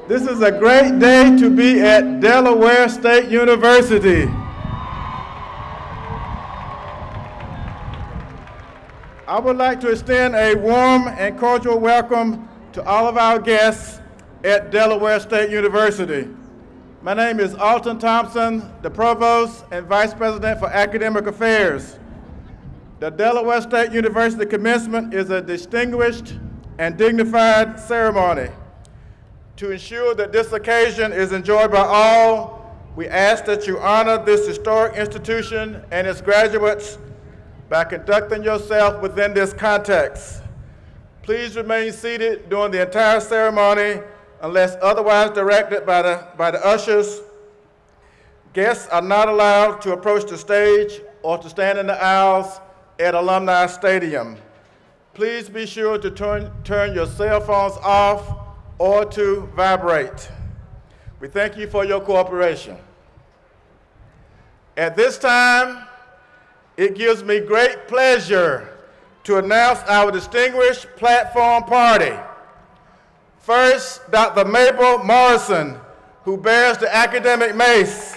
This is a great day to be at Delaware State University. I would like to extend a warm and cordial welcome to all of our guests at Delaware State University. My name is Alton Thompson, the Provost and Vice President for Academic Affairs. The Delaware State University Commencement is a distinguished and dignified ceremony. To ensure that this occasion is enjoyed by all, we ask that you honor this historic institution and its graduates by conducting yourself within this context. Please remain seated during the entire ceremony unless otherwise directed by the ushers. Guests are not allowed to approach the stage or to stand in the aisles at Alumni Stadium. Please be sure to turn your cell phones off or to vibrate. We thank you for your cooperation. At this time, it gives me great pleasure to announce our distinguished platform party. First, Dr. Mabel Morrison, who bears the academic mace.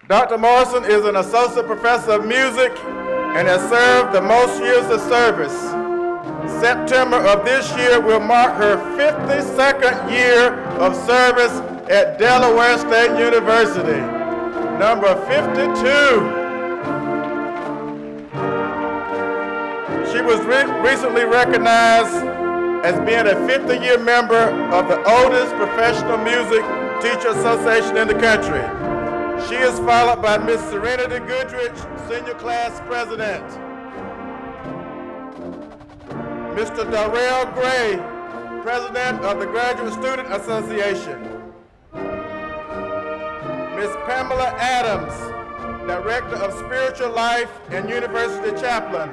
Dr. Morrison is an associate professor of music and has served the most years of service. September of this year will mark her 52nd year of service at Delaware State University. Number 52. She was recently recognized as being a 50-year member of the oldest professional music teacher association in the country. She is followed by Ms. Serenity Goodrich, Senior Class President. Mr. Darrell Gray, President of the Graduate Student Association. Ms. Pamela Adams, Director of Spiritual Life and University Chaplain.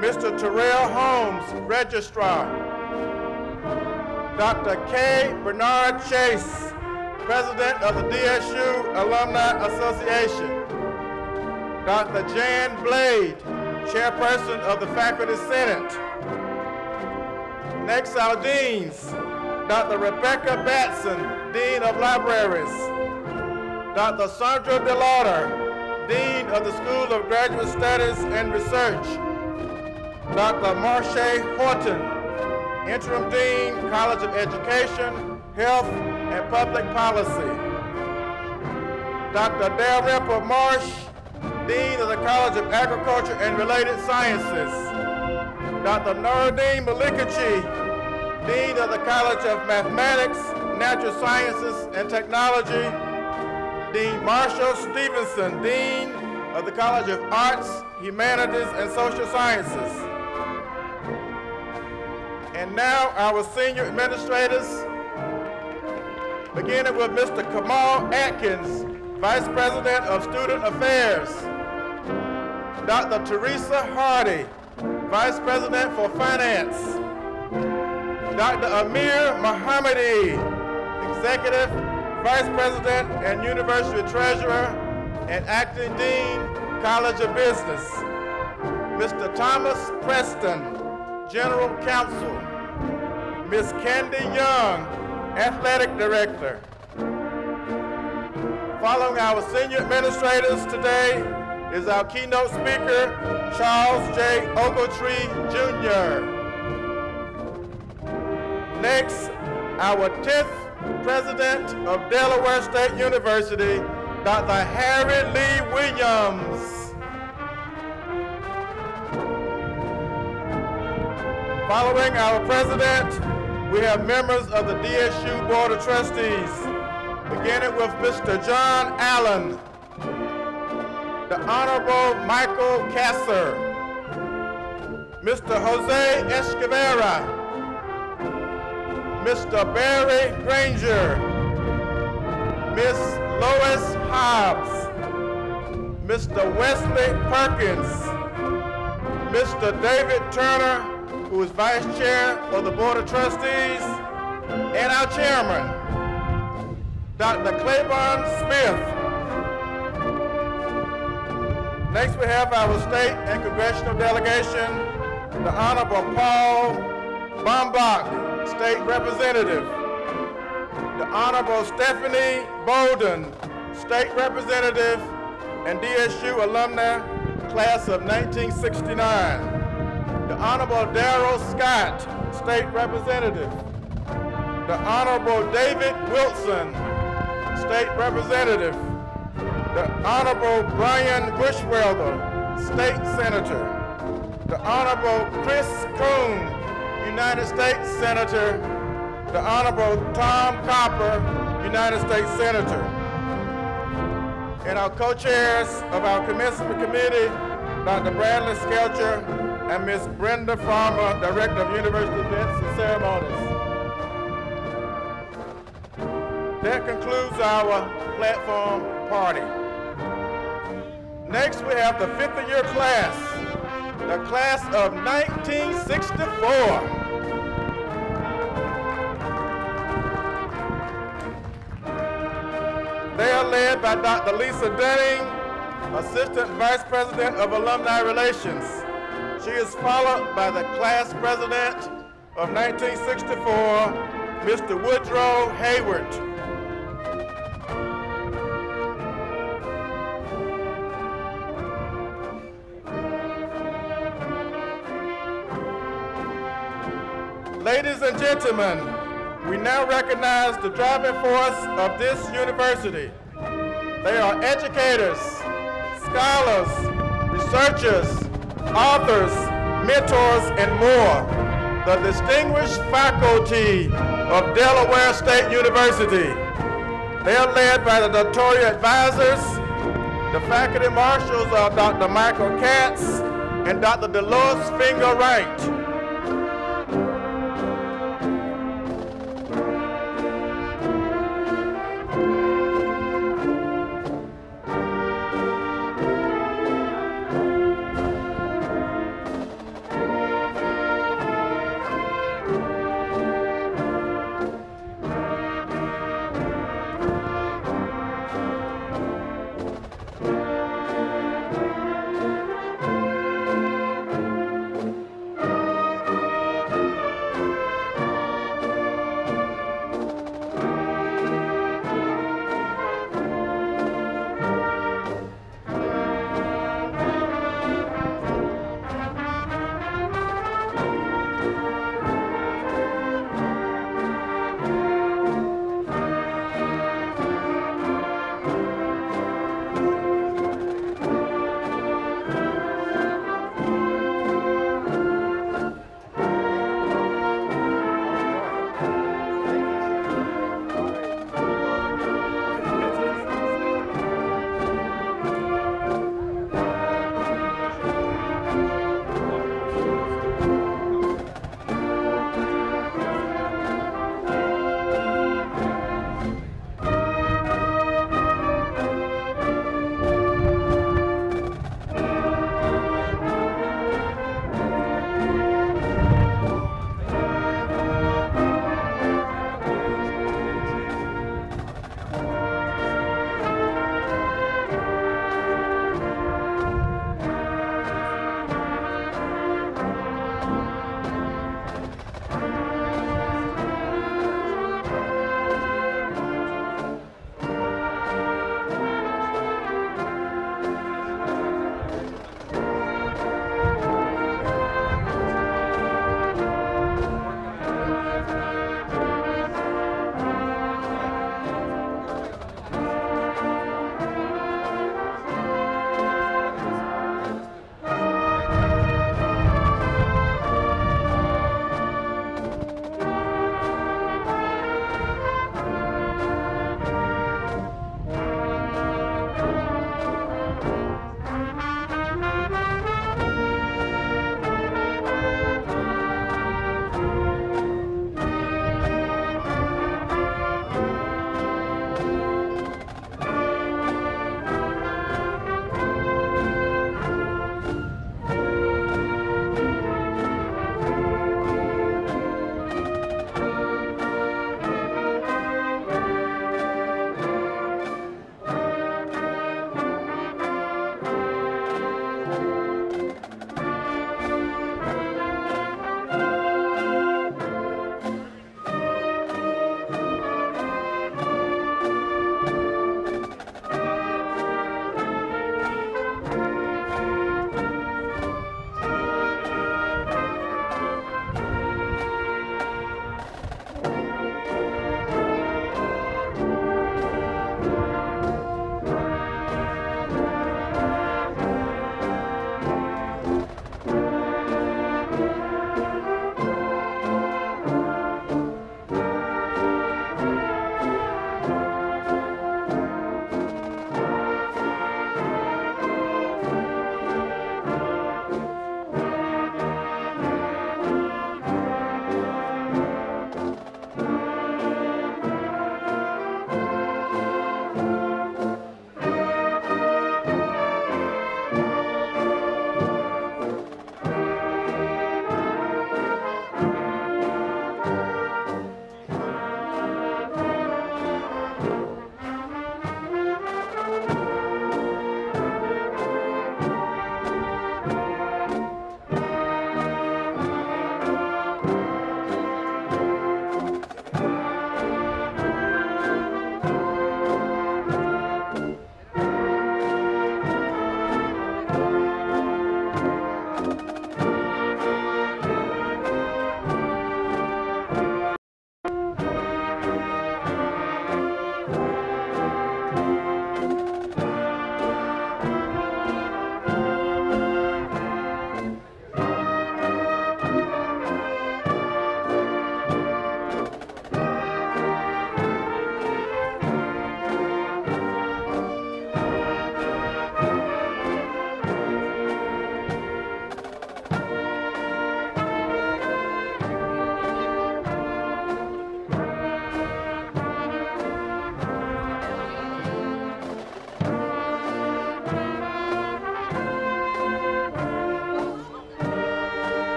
Mr. Terrell Holmes, Registrar. Dr. K. Bernard Chase, President of the DSU Alumni Association. Dr. Jan Blade, Chairperson of the Faculty Senate. Next, our deans, Dr. Rebecca Batson, Dean of Libraries. Dr. Sandra DeLauder, Dean of the School of Graduate Studies and Research. Dr. Marche Horton, Interim Dean, College of Education, Health, and Public Policy. Dr. Dalrymple Marsh, Dean of the College of Agriculture and Related Sciences. Dr. Noradine Malikachi, Dean of the College of Mathematics, Natural Sciences, and Technology. Dean Marshall Stevenson, Dean of the College of Arts, Humanities, and Social Sciences. And now our senior administrators, beginning with Mr. Kamal Atkins, Vice President of Student Affairs. Dr. Teresa Hardy, Vice President for Finance. Dr. Amir Mohammadi, Executive Vice President and University Treasurer and Acting Dean, College of Business. Mr. Thomas Preston, General Counsel. Ms. Candy Young, Athletic Director. Following our senior administrators today is our keynote speaker, Charles J. Ogletree, Jr. Next, our 10th President of Delaware State University, Dr. Harry Lee Williams. Following our President, we have members of the DSU Board of Trustees, beginning with Mr. John Allen, the Honorable Michael Kasser, Mr. Jose Escavera, Mr. Barry Granger, Miss Lois Hobbs, Mr. Wesley Perkins, Mr. David Turner, who is Vice Chair of the Board of Trustees, and our Chairman, Dr. Claiborne Smith. Next, we have our state and congressional delegation, the Honorable Paul Bombach, State Representative. The Honorable Stephanie Bolden, State Representative and DSU alumni, class of 1969. The Honorable Darrell Scott, State Representative. The Honorable David Wilson, State Representative. The Honorable Brian Bushwelder, State Senator. The Honorable Chris Coon, United States Senator. The Honorable Tom Copper, United States Senator. And our co-chairs of our commencement committee, Dr. Bradley Skelcher and Ms. Brenda Farmer, Director of University Events and Ceremonies. That concludes our platform party. Next, we have the 50th year class, the class of 1964. They are led by Dr. Lisa Dunning, Assistant Vice President of Alumni Relations. She is followed by the class president of 1964, Mr. Woodrow Hayward. Ladies and gentlemen, we now recognize the driving force of this university. They are educators, scholars, researchers, authors, mentors, and more. The distinguished faculty of Delaware State University. They are led by the doctoral advisors. The faculty marshals are Dr. Michael Katz and Dr. Dolores Finger-Wright.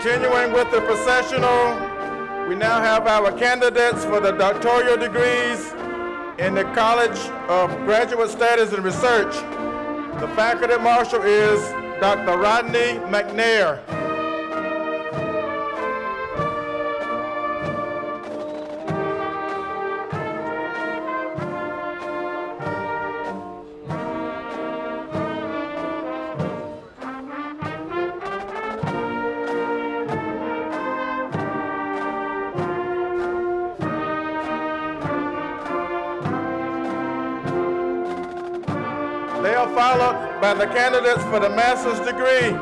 Continuing with the processional, we now have our candidates for the doctoral degrees in the College of Graduate Studies and Research. The faculty marshal is Dr. Rodney McNair. They are followed by the candidates for the master's degree.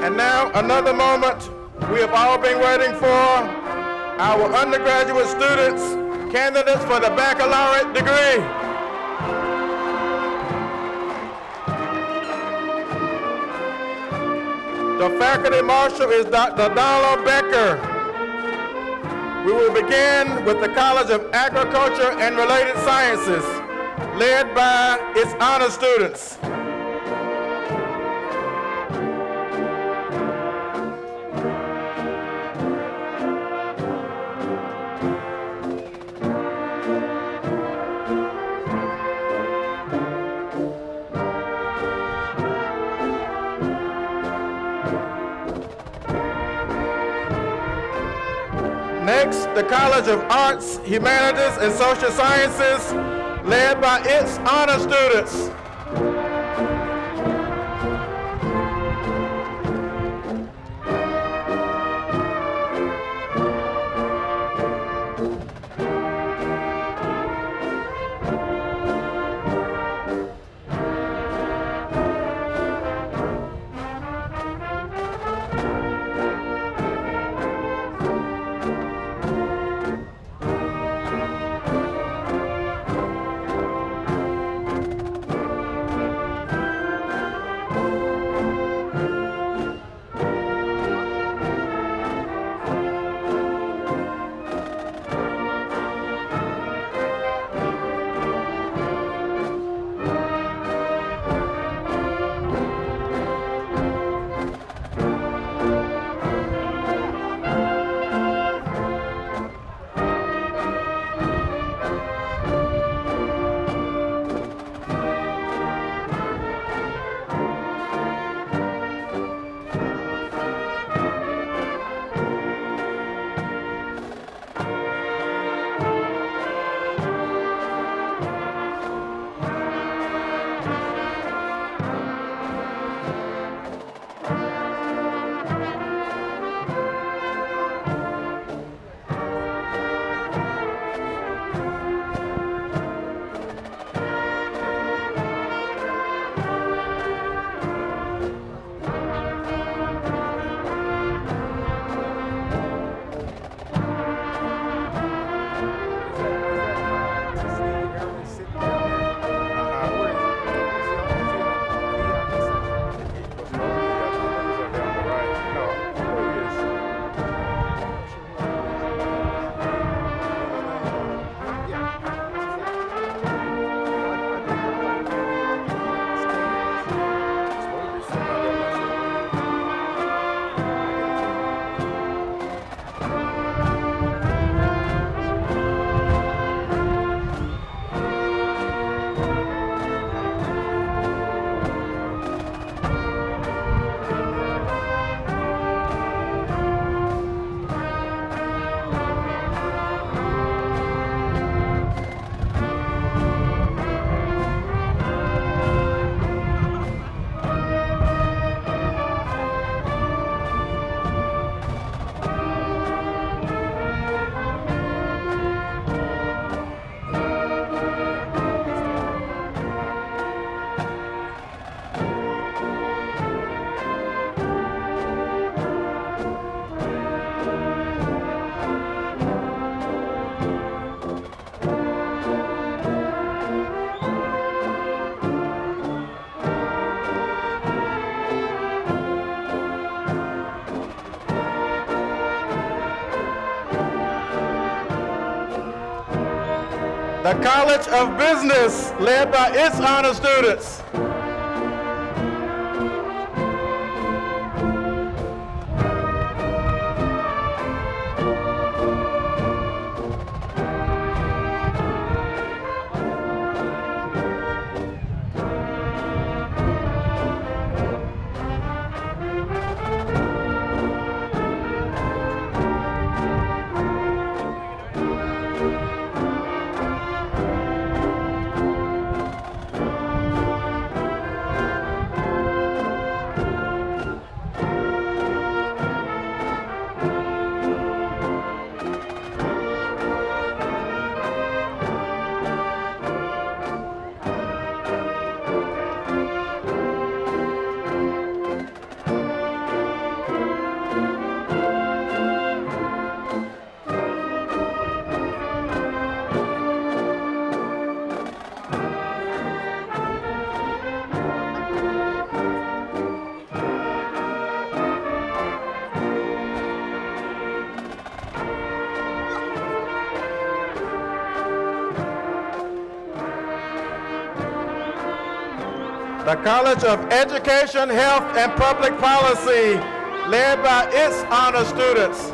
And now, another moment we have all been waiting for, our undergraduate students, candidates for the baccalaureate degree. The faculty marshal is Dr. Donald Becker. We will begin with the College of Agriculture and Related Sciences, led by its honor students. Next, the College of Arts, Humanities, and Social Sciences, led by its honor students. The College of Business, led by its honor students. The College of Education, Health, and Public Policy, led by its honor students.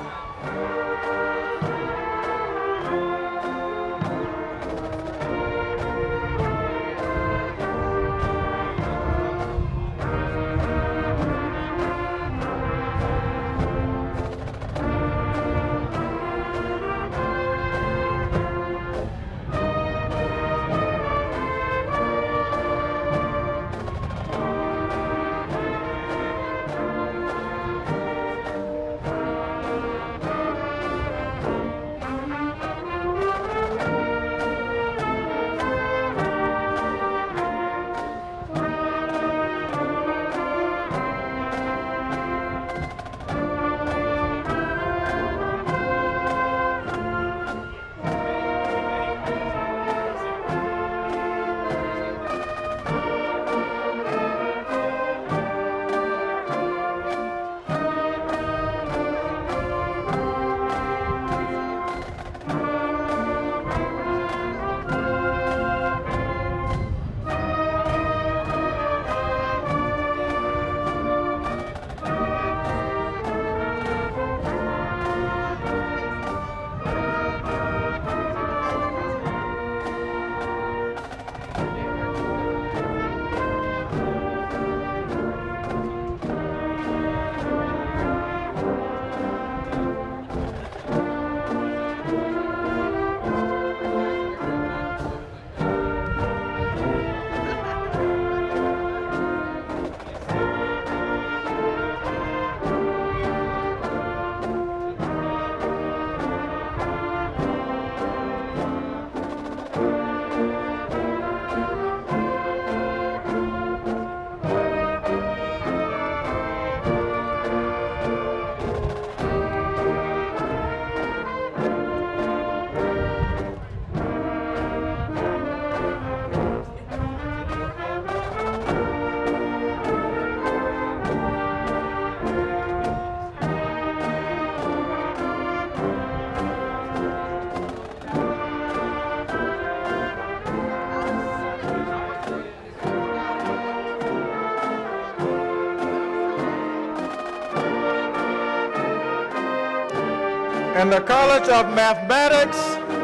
And the College of Mathematics,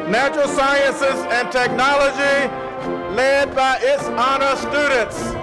Natural Sciences, and Technology, led by its honor students.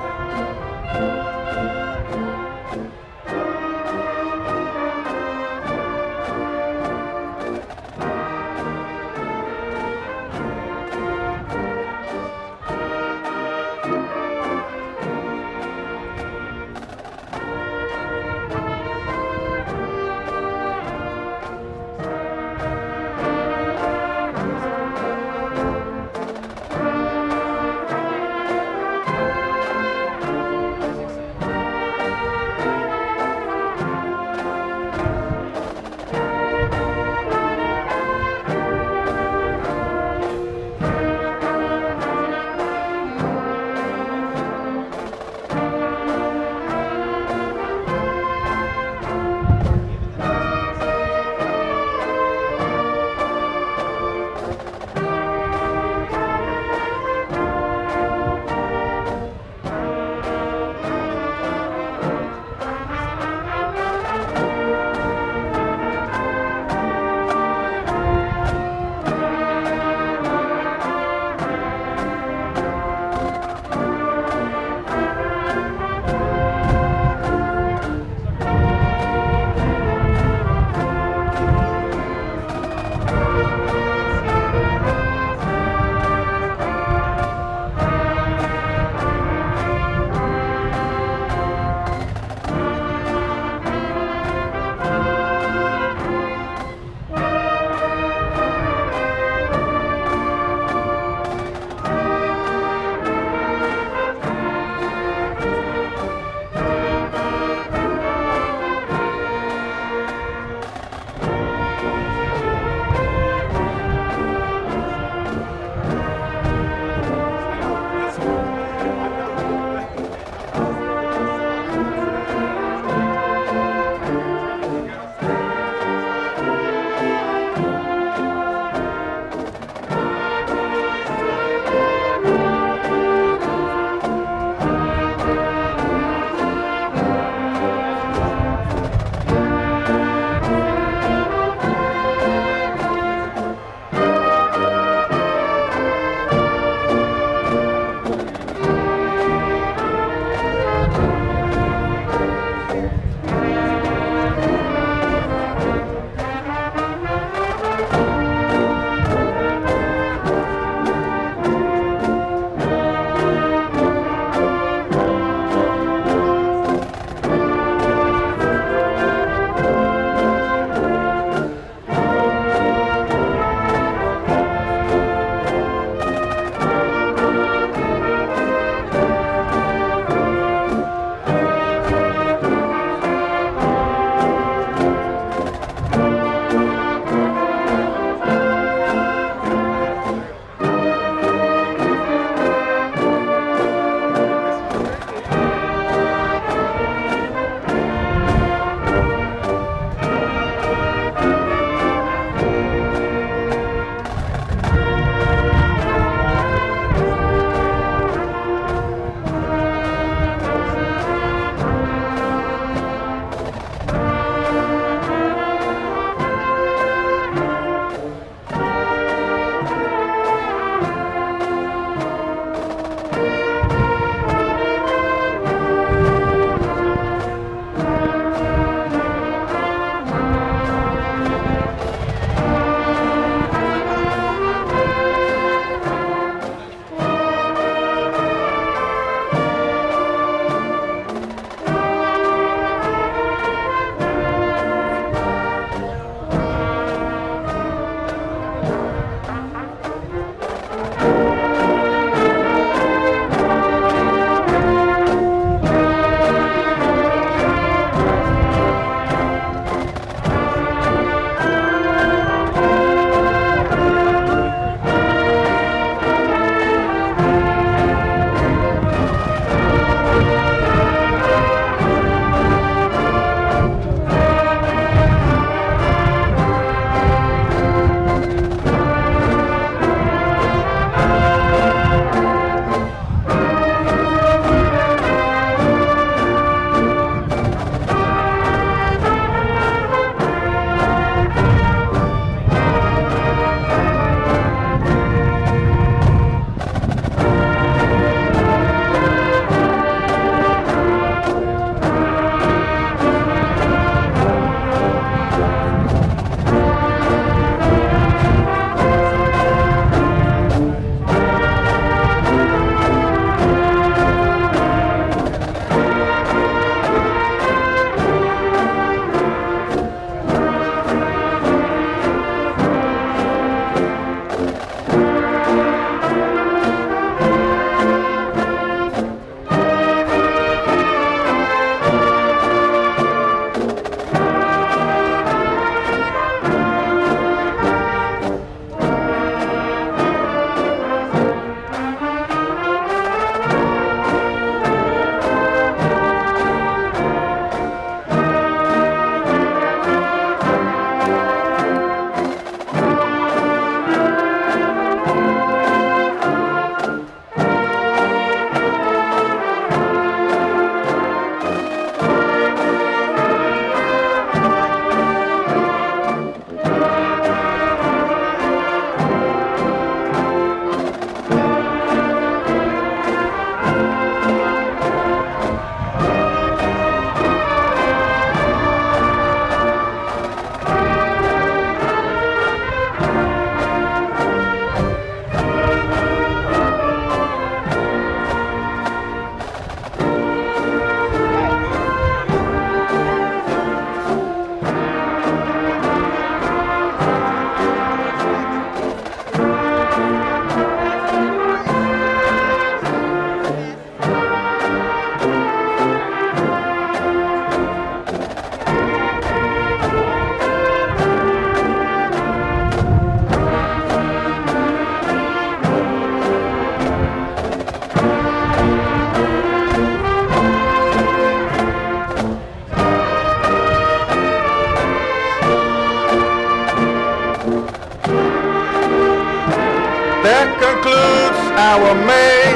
our May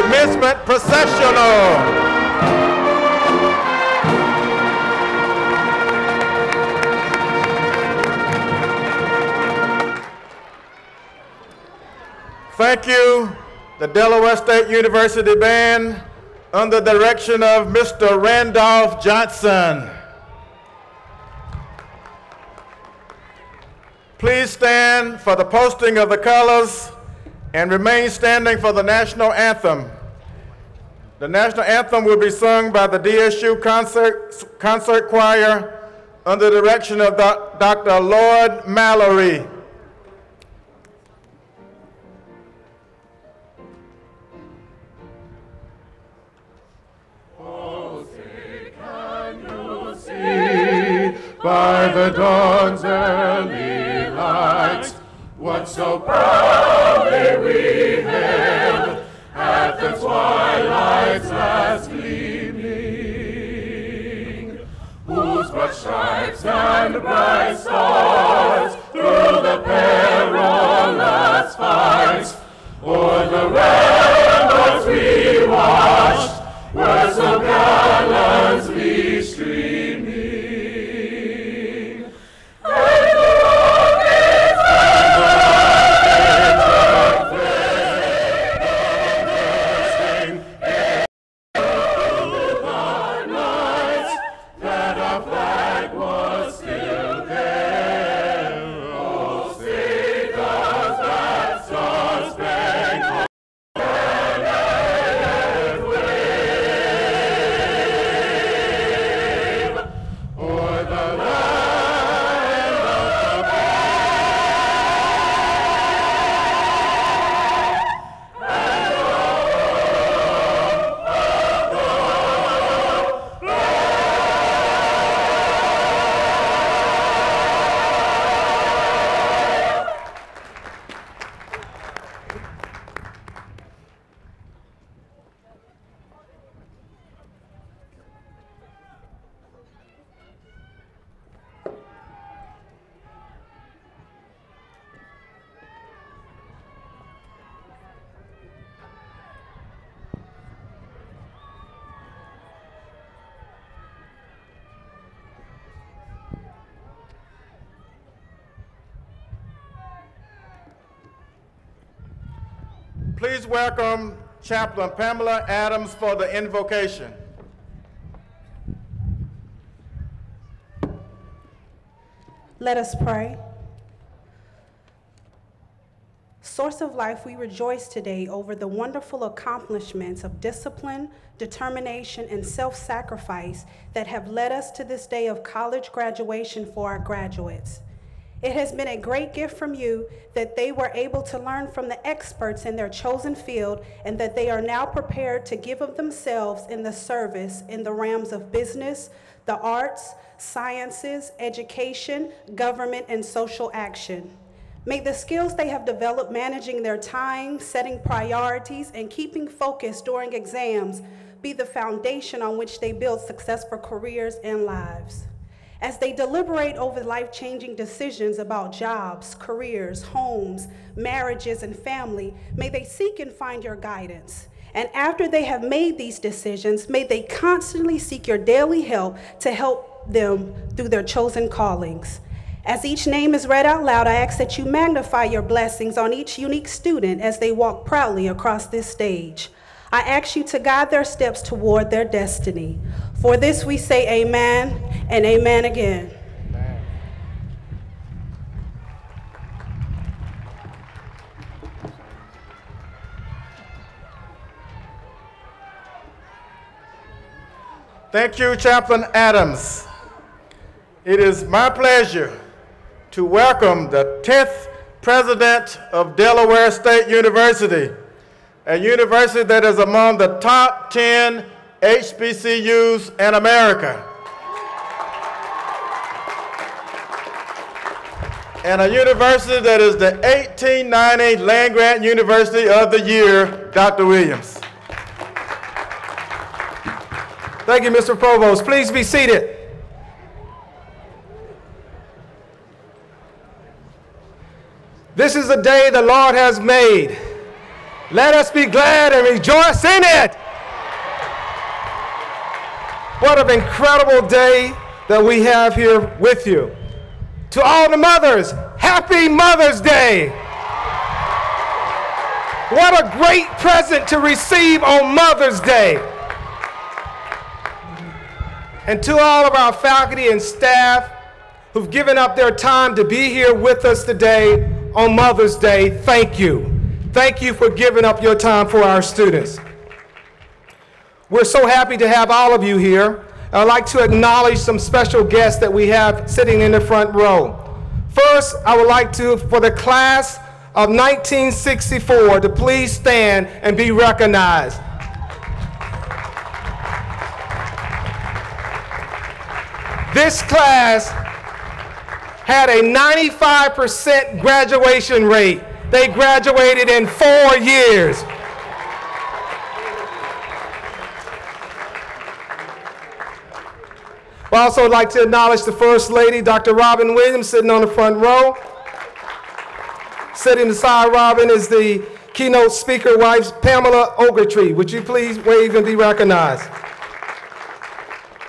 commencement processional. Thank you, the Delaware State University Band, under the direction of Mr. Randolph Johnson. Please stand for the posting of the colors and remain standing for the national anthem. The national anthem will be sung by the DSU concert choir under the direction of Dr. Lloyd Mallory. By the dawn's early light, what so proudly we hailed at the twilight's last gleaming, whose broad stripes and bright stars through the perilous fight o'er the ramparts we watched were so gallantly streaming. Please welcome Chaplain Pamela Adams for the invocation. Let us pray. Source of life, we rejoice today over the wonderful accomplishments of discipline, determination, and self-sacrifice that have led us to this day of college graduation for our graduates. It has been a great gift from you that they were able to learn from the experts in their chosen field and that they are now prepared to give of themselves in the service in the realms of business, the arts, sciences, education, government, and social action. May the skills they have developed managing their time, setting priorities, and keeping focus during exams be the foundation on which they build successful careers and lives. As they deliberate over life-changing decisions about jobs, careers, homes, marriages, and family, may they seek and find your guidance. And after they have made these decisions, may they constantly seek your daily help to help them through their chosen callings. As each name is read out loud, I ask that you magnify your blessings on each unique student as they walk proudly across this stage. I ask you to guide their steps toward their destiny. For this we say amen and amen again. Amen. Thank you, Chaplain Adams. It is my pleasure to welcome the 10th president of Delaware State University, a university that is among the top 10 HBCUs in America, and a university that is the 1890 Land-Grant University of the Year, Dr. Williams. Thank you, Mr. Provost. Please be seated. This is a day the Lord has made. Let us be glad and rejoice in it. What an incredible day that we have here with you. To all the mothers, happy Mother's Day. What a great present to receive on Mother's Day. And to all of our faculty and staff who've given up their time to be here with us today on Mother's Day, thank you. Thank you for giving up your time for our students. We're so happy to have all of you here. I'd like to acknowledge some special guests that we have sitting in the front row. First, I would like to, for the class of 1964, to please stand and be recognized. This class had a 95% graduation rate. They graduated in 4 years. I also would like to acknowledge the First Lady, Dr. Robin Williams, sitting on the front row. Sitting beside Robin is the keynote speaker, wife, Pamela Ogletree. Would you please wave and be recognized?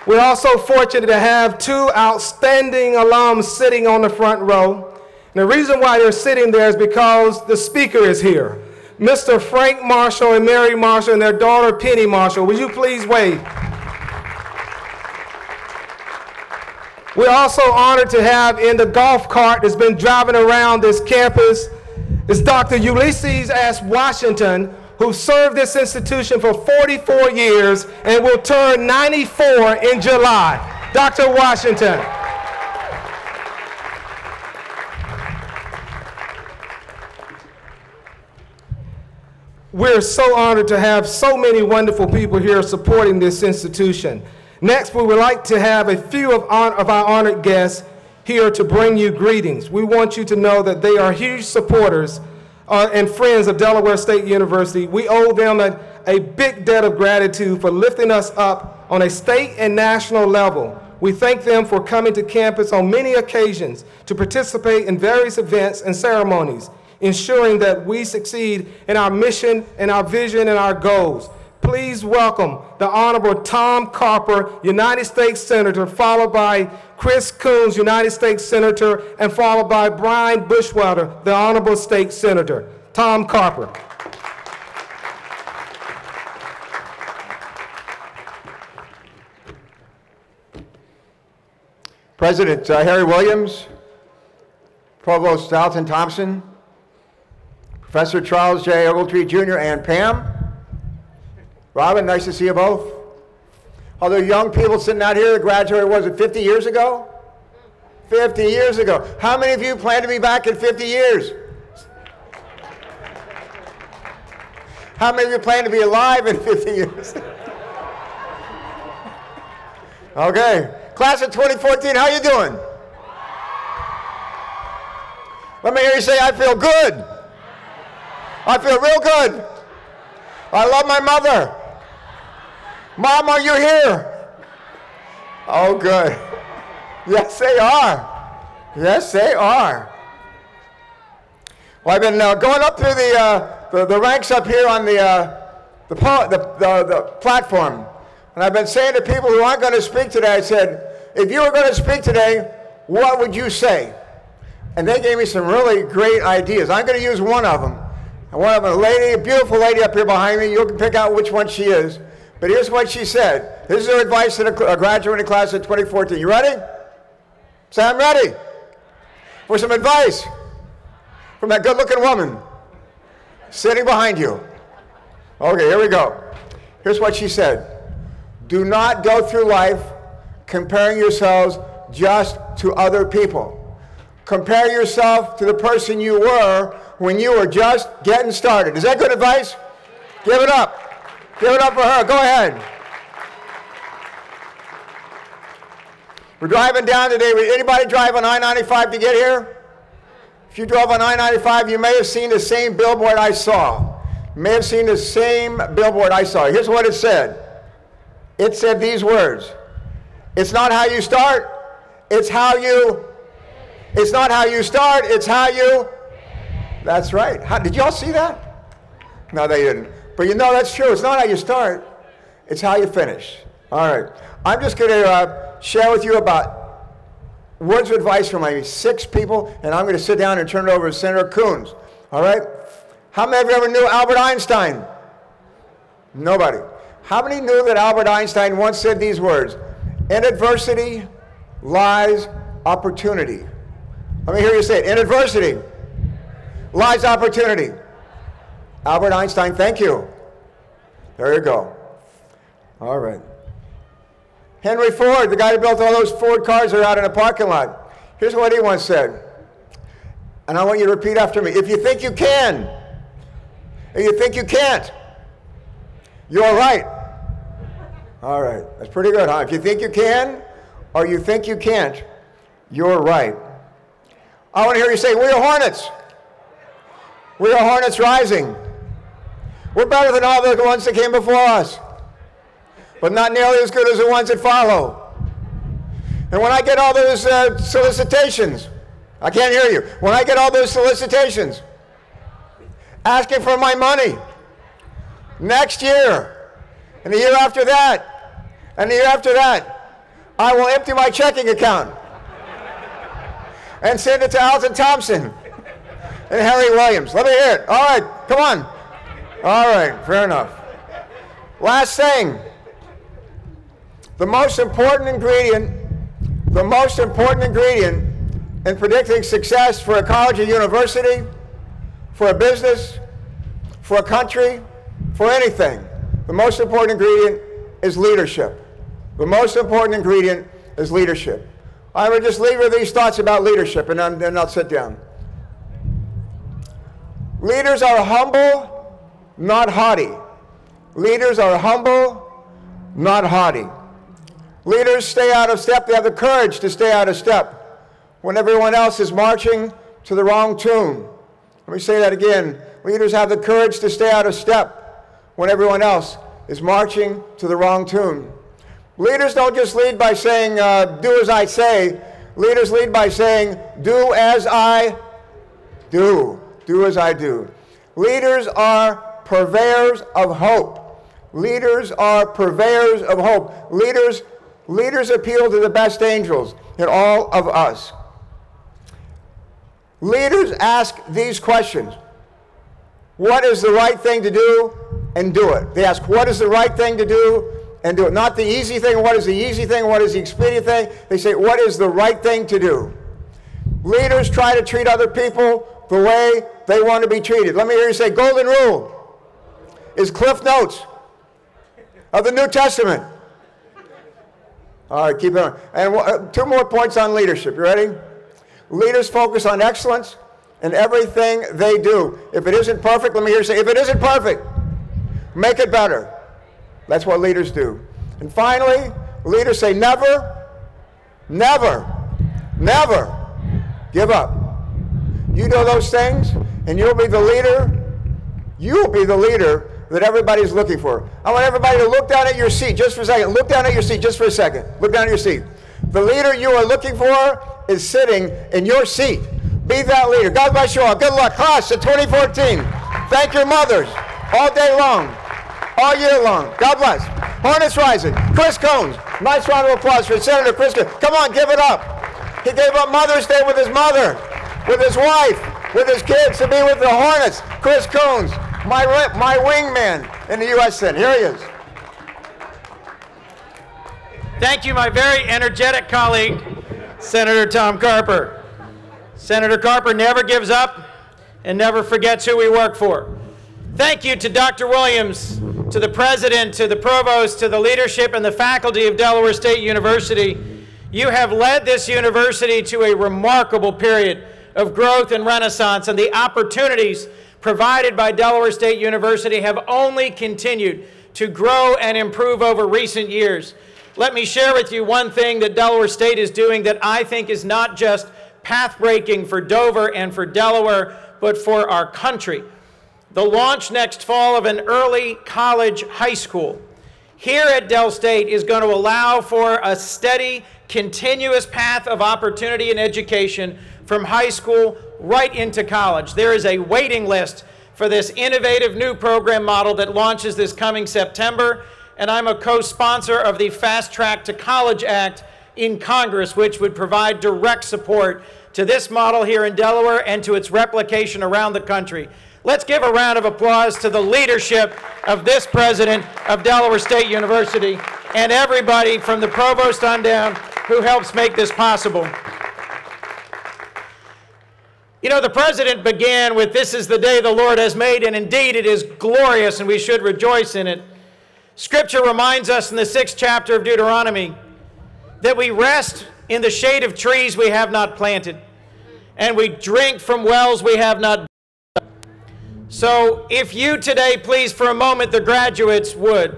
We're also fortunate to have two outstanding alums sitting on the front row. And the reason why they're sitting there is because the speaker is here. Mr. Frank Marshall and Mary Marshall and their daughter Penny Marshall. Would you please wave? We're also honored to have in the golf cart that's been driving around this campus is Dr. Ulysses S. Washington, who served this institution for 44 years and will turn 94 in July. Dr. Washington. We're so honored to have so many wonderful people here supporting this institution. Next, we would like to have a few of our honored guests here to bring you greetings. We want you to know that they are huge supporters and friends of Delaware State University. We owe them a big debt of gratitude for lifting us up on a state and national level. We thank them for coming to campus on many occasions to participate in various events and ceremonies, ensuring that we succeed in our mission and our vision and our goals. Please welcome the Honorable Tom Carper, United States Senator, followed by Chris Coons, United States Senator, and followed by Brian Bushwater, the Honorable State Senator. Tom Carper. President Harry Williams, Provost Alton Thompson, Professor Charles J. Ogletree Jr. and Pam. Robin, nice to see you both. Other young people sitting out here that graduated, was it 50 years ago? 50 years ago. How many of you plan to be back in 50 years? How many of you plan to be alive in 50 years? Okay. Class of 2014, how you doing? Let me hear you say, I feel good. I feel real good. I love my mother. Mom, are you here? Oh, good. Yes, they are. Yes, they are. Well, I've been going up through the ranks up here on the platform, and I've been saying to people who aren't going to speak today, I said, if you were going to speak today, what would you say? And they gave me some really great ideas. I'm going to use one of them. And one of them, a beautiful lady up here behind me. You can pick out which one she is. But here's what she said. This is her advice to the graduating class of 2014. You ready? Say, I'm ready for some advice from that good-looking woman sitting behind you. Okay, here we go. Here's what she said. Do not go through life comparing yourselves just to other people. Compare yourself to the person you were when you were just getting started. Is that good advice? Give it up. Give it up for her. Go ahead. We're driving down today. Anybody drive on I-95 to get here? If you drove on I-95, you may have seen the same billboard I saw. You may have seen the same billboard I saw. Here's what it said. It said these words. It's not how you start, it's how you... It's not how you start, it's how you... That's right. Did y'all see that? No, they didn't. But you know that's true. It's not how you start. It's how you finish. All right. I'm just going to share with you about words of advice from my 6 people, and I'm going to sit down and turn it over to Senator Coons. All right? How many of you ever knew Albert Einstein? Nobody. How many knew that Albert Einstein once said these words? In adversity lies opportunity. Let me hear you say it. In adversity lies opportunity. Albert Einstein, thank you. There you go. All right. Henry Ford, the guy who built all those Ford cars that are out in a parking lot. Here's what he once said. And I want you to repeat after me. If you think you can, if you think you can't, you're right. All right. That's pretty good, huh? If you think you can or you think you can't, you're right. I want to hear you say, we are Hornets. We are Hornets rising. We're better than all the ones that came before us, but not nearly as good as the ones that follow. And when I get all those solicitations, I can't hear you. When I get all those solicitations asking for my money next year, and the year after that, and the year after that, I will empty my checking account and send it to Alton Thompson and Harry Williams. Let me hear it. All right, come on. All right, fair enough. Last thing. The most important ingredient in predicting success for a college or university, for a business, for a country, for anything, the most important ingredient is leadership. The most important ingredient is leadership. I will just leave you with these thoughts about leadership, and then I'll sit down. Leaders are humble, not haughty. Leaders are humble, not haughty. Leaders stay out of step. They have the courage to stay out of step when everyone else is marching to the wrong tune. Let me say that again. Leaders have the courage to stay out of step when everyone else is marching to the wrong tune. Leaders don't just lead by saying, do as I say. Leaders lead by saying, do as I do. Do as I do. Leaders are purveyors of hope. Leaders are purveyors of hope. Leaders appeal to the best angels in all of us. Leaders ask these questions. What is the right thing to do? And do it. They ask, what is the right thing to do? And do it. Not the easy thing. What is the easy thing? What is the expedient thing? They say, what is the right thing to do? Leaders try to treat other people the way they want to be treated. Let me hear you say, golden rule is Cliff Notes of the New Testament. All right, keep it on. And 2 more points on leadership. You ready? Leaders focus on excellence in everything they do. If it isn't perfect, let me hear you say, if it isn't perfect, make it better. That's what leaders do. And finally, leaders say never, never, never give up. You do those things, and you'll be the leader. You'll be the leader that everybody's looking for. I want everybody to look down at your seat just for a second. Look down at your seat just for a second. Look down at your seat. The leader you are looking for is sitting in your seat. Be that leader. God bless you all. Good luck. Class of 2014. Thank your mothers all day long, all year long. God bless. Hornets rising. Chris Coons. Nice round of applause for Senator Chris Coons. Come on, give it up. He gave up Mother's Day with his mother, with his wife, with his kids to be with the Hornets. Chris Coons, my wingman in the U.S. Senate. Here he is. Thank you, my very energetic colleague, Senator Tom Carper. Senator Carper never gives up and never forgets who we work for. Thank you to Dr. Williams, to the president, to the provost, to the leadership and the faculty of Delaware State University. You have led this university to a remarkable period of growth and renaissance, and the opportunities provided by Delaware State University have only continued to grow and improve over recent years. Let me share with you one thing that Delaware State is doing that I think is not just path-breaking for Dover and for Delaware, but for our country. The launch next fall of an early college high school here at Del State is going to allow for a steady, continuous path of opportunity and education from high school right into college. There is a waiting list for this innovative new program model that launches this coming September. And I'm a co-sponsor of the Fast Track to College Act in Congress, which would provide direct support to this model here in Delaware and to its replication around the country. Let's give a round of applause to the leadership of this president of Delaware State University and everybody from the provost on down who helps make this possible. You know, the president began with, "This is the day the Lord has made," and indeed it is glorious and we should rejoice in it. Scripture reminds us in the 6th chapter of Deuteronomy that we rest in the shade of trees we have not planted, and we drink from wells we have not dug. So if you today, please, for a moment, the graduates would,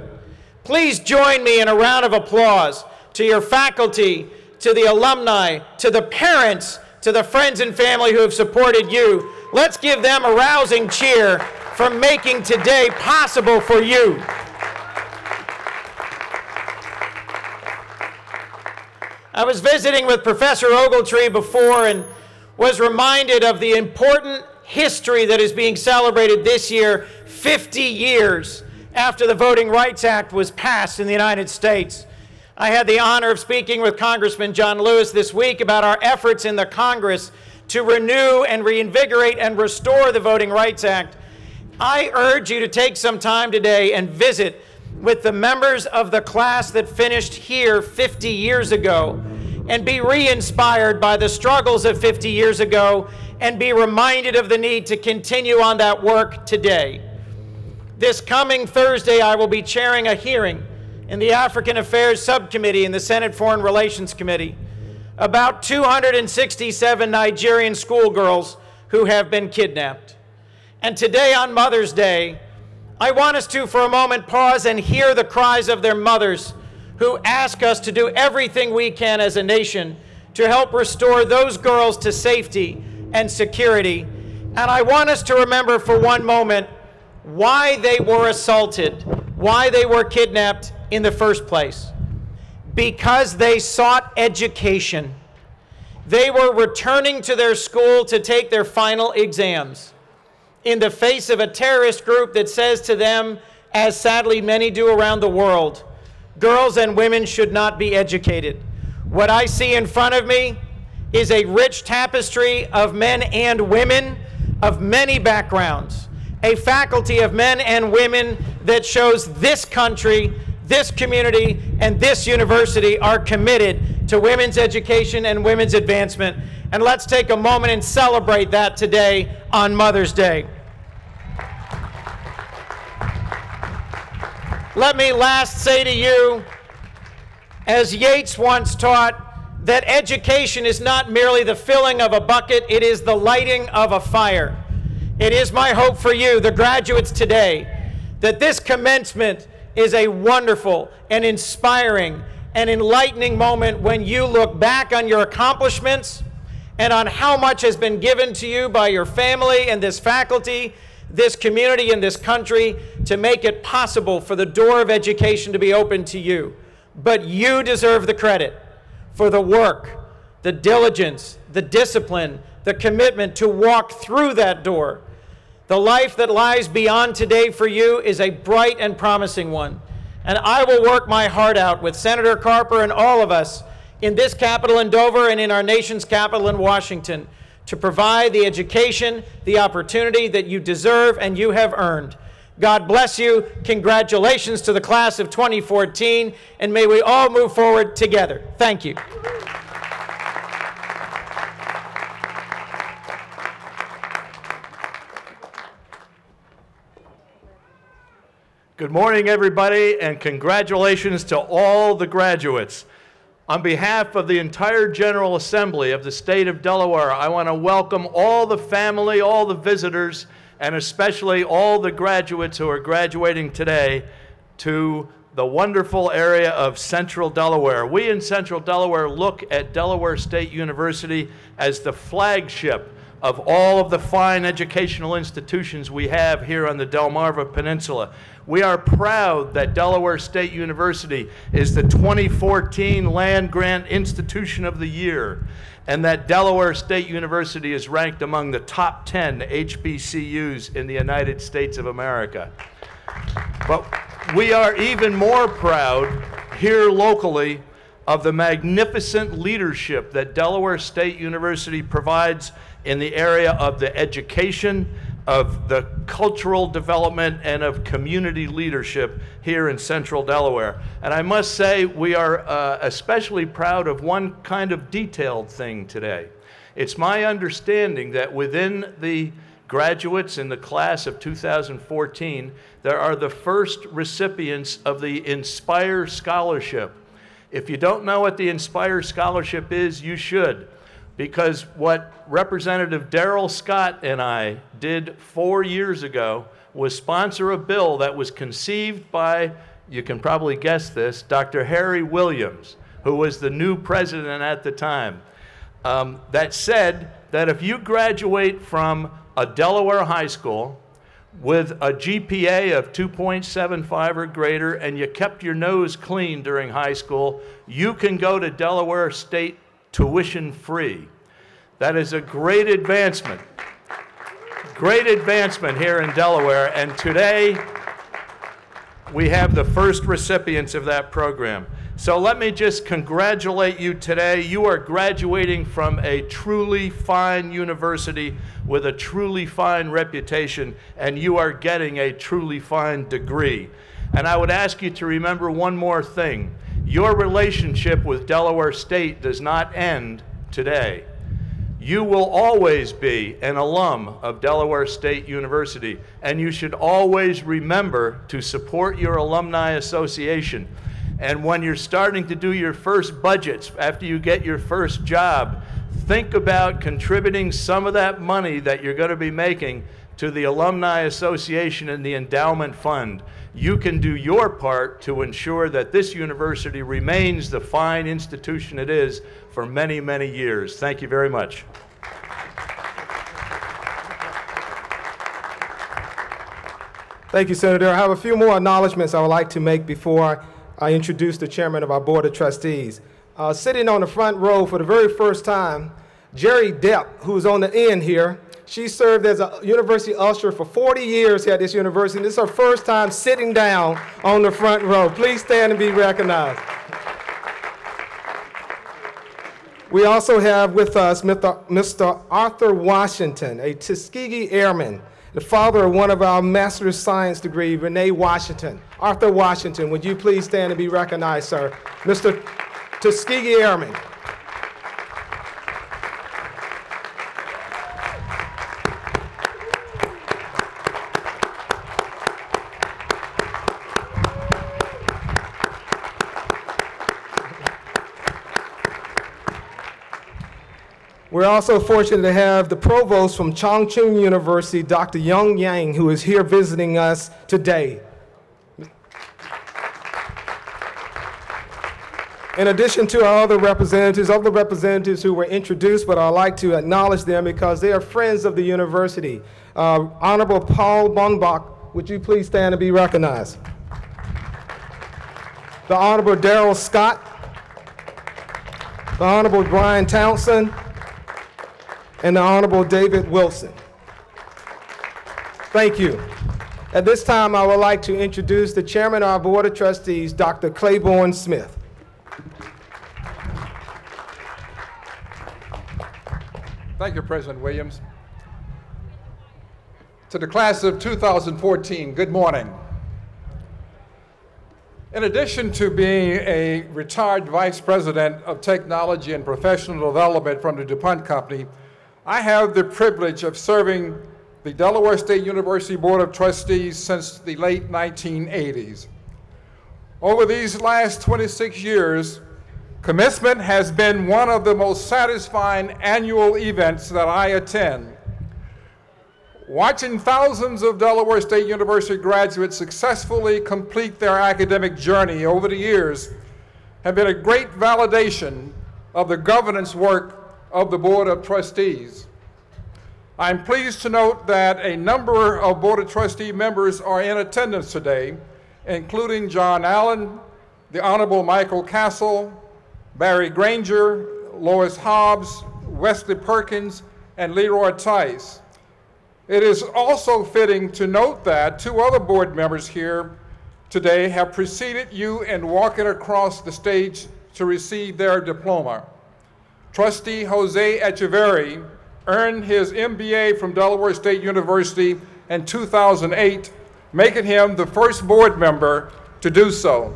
please join me in a round of applause to your faculty, to the alumni, to the parents, to the friends and family who have supported you. Let's give them a rousing cheer for making today possible for you. I was visiting with Professor Ogletree before and was reminded of the important history that is being celebrated this year, 50 years after the Voting Rights Act was passed in the United States. I had the honor of speaking with Congressman John Lewis this week about our efforts in the Congress to renew and reinvigorate and restore the Voting Rights Act. I urge you to take some time today and visit with the members of the class that finished here 50 years ago and be re-inspired by the struggles of 50 years ago and be reminded of the need to continue on that work today. This coming Thursday, I will be chairing a hearing in the African Affairs Subcommittee in the Senate Foreign Relations Committee about 267 Nigerian schoolgirls who have been kidnapped. And today on Mother's Day, I want us to, for a moment, pause and hear the cries of their mothers who ask us to do everything we can as a nation to help restore those girls to safety and security. And I want us to remember for one moment why they were assaulted, why they were kidnapped in the first place. Because they sought education. They were returning to their school to take their final exams in the face of a terrorist group that says to them, as sadly many do around the world, girls and women should not be educated. What I see in front of me is a rich tapestry of men and women of many backgrounds, a faculty of men and women that shows this country, this community, and this university are committed to women's education and women's advancement. And let's take a moment and celebrate that today on Mother's Day. Let me last say to you, as Yeats once taught, that education is not merely the filling of a bucket, it is the lighting of a fire. It is my hope for you, the graduates today, that this commencement is a wonderful and inspiring and enlightening moment when you look back on your accomplishments and on how much has been given to you by your family and this faculty, this community, and this country to make it possible for the door of education to be open to you. But you deserve the credit for the work, the diligence, the discipline, the commitment to walk through that door. The life that lies beyond today for you is a bright and promising one. And I will work my heart out with Senator Carper and all of us in this capital in Dover and in our nation's capital in Washington to provide the education, the opportunity that you deserve and you have earned. God bless you. Congratulations to the class of 2014, and may we all move forward together. Thank you. Good morning, everybody, and congratulations to all the graduates. On behalf of the entire General Assembly of the state of Delaware, I want to welcome all the family, all the visitors, and especially all the graduates who are graduating today to the wonderful area of Central Delaware. We in Central Delaware look at Delaware State University as the flagship of all of the fine educational institutions we have here on the Delmarva Peninsula. We are proud that Delaware State University is the 2014 Land Grant Institution of the Year, and that Delaware State University is ranked among the top 10 HBCUs in the United States of America. But we are even more proud here locally of the magnificent leadership that Delaware State University provides in the area of the education, of the cultural development, and of community leadership here in Central Delaware. And I must say we are especially proud of one kind of detailed thing today. It's my understanding that within the graduates in the class of 2014, there are the first recipients of the Inspire Scholarship. If you don't know what the Inspire Scholarship is, you should, because what Representative Darrell Scott and I did 4 years ago was sponsor a bill that was conceived by, you can probably guess this, Dr. Harry Williams, who was the new president at the time, that said that if you graduate from a Delaware high school with a GPA of 2.75 or greater and you kept your nose clean during high school, you can go to Delaware State tuition free. That is a great advancement here in Delaware, and today we have the first recipients of that program. So let me just congratulate you today. You are graduating from a truly fine university with a truly fine reputation, and you are getting a truly fine degree. And I would ask you to remember one more thing. Your relationship with Delaware State does not end today. You will always be an alum of Delaware State University, and you should always remember to support your alumni association. And when you're starting to do your first budgets, after you get your first job, think about contributing some of that money that you're going to be making to the Alumni Association and the Endowment Fund. You can do your part to ensure that this university remains the fine institution it is for many, many years. Thank you very much. Thank you, Senator. I have a few more acknowledgments I would like to make before I introduce the chairman of our Board of Trustees. Sitting on the front row for the very first time, Jerry Depp, who's on the end here. She served as a university usher for 40 years here at this university. This is her first time sitting down on the front row. Please stand and be recognized. We also have with us Mr. Arthur Washington, a Tuskegee Airman, the father of one of our Master's Science degree, Renee Washington. Arthur Washington, would you please stand and be recognized, sir? Mr. Tuskegee Airman. We're also fortunate to have the provost from Chongqing University, Dr. Young Yang, who is here visiting us today. In addition to our other representatives who were introduced, but I'd like to acknowledge them because they are friends of the university. Honorable Paul Bonbach, would you please stand and be recognized? The Honorable Darrell Scott, the Honorable Brian Townsend, and the Honorable David Wilson. Thank you. At this time, I would like to introduce the chairman of our Board of Trustees, Dr. Claiborne Smith. Thank you, President Williams. To the class of 2014, good morning. In addition to being a retired Vice President of Technology and Professional Development from the DuPont Company, I have the privilege of serving the Delaware State University Board of Trustees since the late 1980s. Over these last 26 years, Commencement has been one of the most satisfying annual events that I attend. Watching thousands of Delaware State University graduates successfully complete their academic journey over the years have been a great validation of the governance work of the Board of Trustees. I'm pleased to note that a number of Board of Trustee members are in attendance today, including John Allen, the Honorable Michael Castle, Barry Granger, Lois Hobbs, Wesley Perkins, and Leroy Tice. It is also fitting to note that two other board members here today have preceded you in walking across the stage to receive their diploma. Trustee Jose Echeverry earned his MBA from Delaware State University in 2008, making him the first board member to do so.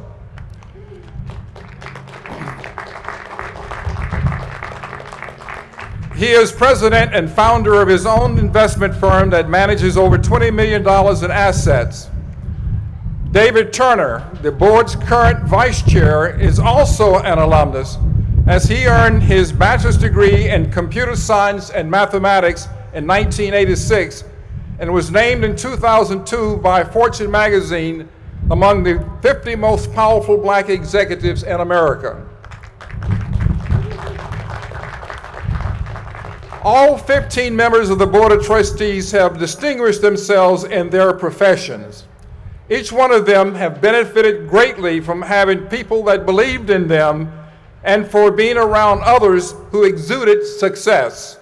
He is president and founder of his own investment firm that manages over $20 million in assets. David Turner, the board's current vice chair, is also an alumnus, as he earned his bachelor's degree in computer science and mathematics in 1986 and was named in 2002 by Fortune magazine among the 50 most powerful black executives in America. All 15 members of the Board of Trustees have distinguished themselves in their professions. Each one of them have benefited greatly from having people that believed in them and for being around others who exuded success.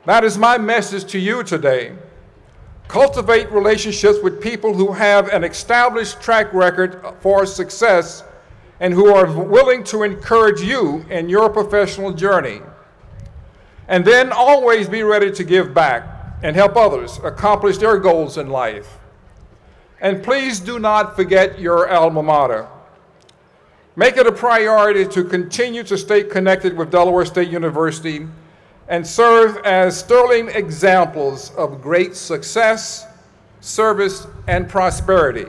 That is my message to you today. Cultivate relationships with people who have an established track record for success and who are willing to encourage you in your professional journey. And then always be ready to give back and help others accomplish their goals in life. And please do not forget your alma mater. Make it a priority to continue to stay connected with Delaware State University and serve as sterling examples of great success, service, and prosperity.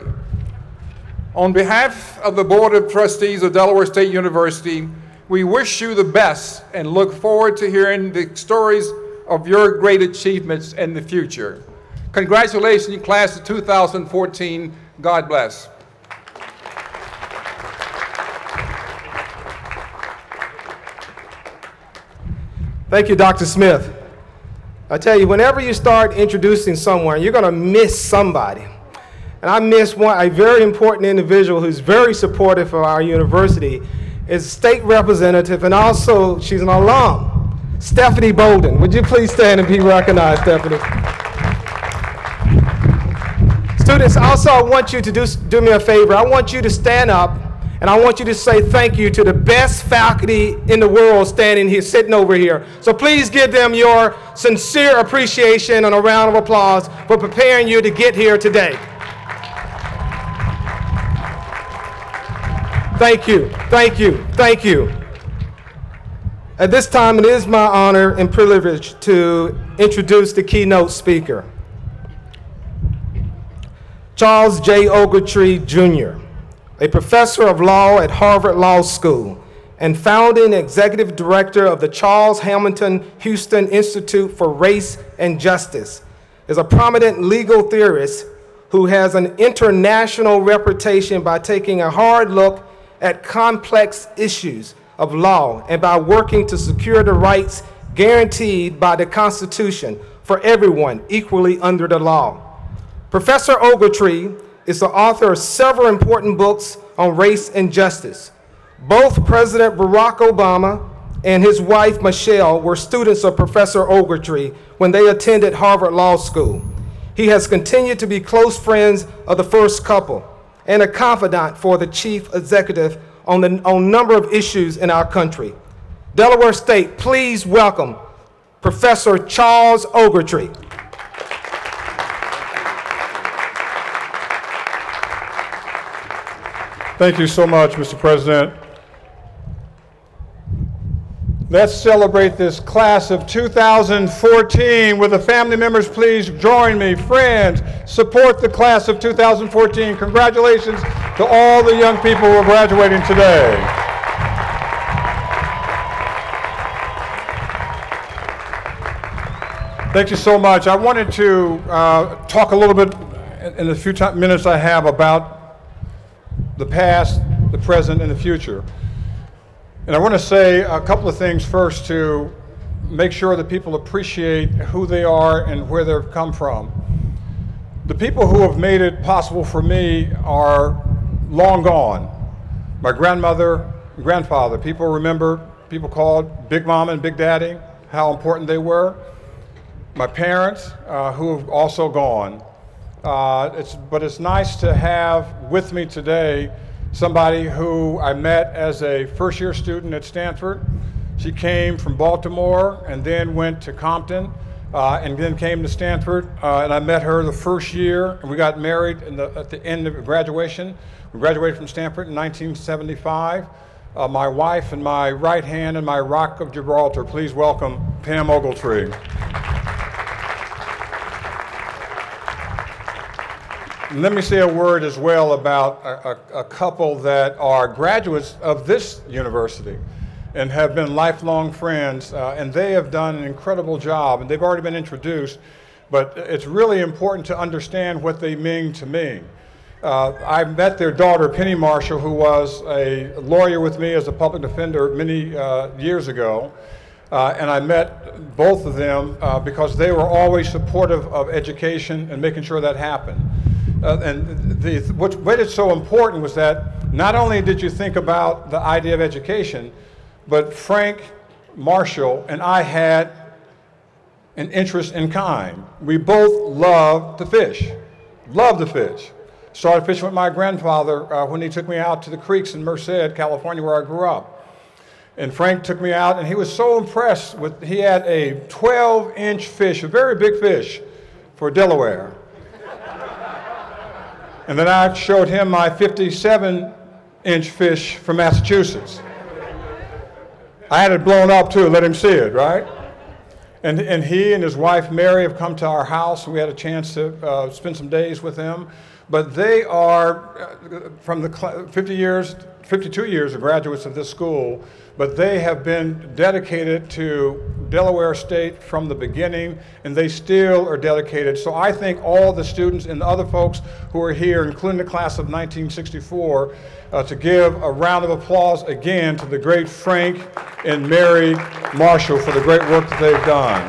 On behalf of the Board of Trustees of Delaware State University, we wish you the best and look forward to hearing the stories of your great achievements in the future. Congratulations, class of 2014. God bless. Thank you, Dr. Smith. I tell you, whenever you start introducing someone, you're going to miss somebody. And I miss a very important individual who's very supportive of our university, is state representative, and also she's an alum, Stephanie Bolden. Would you please stand and be recognized, Stephanie? Students, also I want you to do me a favor. I want you to stand up, and I want you to say thank you to the best faculty in the world standing here, sitting over here. So please give them your sincere appreciation and a round of applause for preparing you to get here today. Thank you, thank you, thank you. At this time, it is my honor and privilege to introduce the keynote speaker. Charles J. Ogletree, Jr., a professor of law at Harvard Law School and founding executive director of the Charles Hamilton Houston Institute for Race and Justice, is a prominent legal theorist who has an international reputation by taking a hard look at complex issues of law and by working to secure the rights guaranteed by the Constitution for everyone equally under the law. Professor Ogletree is the author of several important books on race and justice. Both President Barack Obama and his wife Michelle were students of Professor Ogletree when they attended Harvard Law School. He has continued to be close friends of the first couple and a confidant for the chief executive on a number of issues in our country. Delaware State, please welcome Professor Charles Ogletree. Thank you so much, Mr. President. Let's celebrate this class of 2014. Will the family members please join me? Friends, support the class of 2014. Congratulations to all the young people who are graduating today. Thank you so much. I wanted to talk a little bit in the few minutes I have about the past, the present, and the future. And I want to say a couple of things first to make sure that people appreciate who they are and where they've come from. The people who have made it possible for me are long gone. My grandmother, grandfather, people remember, people called Big Mama and Big Daddy, how important they were. My parents, who have also gone. But it's nice to have with me today somebody who I met as a first-year student at Stanford. She came from Baltimore and then went to Compton and then came to Stanford. And I met her the first year, and we got married at the end of graduation. We graduated from Stanford in 1975. My wife and my right hand and my rock of Gibraltar. Please welcome Pam Ogletree. And let me say a word as well about a couple that are graduates of this university and have been lifelong friends, and they have done an incredible job, and they've already been introduced, but it's really important to understand what they mean to me. I met their daughter, Penny Marshall, who was a lawyer with me as a public defender many years ago, and I met both of them because they were always supportive of education and making sure that happened. What made it so important was that not only did you think about the idea of education, but Frank Marshall and I had an interest in kind. We both loved to fish, Started fishing with my grandfather when he took me out to the creeks in Merced, California, where I grew up. And Frank took me out, and he was so impressed with, he had a 12-inch fish, a very big fish, for Delaware. And then I showed him my 57-inch fish from Massachusetts. I had it blown up too, let him see it, right? And he and his wife Mary have come to our house, and we had a chance to spend some days with them. But they are from the 52 years of graduates of this school, but they have been dedicated to Delaware State from the beginning, and they still are dedicated. So I thank all the students and the other folks who are here, including the class of 1964, to give a round of applause again to the great Frank and Mary Marshall for the great work that they've done.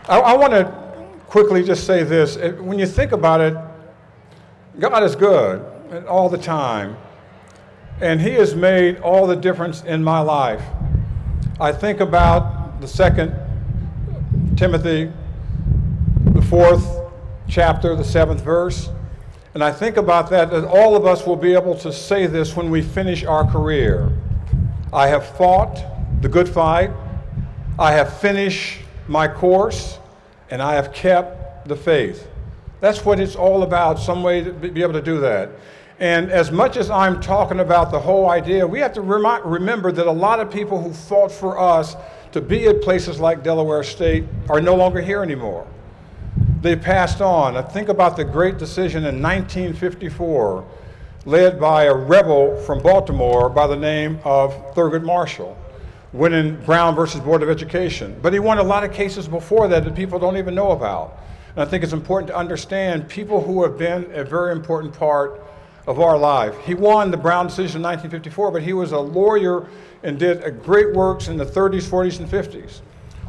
I want to quickly just say this. When you think about it, God is good all the time, and He has made all the difference in my life. I think about the 2 Timothy, the 4th chapter, the 7th verse, and I think about that all of us will be able to say this when we finish our career. I have fought the good fight, I have finished my course, and I have kept the faith. That's what it's all about, some way to be able to do that. And as much as I'm talking about the whole idea, we have to remember that a lot of people who fought for us to be at places like Delaware State are no longer here anymore. They passed on. I think about the great decision in 1954, led by a rebel from Baltimore by the name of Thurgood Marshall, winning Brown versus Board of Education. But he won a lot of cases before that that people don't even know about. And I think it's important to understand people who have been a very important part of our life. He won the Brown decision in 1954, but he was a lawyer and did great works in the 30s, 40s, and 50s.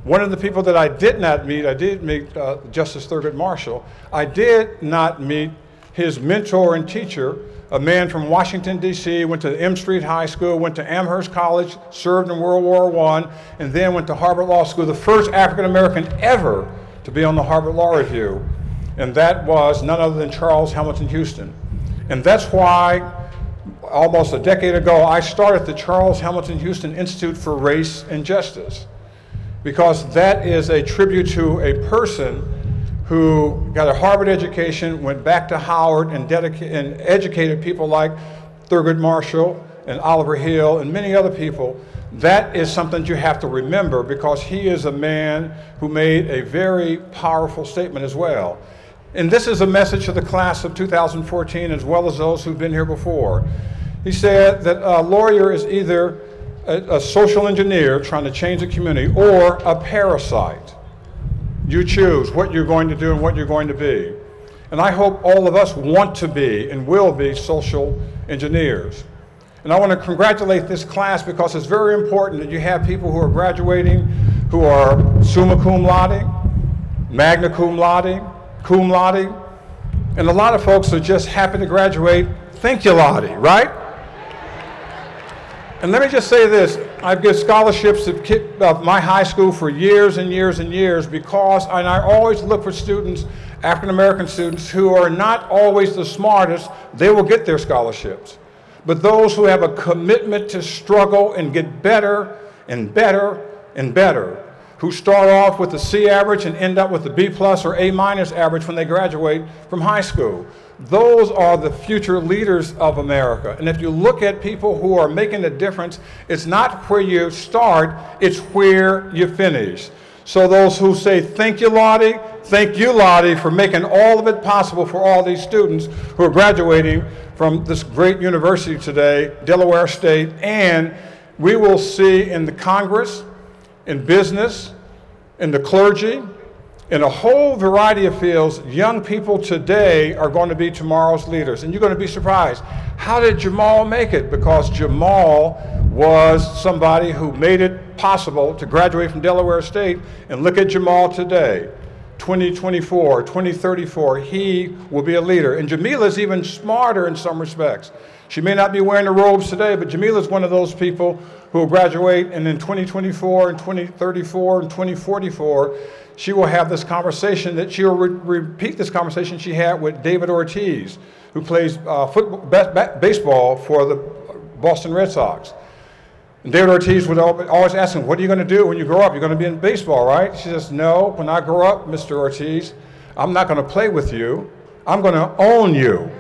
One of the people that I did not meet, I did meet Justice Thurgood Marshall. I did not meet his mentor and teacher, a man from Washington, D.C., went to M Street High School, went to Amherst College, served in World War I, and then went to Harvard Law School, the first African-American ever to be on the Harvard Law Review. And that was none other than Charles Hamilton Houston. And that's why, almost a decade ago, I started the Charles Hamilton Houston Institute for Race and Justice, because that is a tribute to a person who got a Harvard education, went back to Howard, and educated people like Thurgood Marshall and Oliver Hill and many other people. That is something you have to remember, because he is a man who made a very powerful statement as well. And this is a message to the class of 2014 as well as those who've been here before. He said that a lawyer is either a social engineer trying to change the community or a parasite. You choose what you're going to do and what you're going to be. And I hope all of us want to be and will be social engineers. And I want to congratulate this class because it's very important that you have people who are graduating who are summa cum laude, magna cum laude, and a lot of folks are just happy to graduate thank you laude, right? And let me just say this, I've given scholarships of my high school for years and years and years because, and I always look for students, African-American students, who are not always the smartest, they will get their scholarships. But those who have a commitment to struggle and get better and better and better, who start off with the C average and end up with the B plus or A minus average when they graduate from high school. Those are the future leaders of America. And if you look at people who are making a difference, it's not where you start, it's where you finish. So those who say, thank you, Lottie for making all of it possible for all these students who are graduating from this great university today, Delaware State, and we will see in the Congress, in business, in the clergy, in a whole variety of fields, young people today are going to be tomorrow's leaders. And you're going to be surprised. How did Jamal make it? Because Jamal was somebody who made it possible to graduate from Delaware State. And look at Jamal today. 2024, 2034, he will be a leader. And Jamila's even smarter in some respects. She may not be wearing the robes today, but Jamila's one of those people who will graduate, and in 2024 and 2034 and 2044, she will have this conversation that she'll repeat this conversation she had with David Ortiz, who plays baseball for the Boston Red Sox. And David Ortiz would always ask him, what are you going to do when you grow up? You're going to be in baseball, right? She says, no, when I grow up, Mr. Ortiz, I'm not going to play with you. I'm going to own you.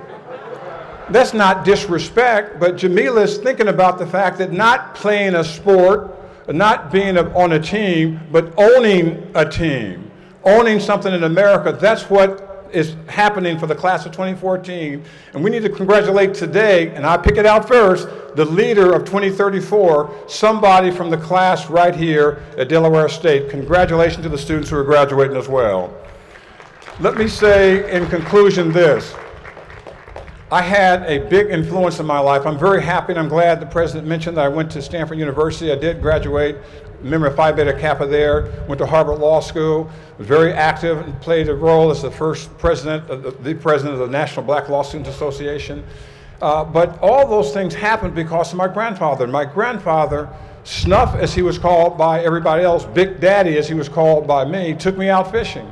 That's not disrespect, but Jamila's thinking about the fact that not playing a sport, not being on a team, but owning a team, owning something in America, that's what is happening for the class of 2014. And we need to congratulate today, and I pick it out first, the leader of 2034, somebody from the class right here at Delaware State. Congratulations to the students who are graduating as well. Let me say in conclusion this. I had a big influence in my life. I'm very happy and I'm glad the president mentioned that I went to Stanford University. I did graduate, member of Phi Beta Kappa there, went to Harvard Law School, was very active and played a role as the first president, the president of the National Black Law Students Association. But all those things happened because of my grandfather. My grandfather, Snuff as he was called by everybody else, Big Daddy as he was called by me, took me out fishing.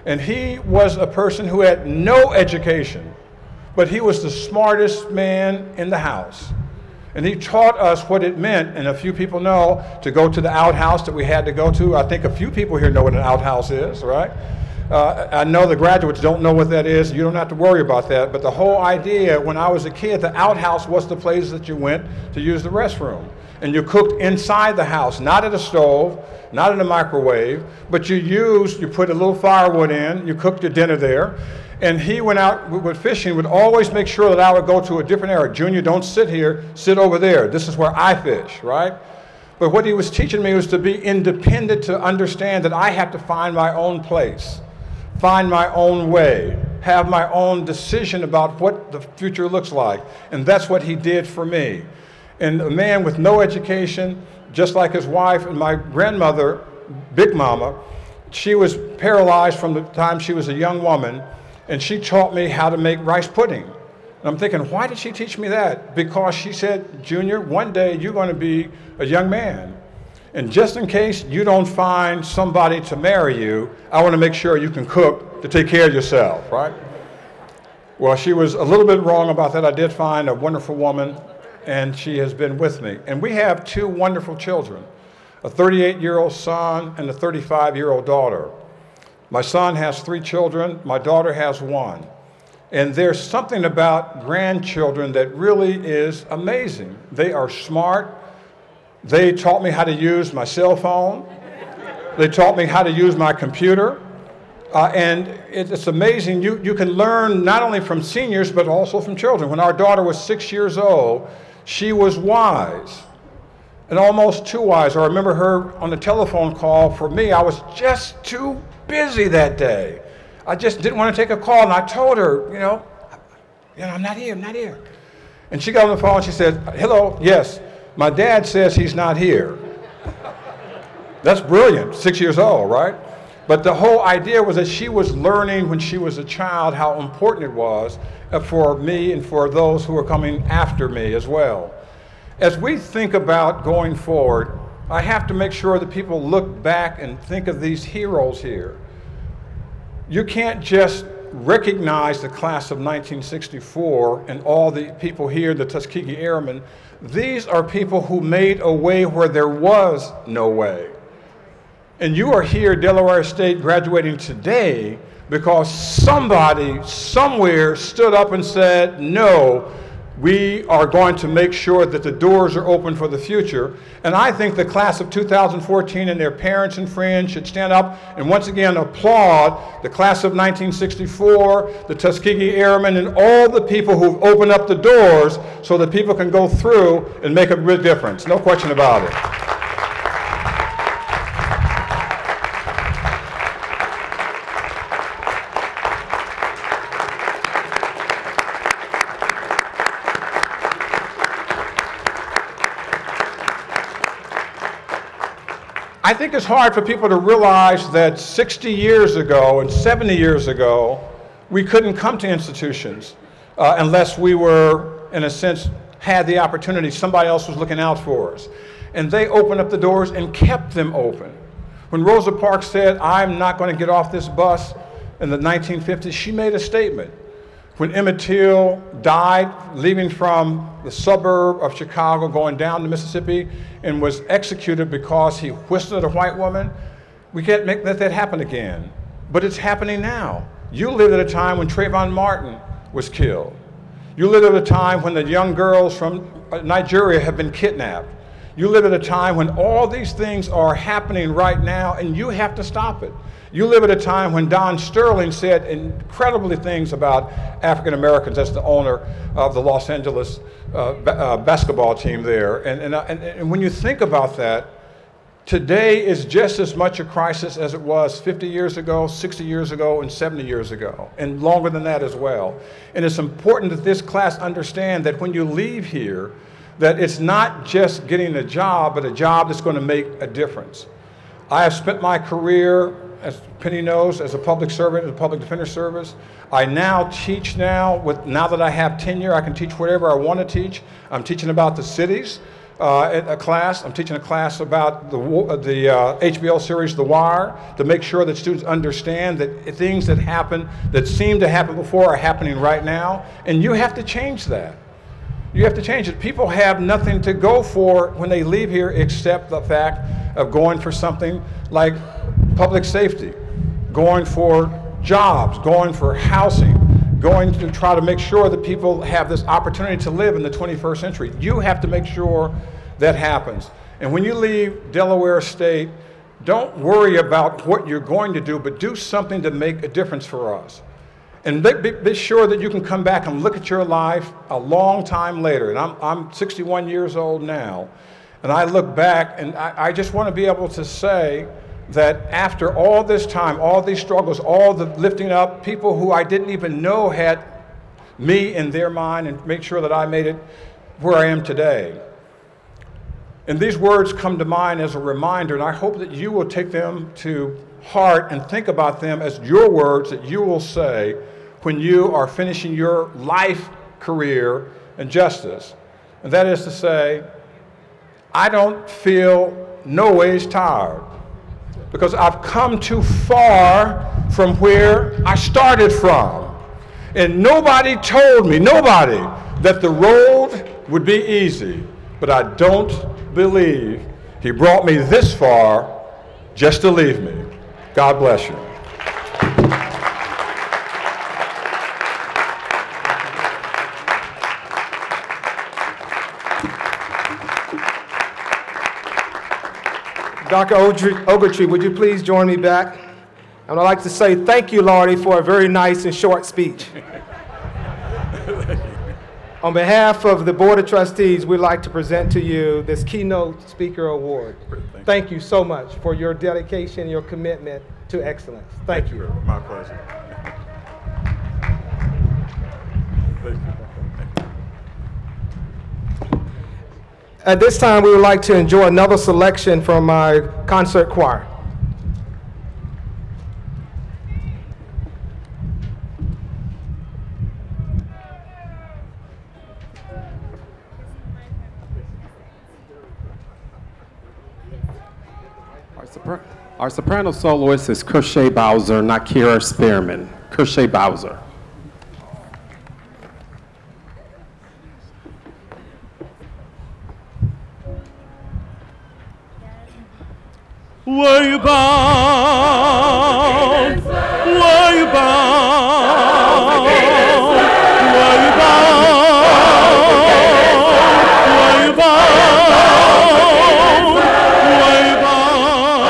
And he was a person who had no education, but he was the smartest man in the house. And he taught us what it meant, and a few people know, to go to the outhouse that we had to go to. I think a few people here know what an outhouse is, right? I know the graduates don't know what that is. You don't have to worry about that. But the whole idea, when I was a kid, the outhouse was the place that you went to use the restroom. And you cooked inside the house, not at a stove, not in a microwave, but you put a little firewood in, you cooked your dinner there. And he went out with fishing, would always make sure that I would go to a different area. Junior, don't sit here, sit over there. This is where I fish, right? But what he was teaching me was to be independent, to understand that I have to find my own place, find my own way, have my own decision about what the future looks like. And that's what he did for me. And a man with no education, just like his wife and my grandmother, Big Mama, she was paralyzed from the time she was a young woman. And she taught me how to make rice pudding. And I'm thinking, why did she teach me that? Because she said, Junior, one day you're going to be a young man. And just in case you don't find somebody to marry you, I want to make sure you can cook to take care of yourself, right? Well, she was a little bit wrong about that. I did find a wonderful woman, and she has been with me. And we have two wonderful children, a 38-year-old son and a 35-year-old daughter. My son has 3 children, my daughter has 1. And there's something about grandchildren that really is amazing. They are smart. They taught me how to use my cell phone. They taught me how to use my computer. And it's amazing. You can learn not only from seniors, but also from children. When our daughter was 6 years old, she was wise, and almost too wise. I remember her on the telephone call. For me, I was just too busy that day. I just didn't want to take a call, and I told her, I'm not here. And she got on the phone, she said, hello, yes, my dad says he's not here. That's brilliant, 6 years old, right? But the whole idea was that she was learning when she was a child how important it was for me and for those who are coming after me as well. As we think about going forward, I have to make sure that people look back and think of these heroes here. You can't just recognize the class of 1964 and all the people here, the Tuskegee Airmen. These are people who made a way where there was no way. And you are here, Delaware State, graduating today because somebody somewhere stood up and said, no, we are going to make sure that the doors are open for the future. And I think the class of 2014 and their parents and friends should stand up and once again applaud the class of 1964, the Tuskegee Airmen, and all the people who've opened up the doors so that people can go through and make a real difference. No question about it. I think it's hard for people to realize that 60 years ago and 70 years ago, we couldn't come to institutions unless we were, in a sense, had the opportunity. Somebody else was looking out for us. And they opened up the doors and kept them open. When Rosa Parks said, I'm not going to get off this bus in the 1950s, she made a statement. When Emmett Till died, leaving from the suburb of Chicago, going down to Mississippi, and was executed because he whistled at a white woman, we can't let that happen again. But it's happening now. You lived at a time when Trayvon Martin was killed. You lived at a time when the young girls from Nigeria have been kidnapped. You live at a time when all these things are happening right now, and you have to stop it. You live at a time when Don Sterling said incredibly things about African Americans as the owner of the Los Angeles basketball team there. And when you think about that, today is just as much a crisis as it was 50 years ago, 60 years ago, and 70 years ago, and longer than that as well. And it's important that this class understand that when you leave here, that it's not just getting a job, but a job that's going to make a difference. I have spent my career, as Penny knows, as a public servant in the Public Defender Service. I now teach now that I have tenure, I can teach whatever I want to teach. I'm teaching about the cities in a class. I'm teaching a class about the HBO series, The Wire, to make sure that students understand that things that happen, that seem to happen before, are happening right now. And you have to change that. You have to change it. People have nothing to go for when they leave here except the fact of going for something like public safety, going for jobs, going for housing, going to try to make sure that people have this opportunity to live in the 21st century. You have to make sure that happens. And when you leave Delaware State, don't worry about what you're going to do, but do something to make a difference for us. And be sure that you can come back and look at your life a long time later. And I'm 61 years old now, and I look back, and I just want to be able to say that after all this time, all these struggles, all the lifting up, people who I didn't even know had me in their mind, and make sure that I made it where I am today. And these words come to mind as a reminder, and I hope that you will take them to heart and think about them as your words that you will say when you are finishing your life career in justice. And that is to say, I don't feel no ways tired, because I've come too far from where I started from. And nobody told me, nobody, that the road would be easy. But I don't believe he brought me this far just to leave me. God bless you. Dr. Ogletree, would you please join me back? And I'd like to say thank you, Lordy, for a very nice and short speech. On behalf of the Board of Trustees, we'd like to present to you this Keynote Speaker Award. Thank you so much for your dedication, your commitment to excellence. Thank you. My pleasure. Thank you. At this time, we would like to enjoy another selection from my concert choir. Our soprano soloist is Kershay Bowser, not Kira Spearman. Kershay Bowser. Were you bound? Were you bound? Were you bound? Were you bound? Were you bound?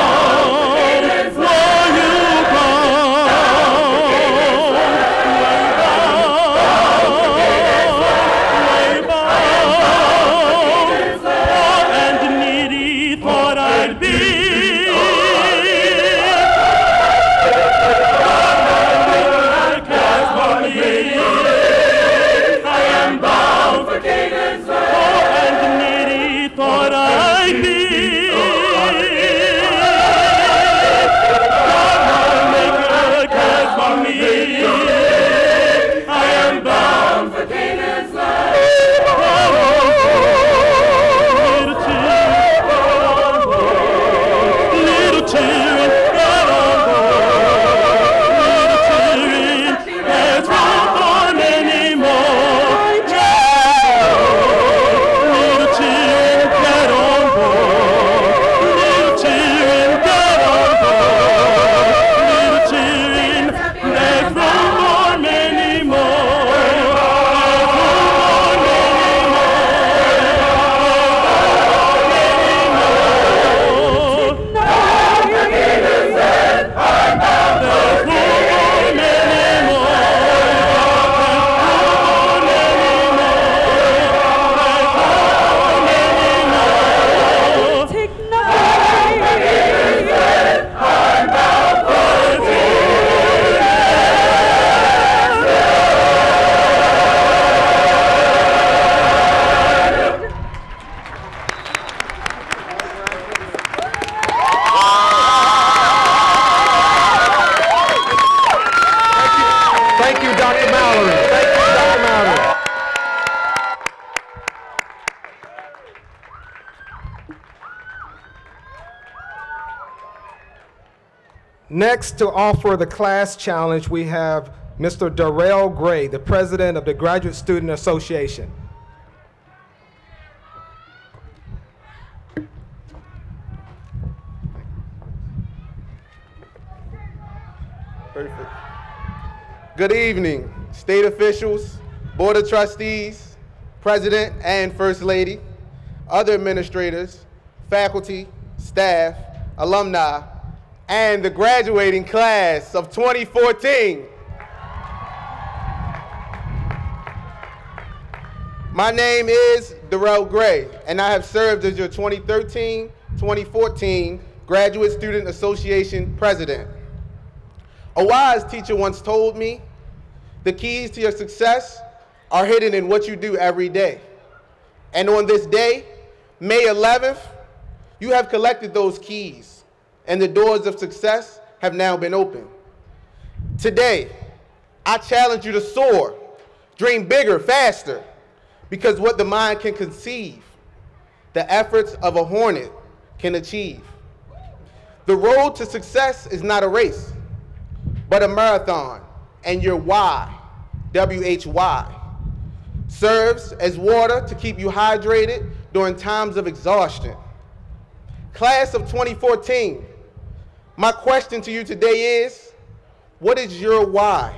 Were you bound? And needy thought I'd be. Next, to offer the class challenge, we have Mr. Darrell Gray, the president of the Graduate Student Association. Perfect. Good evening, state officials, board of trustees, president and first lady, other administrators, faculty, staff, alumni, and the graduating class of 2014. My name is Darrell Gray, and I have served as your 2013-2014 Graduate Student Association President. A wise teacher once told me, the keys to your success are hidden in what you do every day. And on this day, May 11th, you have collected those keys, and the doors of success have now been opened. Today, I challenge you to soar, dream bigger, faster, because what the mind can conceive, the efforts of a hornet can achieve. The road to success is not a race, but a marathon, and your why, W-H-Y, serves as water to keep you hydrated during times of exhaustion. Class of 2014, my question to you today is, what is your why?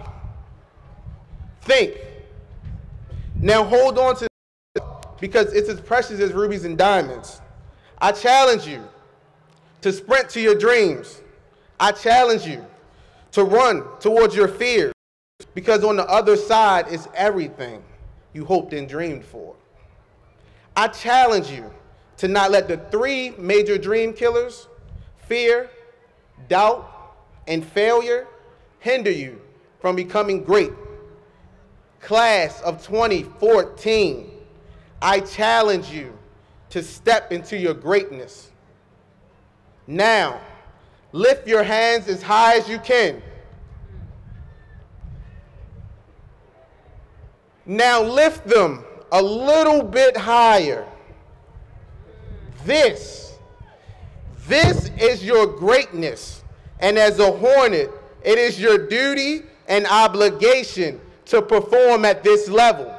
Think. Now hold on to it, because it's as precious as rubies and diamonds. I challenge you to sprint to your dreams. I challenge you to run towards your fears, because on the other side is everything you hoped and dreamed for. I challenge you to not let the three major dream killers, fear, doubt, and failure, hinder you from becoming great. Class of 2014, I challenge you to step into your greatness. Now, lift your hands as high as you can. Now lift them a little bit higher. This is your greatness. And as a Hornet, it is your duty and obligation to perform at this level.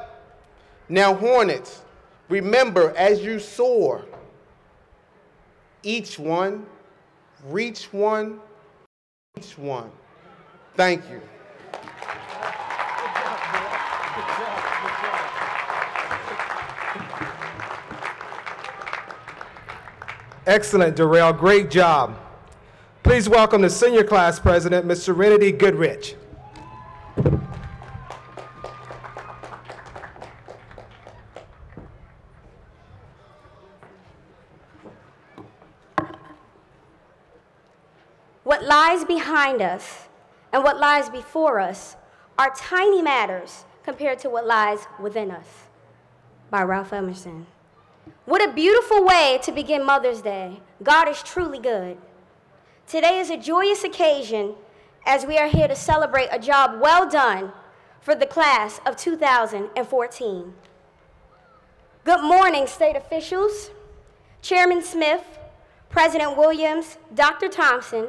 Now, Hornets, remember as you soar, each one, reach one, each one. Thank you. Excellent, Darrell. Great job. Please welcome the senior class president, Ms. Serenity Goodrich. What lies behind us and what lies before us are tiny matters compared to what lies within us, by Ralph Emerson. What a beautiful way to begin Mother's Day. God is truly good. Today is a joyous occasion as we are here to celebrate a job well done for the class of 2014. Good morning, state officials, Chairman Smith, President Williams, Dr. Thompson,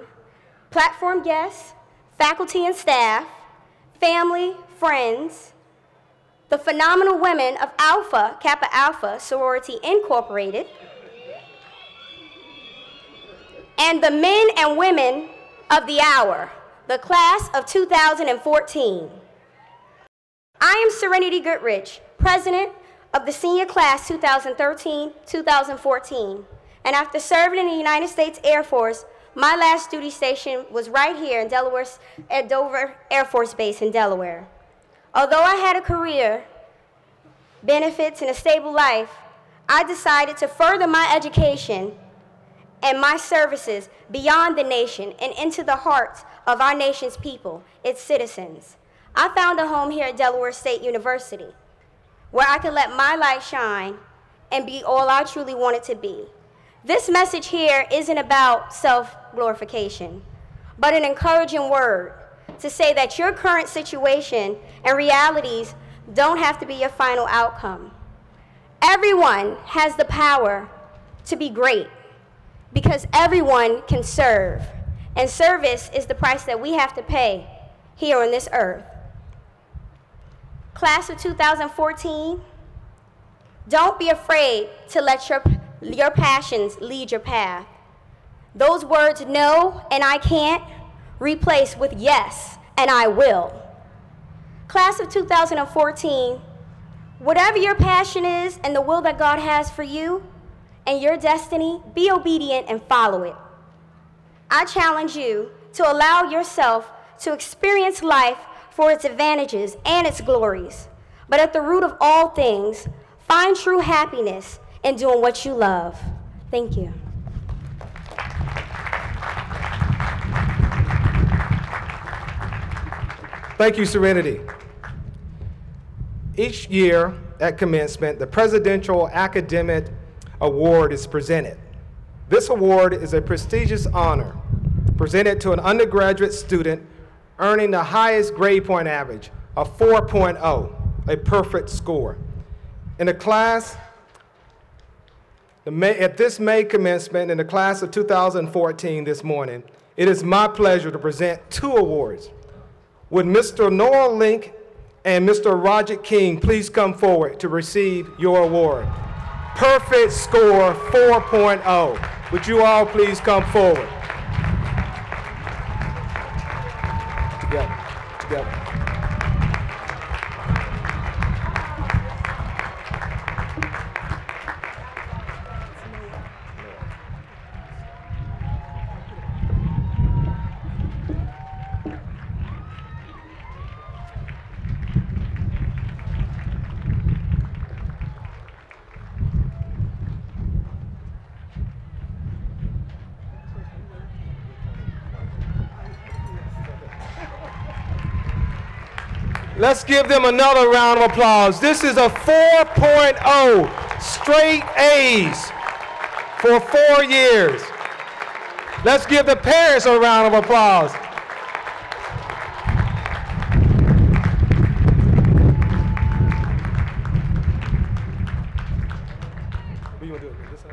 platform guests, faculty and staff, family, friends, the phenomenal women of Alpha Kappa Alpha Sorority Incorporated, and the men and women of the hour, the class of 2014. I am Serenity Goodrich, president of the senior class 2013-2014, and after serving in the United States Air Force, my last duty station was right here in Delaware, at Dover Air Force Base in Delaware. Although I had a career, benefits, and a stable life, I decided to further my education and my services beyond the nation and into the hearts of our nation's people, its citizens. I found a home here at Delaware State University, where I could let my light shine and be all I truly wanted to be. This message here isn't about self-glorification, but an encouraging word to say that your current situation and realities don't have to be your final outcome. Everyone has the power to be great because everyone can serve, and service is the price that we have to pay here on this earth. Class of 2014, don't be afraid to let your passions lead your path. Those words no and I can't replace with yes and I will. Class of 2014, whatever your passion is and the will that God has for you and your destiny, be obedient and follow it. I challenge you to allow yourself to experience life for its advantages and its glories, but at the root of all things, find true happiness in doing what you love. Thank you. Thank you, Serenity. Each year at commencement, the Presidential Academic Award is presented. This award is a prestigious honor presented to an undergraduate student earning the highest grade point average, a 4.0, a perfect score. In the class, at this May commencement in the class of 2014 this morning, it is my pleasure to present 2 awards. Would Mr. Noah Link and Mr. Roger King please come forward to receive your award? Perfect score 4.0. Would you all please come forward? Together. Let's give them another round of applause. This is a 4.0 straight A's for 4 years. Let's give the parents a round of applause. What you want to do? This side?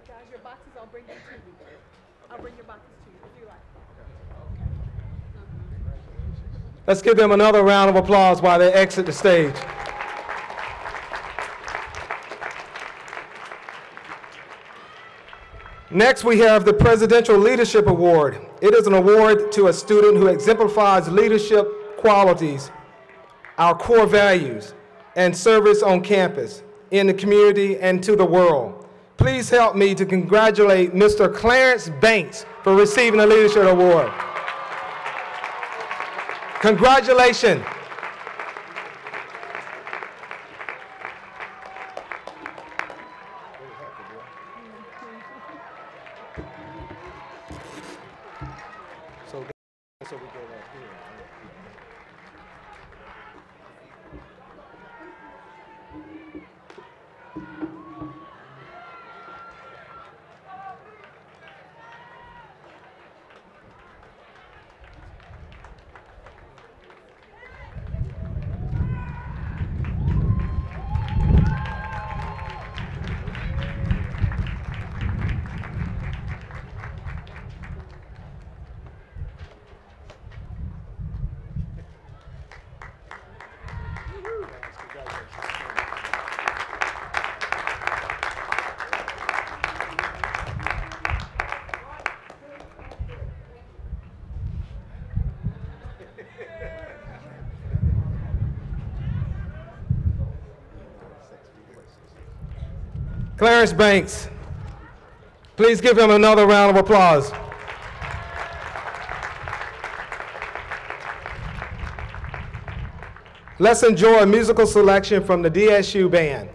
Guys, your boxes, I'll bring them to you. I'll bring your boxes to you if you like. Let's give them another round of applause while they exit the stage. Next, we have the Presidential Leadership Award. It is an award to a student who exemplifies leadership qualities, our core values, and service on campus, in the community, and to the world. Please help me to congratulate Mr. Clarence Banks for receiving the Leadership Award. Congratulations. So we go right here. Clarence Banks. Please give him another round of applause. Let's enjoy a musical selection from the DSU Band.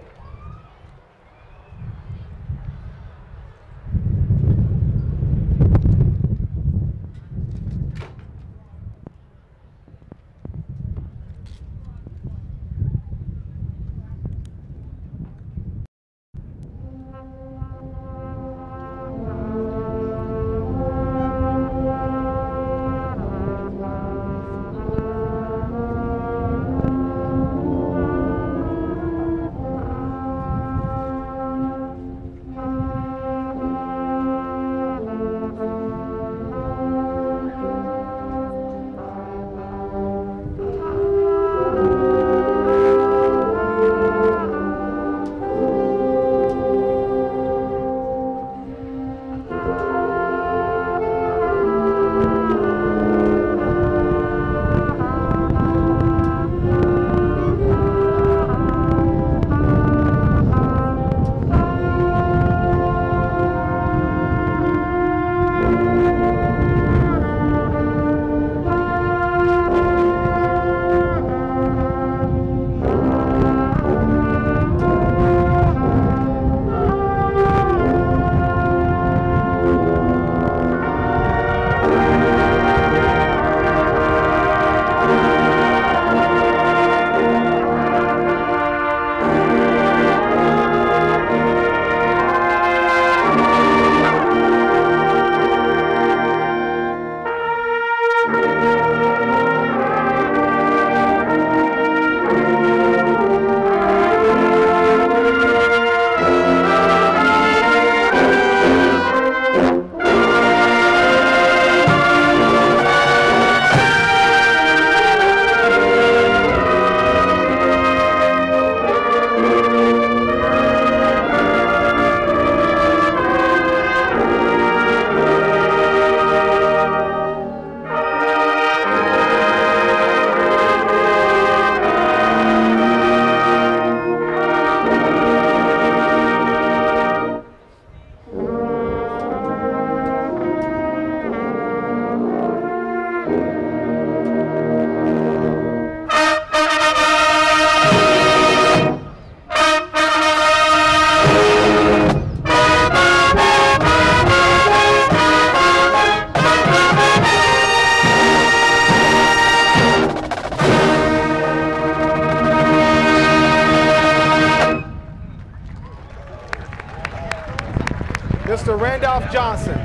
Mr. Randolph Johnson.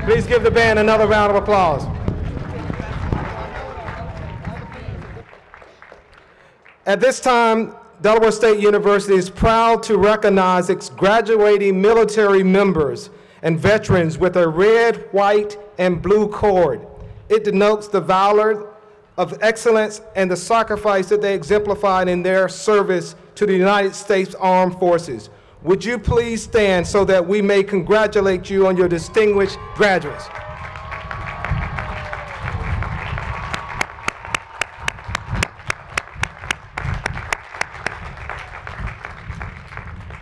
Please give the band another round of applause. At this time, Delaware State University is proud to recognize its graduating military members and veterans with a red, white, and blue cord. It denotes the valor of excellence and the sacrifice that they exemplified in their service to the United States Armed Forces. Would you please stand so that we may congratulate you on your distinguished graduates?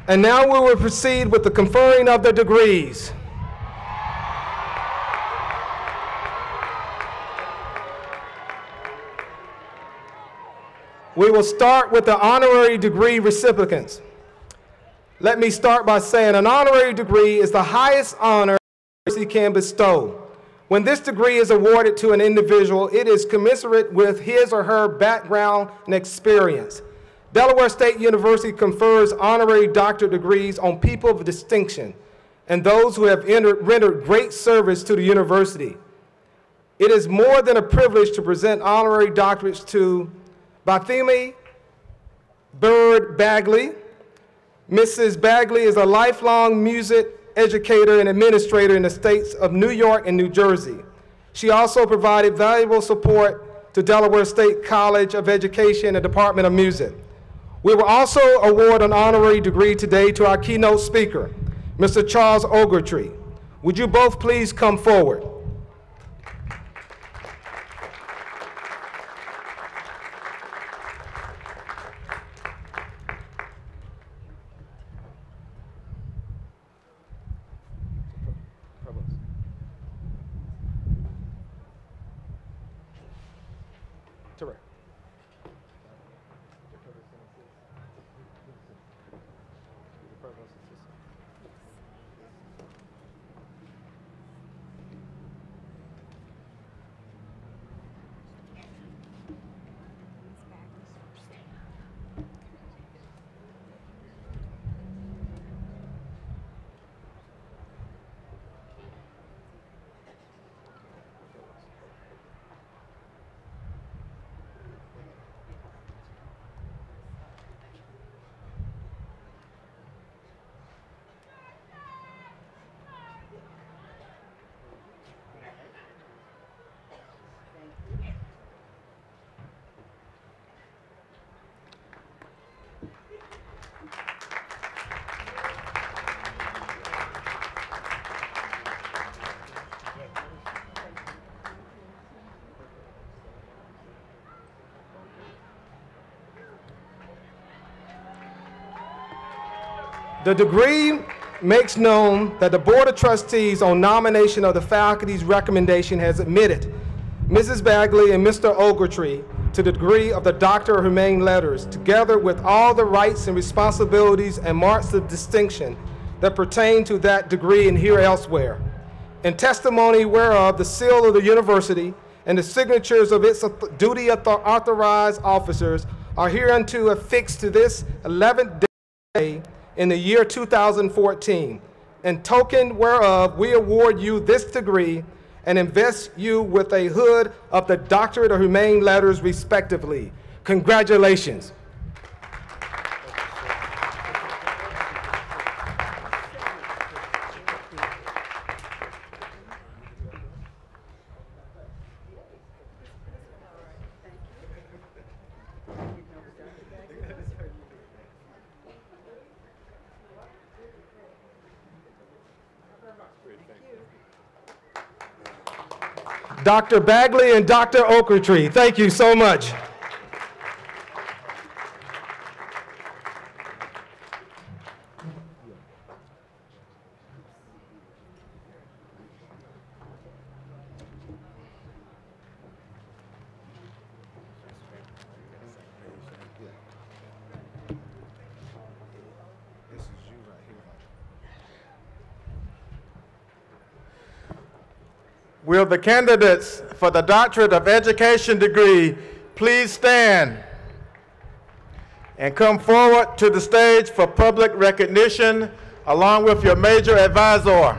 And now we will proceed with the conferring of the degrees. We will start with the honorary degree recipients. Let me start by saying an honorary degree is the highest honor a university can bestow. When this degree is awarded to an individual, it is commensurate with his or her background and experience. Delaware State University confers honorary doctorate degrees on people of distinction and those who have rendered great service to the university. It is more than a privilege to present honorary doctorates to Bathemi Bird Bagley. Mrs. Bagley is a lifelong music educator and administrator in the states of New York and New Jersey. She also provided valuable support to Delaware State College of Education and Department of Music. We will also award an honorary degree today to our keynote speaker, Mr. Charles Ogletree. Would you both please come forward? The degree makes known that the Board of Trustees, on nomination of the faculty's recommendation, has admitted Mrs. Bagley and Mr. Ogletree to the degree of the Doctor of Humane Letters, together with all the rights and responsibilities and marks of distinction that pertain to that degree and here elsewhere. In testimony whereof, the seal of the university and the signatures of its duty authorized officers are hereunto affixed to this 11th day in the year 2014. In token whereof, we award you this degree and invest you with a hood of the Doctorate of Humane Letters, respectively. Congratulations. Dr. Bagley and Dr. Ogletree, thank you so much. Will the candidates for the Doctorate of Education degree please stand and come forward to the stage for public recognition along with your major advisor.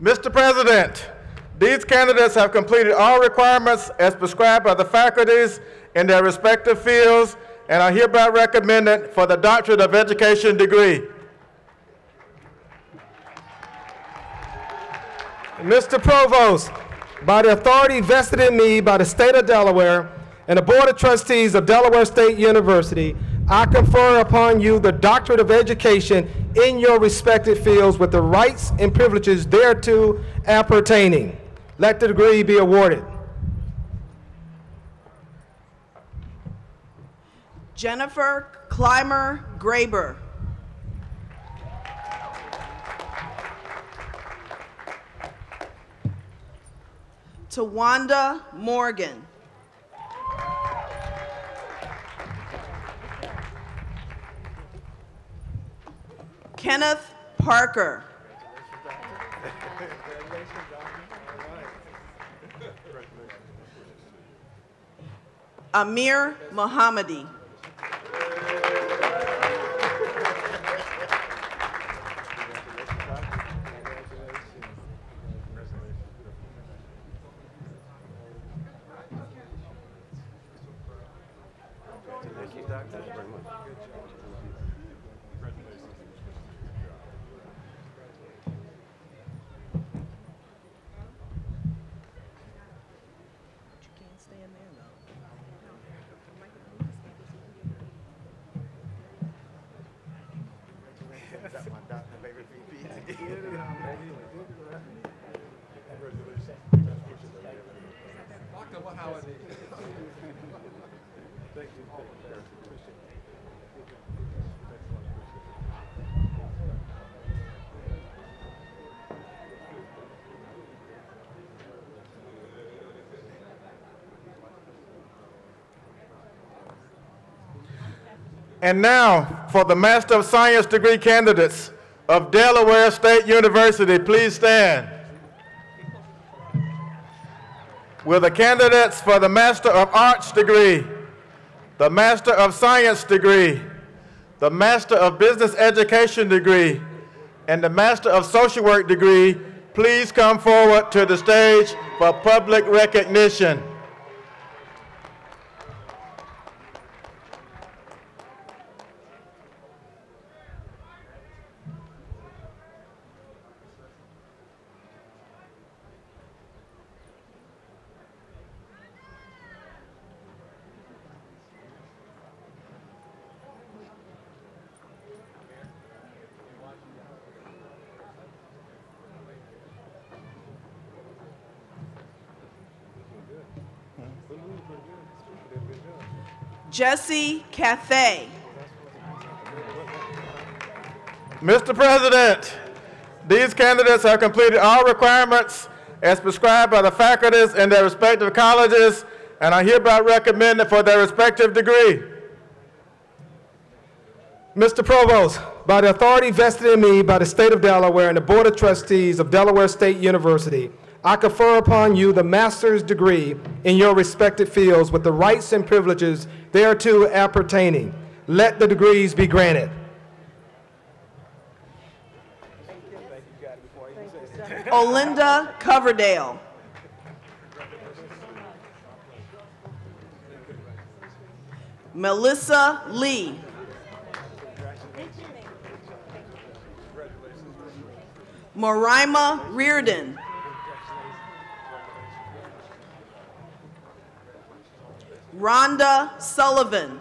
Mr. President, these candidates have completed all requirements as prescribed by the faculties in their respective fields and are hereby recommended for the Doctorate of Education degree. Mr. Provost, by the authority vested in me by the state of Delaware and the Board of Trustees of Delaware State University, I confer upon you the Doctorate of Education in your respective fields with the rights and privileges thereto appertaining. Let the degree be awarded. Jennifer Clymer Graber. Tawanda Morgan. Kenneth Parker. Amir Mohammadi. And now, for the Master of Science degree candidates of Delaware State University, please stand. Will the candidates for the Master of Arts degree, the Master of Science degree, the Master of Business Education degree, and the Master of Social Work degree please come forward to the stage for public recognition? Jesse Cathay. Mr. President, these candidates have completed all requirements as prescribed by the faculties in their respective colleges and are hereby recommended for their respective degree. Mr. Provost, by the authority vested in me by the state of Delaware and the Board of Trustees of Delaware State University, I confer upon you the master's degree in your respective fields with the rights and privileges thereto appertaining. Let the degrees be granted. Olinda Coverdale. Melissa Lee. Morima Reardon. Rhonda Sullivan.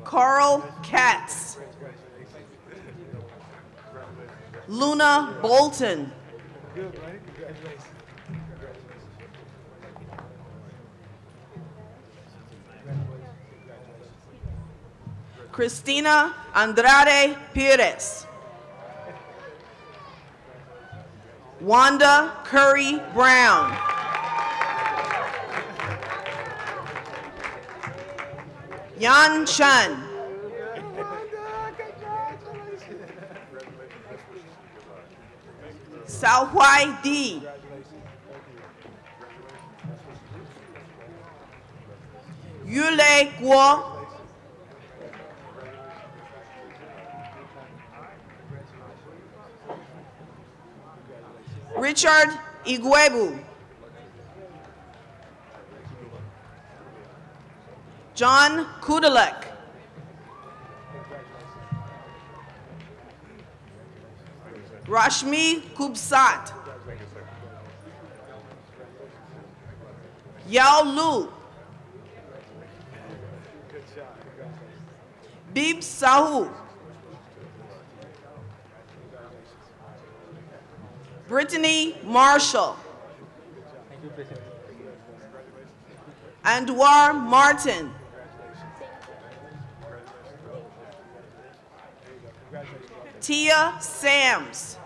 Carl Katz. Luna Bolton. Cristina Andrade Perez. Wanda Curry Brown. Yan Chen. Sao Huai D. Yule Guo. Richard Iguebu. John Kudelek. Rashmi Kubsat. Yao Lu. Bib Sahu. Brittany Marshall. Anwar Martin. Tia Sams.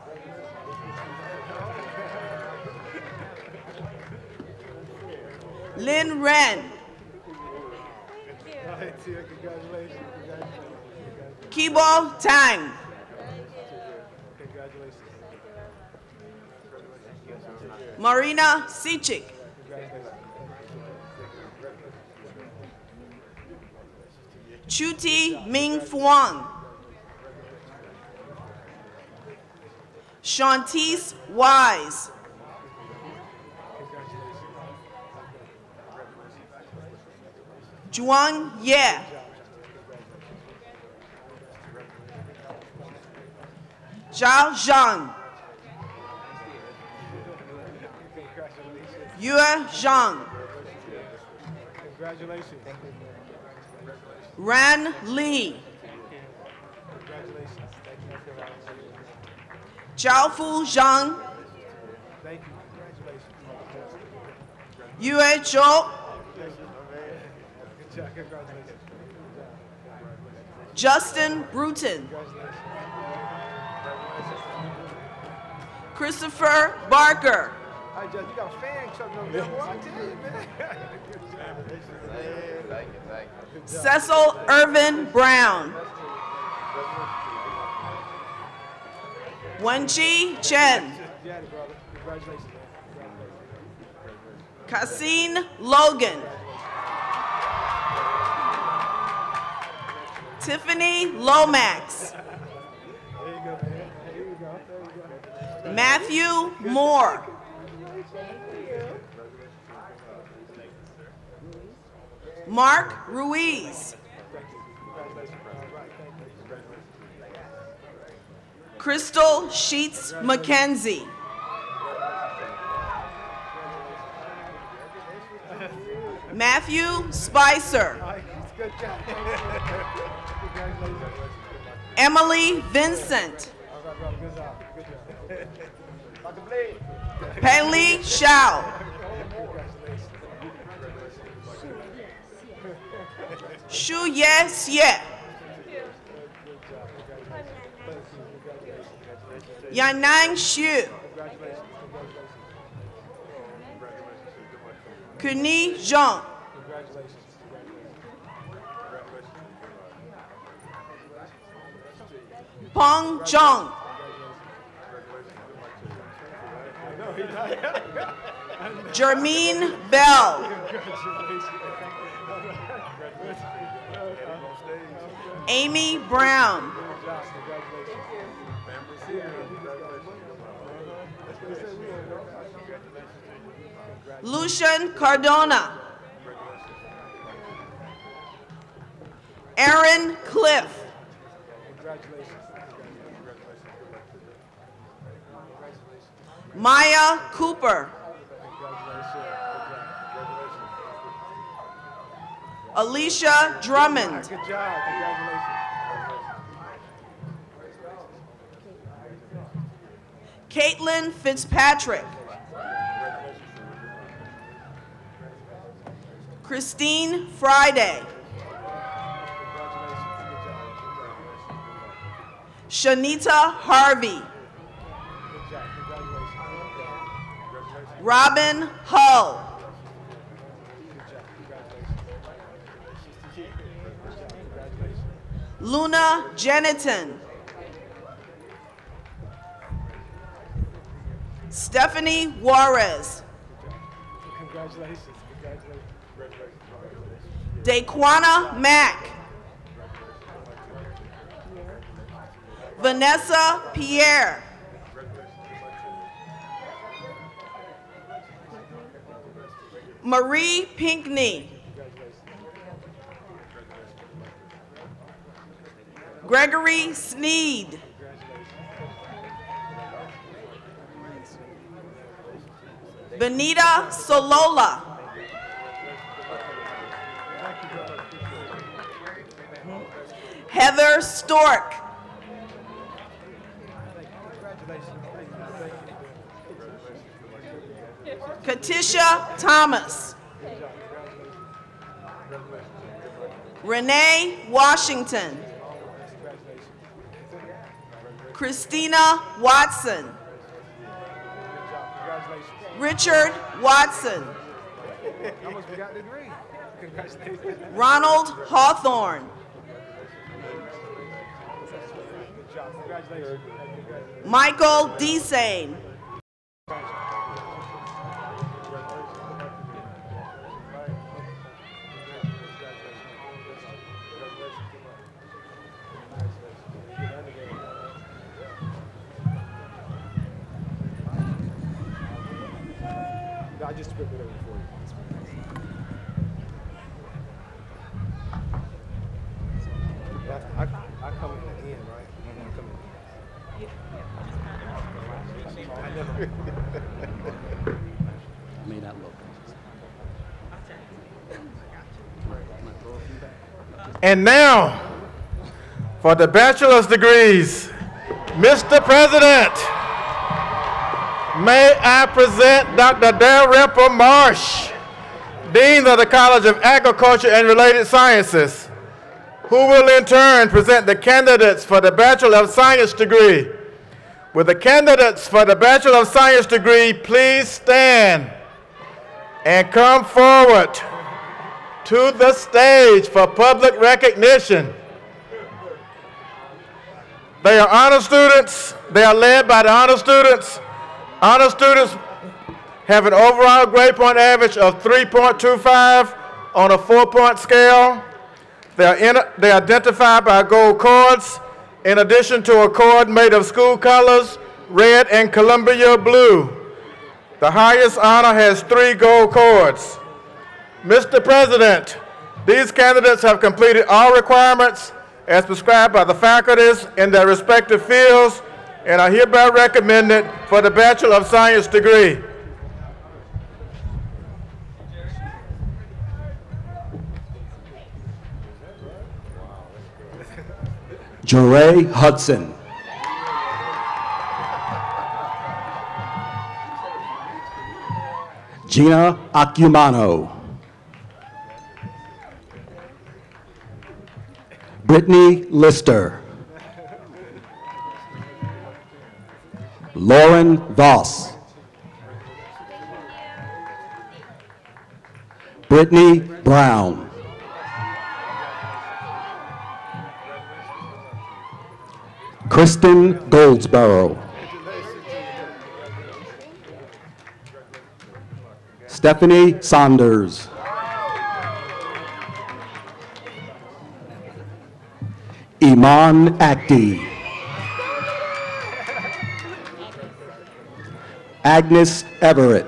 Lynn Wren. Kibo Tang. Marina Sichik. Chuti Ming Fuang. Shantice Wise. Juan Ye. Zhao Zhang. Yue Zhang. Congratulations. Ran Li. Zhaofu Zhang. Thank you. Congratulations. Yue Zhou. Good job. Congratulations. Justin Bruton. Christopher Barker. Hi, Judge. You got a fan club over there. Boy, I'm telling you, man. Thank you. Cecil Irvin Brown. Wenchi Chen. Congratulations. Cassine Logan. Tiffany Lomax. There you go, man. There you go. Matthew Moore. Mark Ruiz. Crystal Sheets McKenzie. Matthew Spicer. Good job. Emily Vincent. Good job. Pei Shao. Shu Ye Xie. Yanang Xu. Kuni Zhang. Peng Zhang. Jermaine Bell. Amy Brown. Lucian Cardona. Aaron Cliff. Maya Cooper. Alicia Drummond. Good job. Congratulations. Caitlin Fitzpatrick. Christine Friday. Shanita Harvey. Robin Hull. Luna Jeniton. Stephanie Juarez. Daquana Mack. Vanessa Pierre. Marie Pinkney. Gregory Sneed. Benita Solola. Heather Stork. Katisha Thomas. Renee Washington. Christina Watson. Richard Watson. Ronald Hawthorne. Michael Desane. I just scripted it over for you. I come in the end, right? I come in. I never. May not look. And now, for the bachelor's degrees, Mr. President, may I present Dr. Dalrymple Marsh, Dean of the College of Agriculture and Related Sciences, who will in turn present the candidates for the Bachelor of Science degree. Will the candidates for the Bachelor of Science degree please stand and come forward to the stage for public recognition. They are honor students. They are led by the honor students. Honor students have an overall grade point average of 3.25 on a 4-point scale. They are identified by gold cords, in addition to a cord made of school colors, red and Columbia blue. The highest honor has 3 gold cords. Mr. President, these candidates have completed all requirements as prescribed by the faculties in their respective fields and are hereby recommended for the Bachelor of Science degree. Jeray Hudson. Gina Acumano. Brittany Lister. Lauren Voss. Brittany Brown. Kristen Goldsboro. Stephanie Saunders. Iman Akti. Agnes Everett.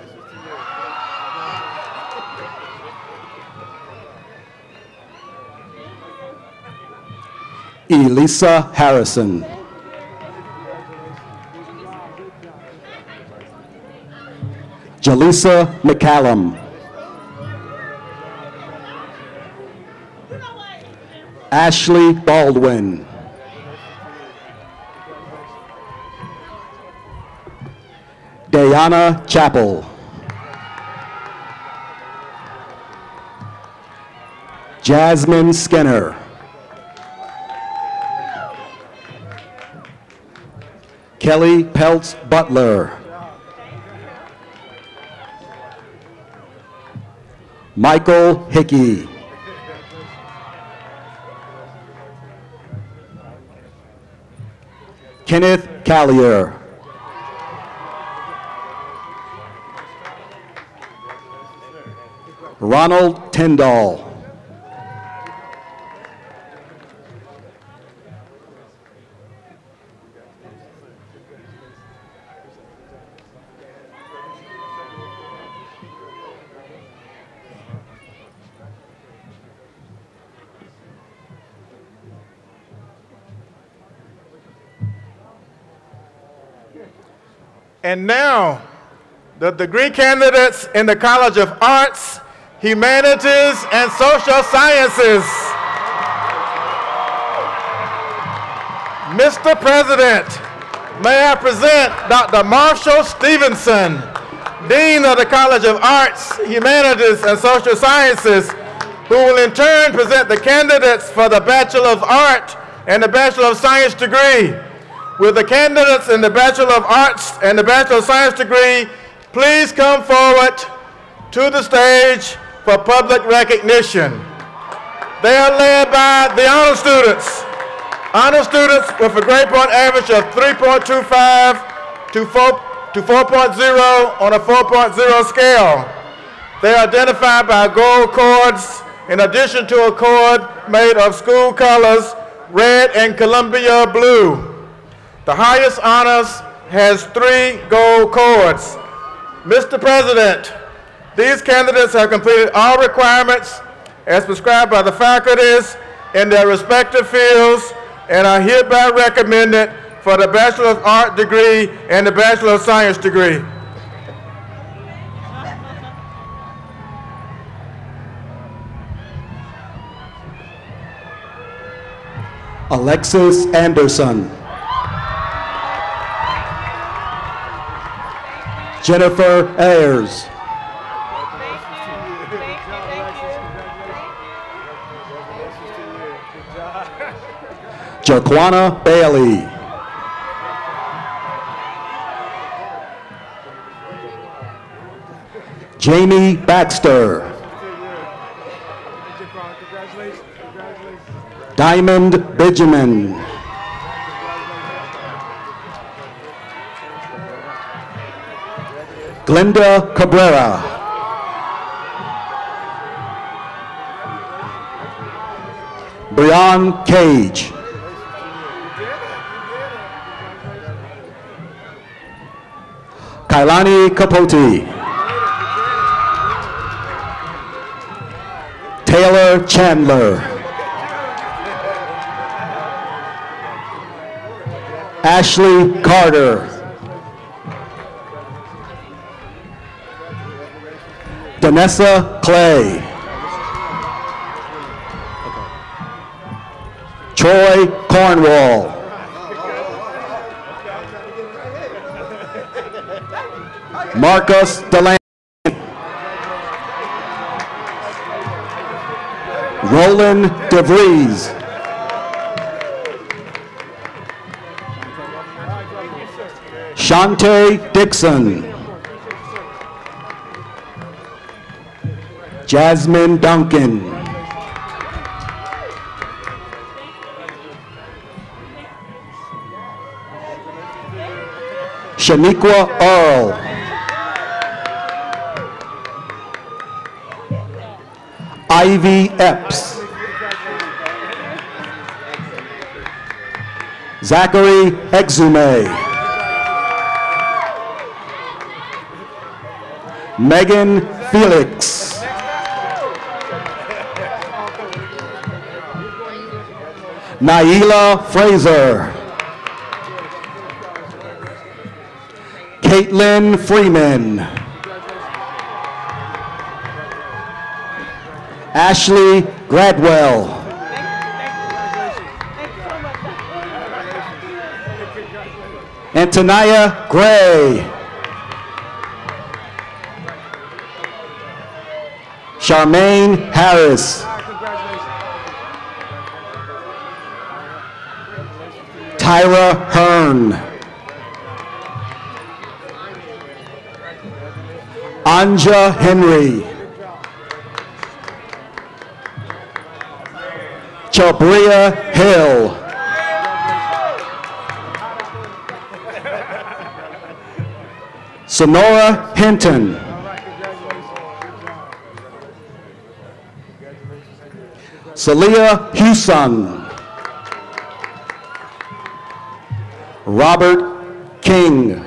Elisa Harrison. Jaleesa McCallum. Ashley Baldwin. Diana Chappell. Jasmine Skinner. Kelly Peltz Butler. Michael Hickey. Kenneth Callier. Ronald Tyndall. And now, the degree candidates in the College of Arts, Humanities, and Social Sciences. Mr. President, may I present Dr. Marshall Stevenson, Dean of the College of Arts, Humanities, and Social Sciences, who will in turn present the candidates for the Bachelor of Art and the Bachelor of Science degree. Will the candidates in the Bachelor of Arts and the Bachelor of Science degree please come forward to the stage for public recognition. They are led by the honor students. Honor students with a grade point average of 3.25 to 4.0 on a 4.0 scale. They are identified by gold cords in addition to a cord made of school colors, red and Columbia blue. The highest honors has 3 gold cords. Mr. President, these candidates have completed all requirements as prescribed by the faculties in their respective fields and are hereby recommended for the Bachelor of Art degree and the Bachelor of Science degree. Alexis Anderson. Jennifer Ayers. Jaquana Bailey. Jamie Baxter. Diamond Benjamin. Glenda Cabrera. Breon Cage. Kailani Capote. Taylor Chandler. Ashley Carter. Danessa Clay. Troy Cornwall. Marcus Delaney. Roland DeVries. Shante Dixon. Jasmine Duncan. Shaniqua Earl. Ivy Epps. Zachary Exume. Megan Felix. Naila Fraser. Caitlin Freeman. Ashley Gradwell. Antonia Gray. Charmaine Harris. Tyra Hearn. Anja Henry. Chabria Hill. Sonora Hinton. Celia Hewson. Robert King.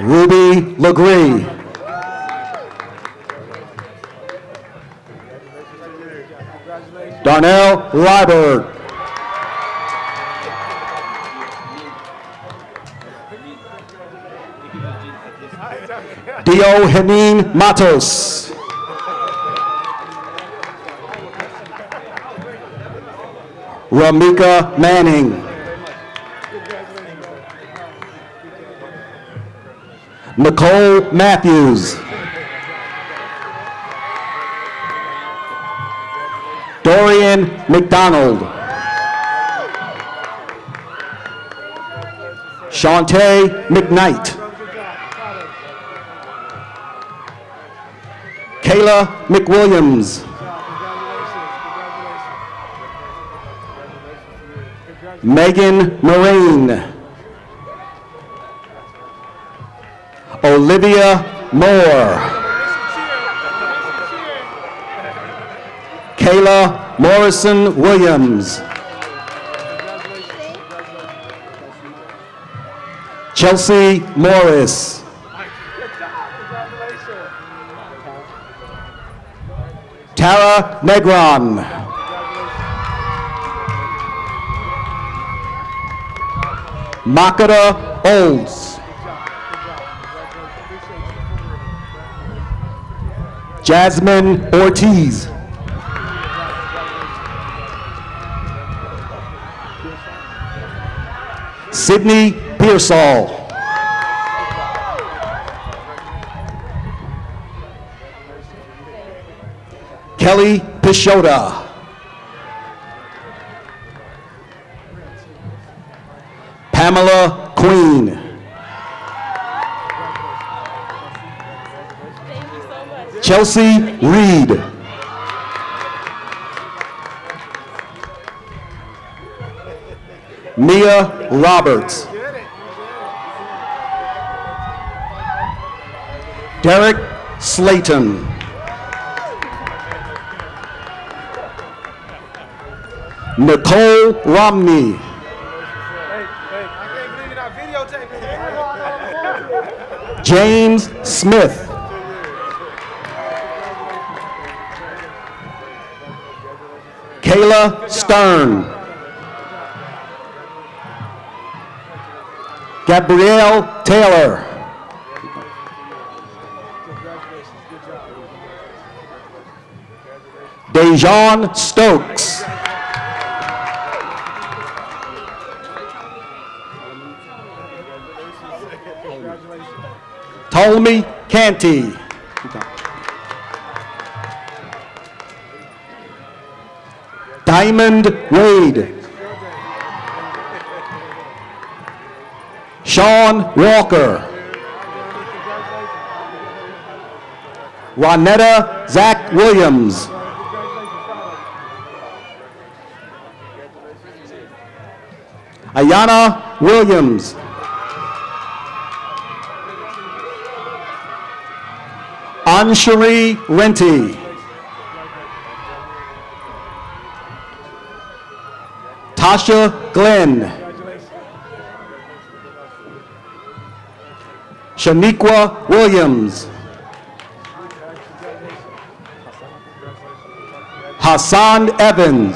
Ruby Legree. Darnell Liebert. Dio Henin Matos. Ramika Manning. Nicole Matthews. Dorian McDonald. Shantae McKnight. Kayla McWilliams. Megan Marine. Olivia Moore. Kayla Morrison Williams. Chelsea Morris. Tara Negron. Makata Olds. Jasmine Ortiz. Sydney Pearsall. Kelly Pishota. Pamela Queen. Chelsea Reed. Mia Roberts. Derek Slayton. Nicole Romney. James Smith. Kayla Stern. Gabrielle Taylor. Dejan Stokes. Ptolemy Canty. Diamond Wade. Sean Walker. Ronetta Zach Williams. Ayana Williams. Anshari Renty. Tasha Glenn. Shaniqua Williams. Hassan Evans.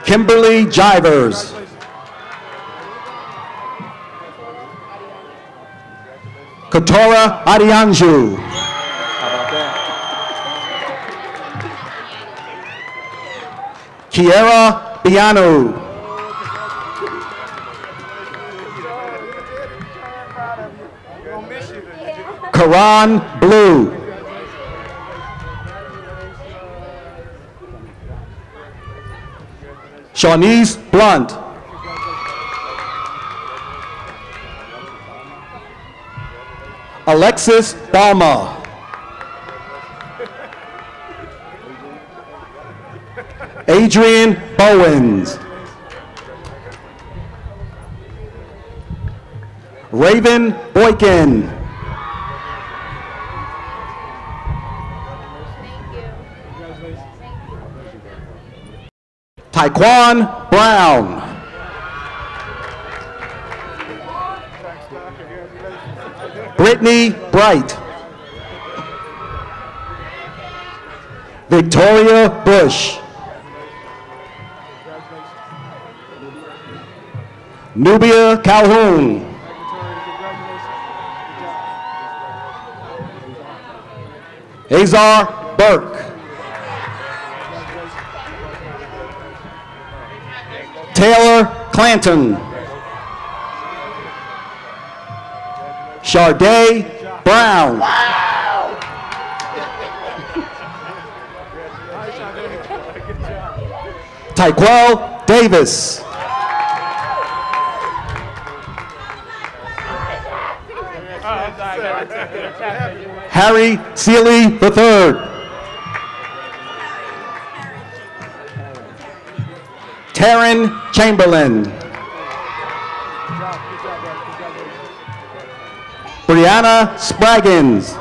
Kimberly Jivers. Katora Adianju. Kiera Biano. Karan Blue. Shawnice Blunt. Alexis Balma. Adrian Bowens. Raven Boykin. Taekwon Brown. Brittany Bright. Victoria Bush. Nubia Calhoun. Azar Burke. Taylor Clanton. Sharday Brown. Tyquel Davis. Harry Seeley III. Taryn Chamberlain. Brianna Spraggins.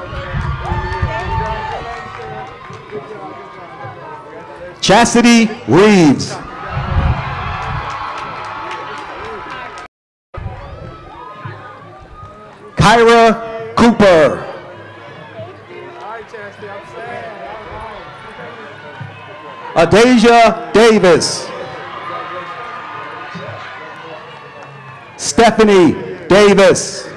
Chastity Reeves. Kyra Cooper. Adasia Davis. Stephanie Davis.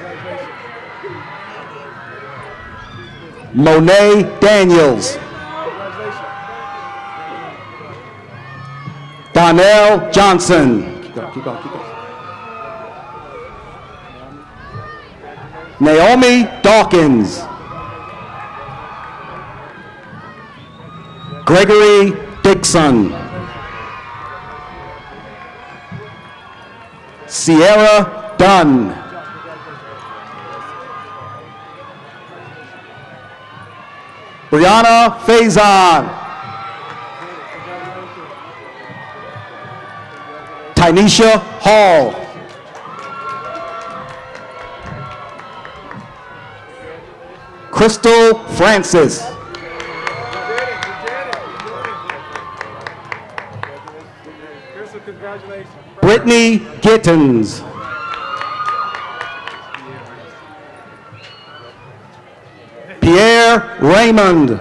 Monet Daniels. Donnell Johnson. Keep going, keep going, keep going. Naomi Dawkins. Gregory Dixon. Sierra Dunn. Brianna Faison. Tynesha Hall. Crystal Francis. Brittany Gittins. Pierre Raymond.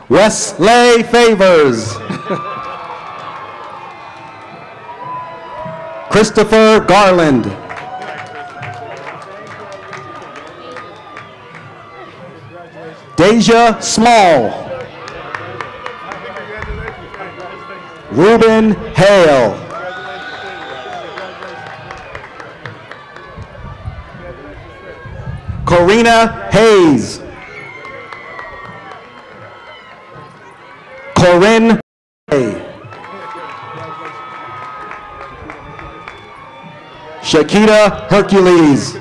Wesley Favors. Christopher Garland. Deja Small. Ruben Hale. Corina Hayes. Corinne Hay. Shakita Hercules.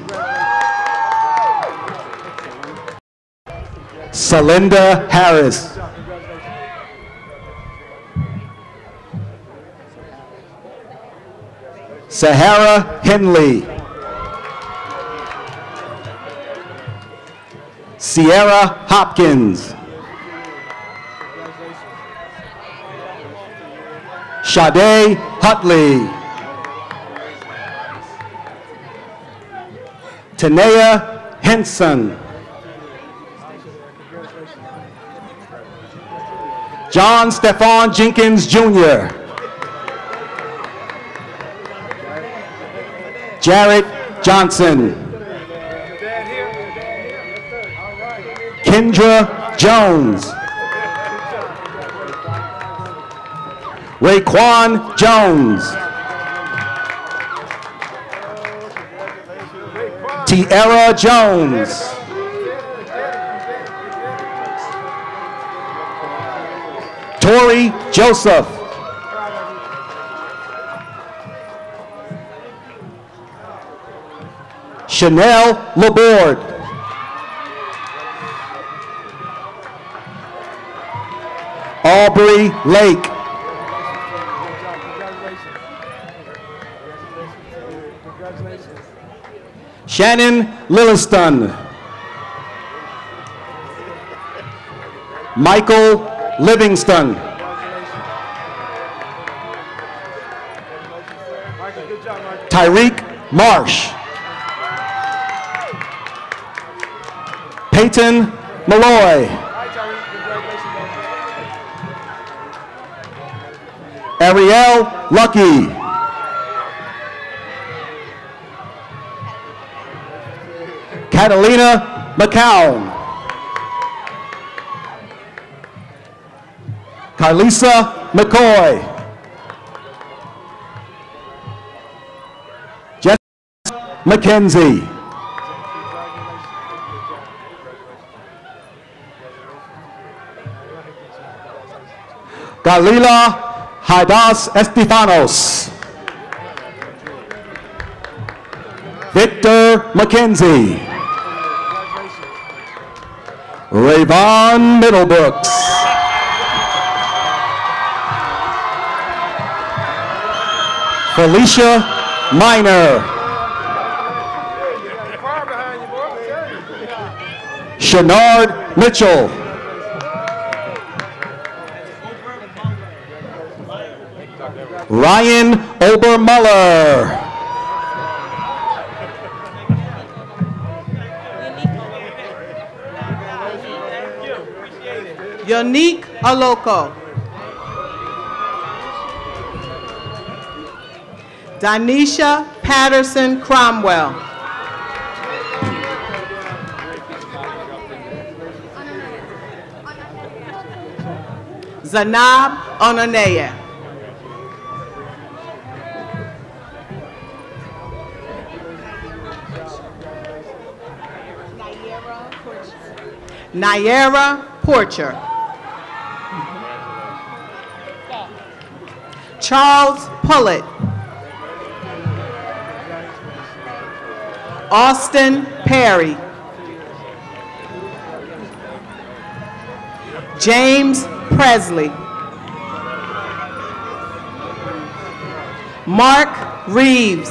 Celinda Harris. Sahara Henley. Sierra Hopkins. Sade Hutley. Tanea Henson. John Stephon Jenkins Jr. Jarrett Johnson. Kendra Jones. Raekwon Jones. Tiara Jones. Corey Joseph. Chanel Laborde. Aubrey Lake. Shannon Lilliston. Michael Livingston. Tyreek Marsh. Peyton Malloy. Ariel Lucky. Catalina McCown. Carlisa McCoy. Jessica McKenzie. Galila Haidas Estefanos. Victor McKenzie. Rayvon Middlebrooks. Felicia Minor. Shenard Mitchell. Ryan Obermuller. Unique Aloko. Danisha Patterson Cromwell. Zanab Onaneye. Nayera Porcher. Charles Pullett. Austin Perry. James Presley. Mark Reeves.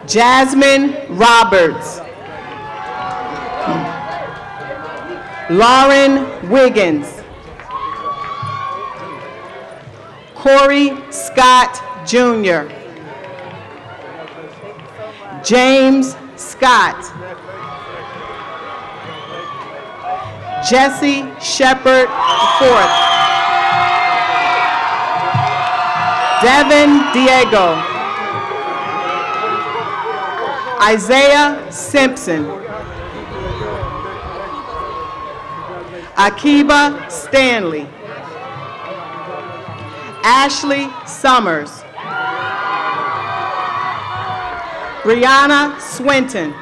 Jasmine Roberts. Lauren Wiggins. Corey Scott Jr. James Scott. Jesse Shepard IV. Devin Diego. Isaiah Simpson. Akiba Stanley. Ashley Summers. Brianna Swinton.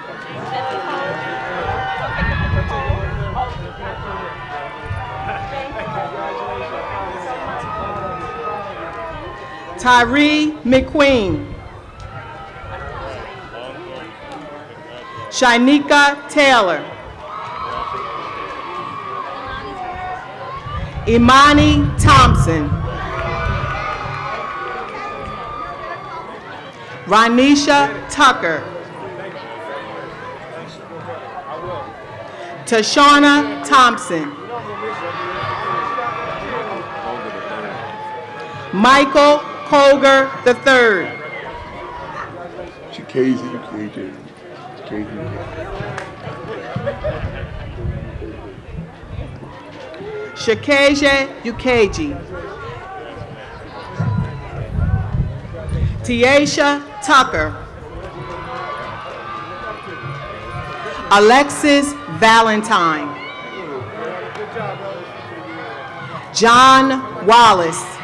Tyree McQueen. Shinika Taylor. Imani Thompson. Ronisha Tucker. Tashana Thompson. Michael Colger III. Shakasia Ukeji. Tiesha Tucker. Alexis Valentine. John Wallace.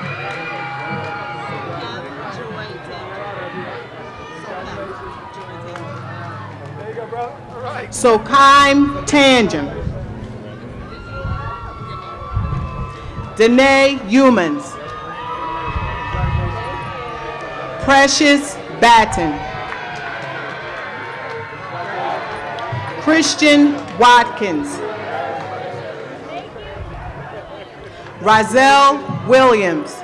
Sokaim Tangent. Danae Humans. Precious Batten. Christian Watkins. Rozelle Williams.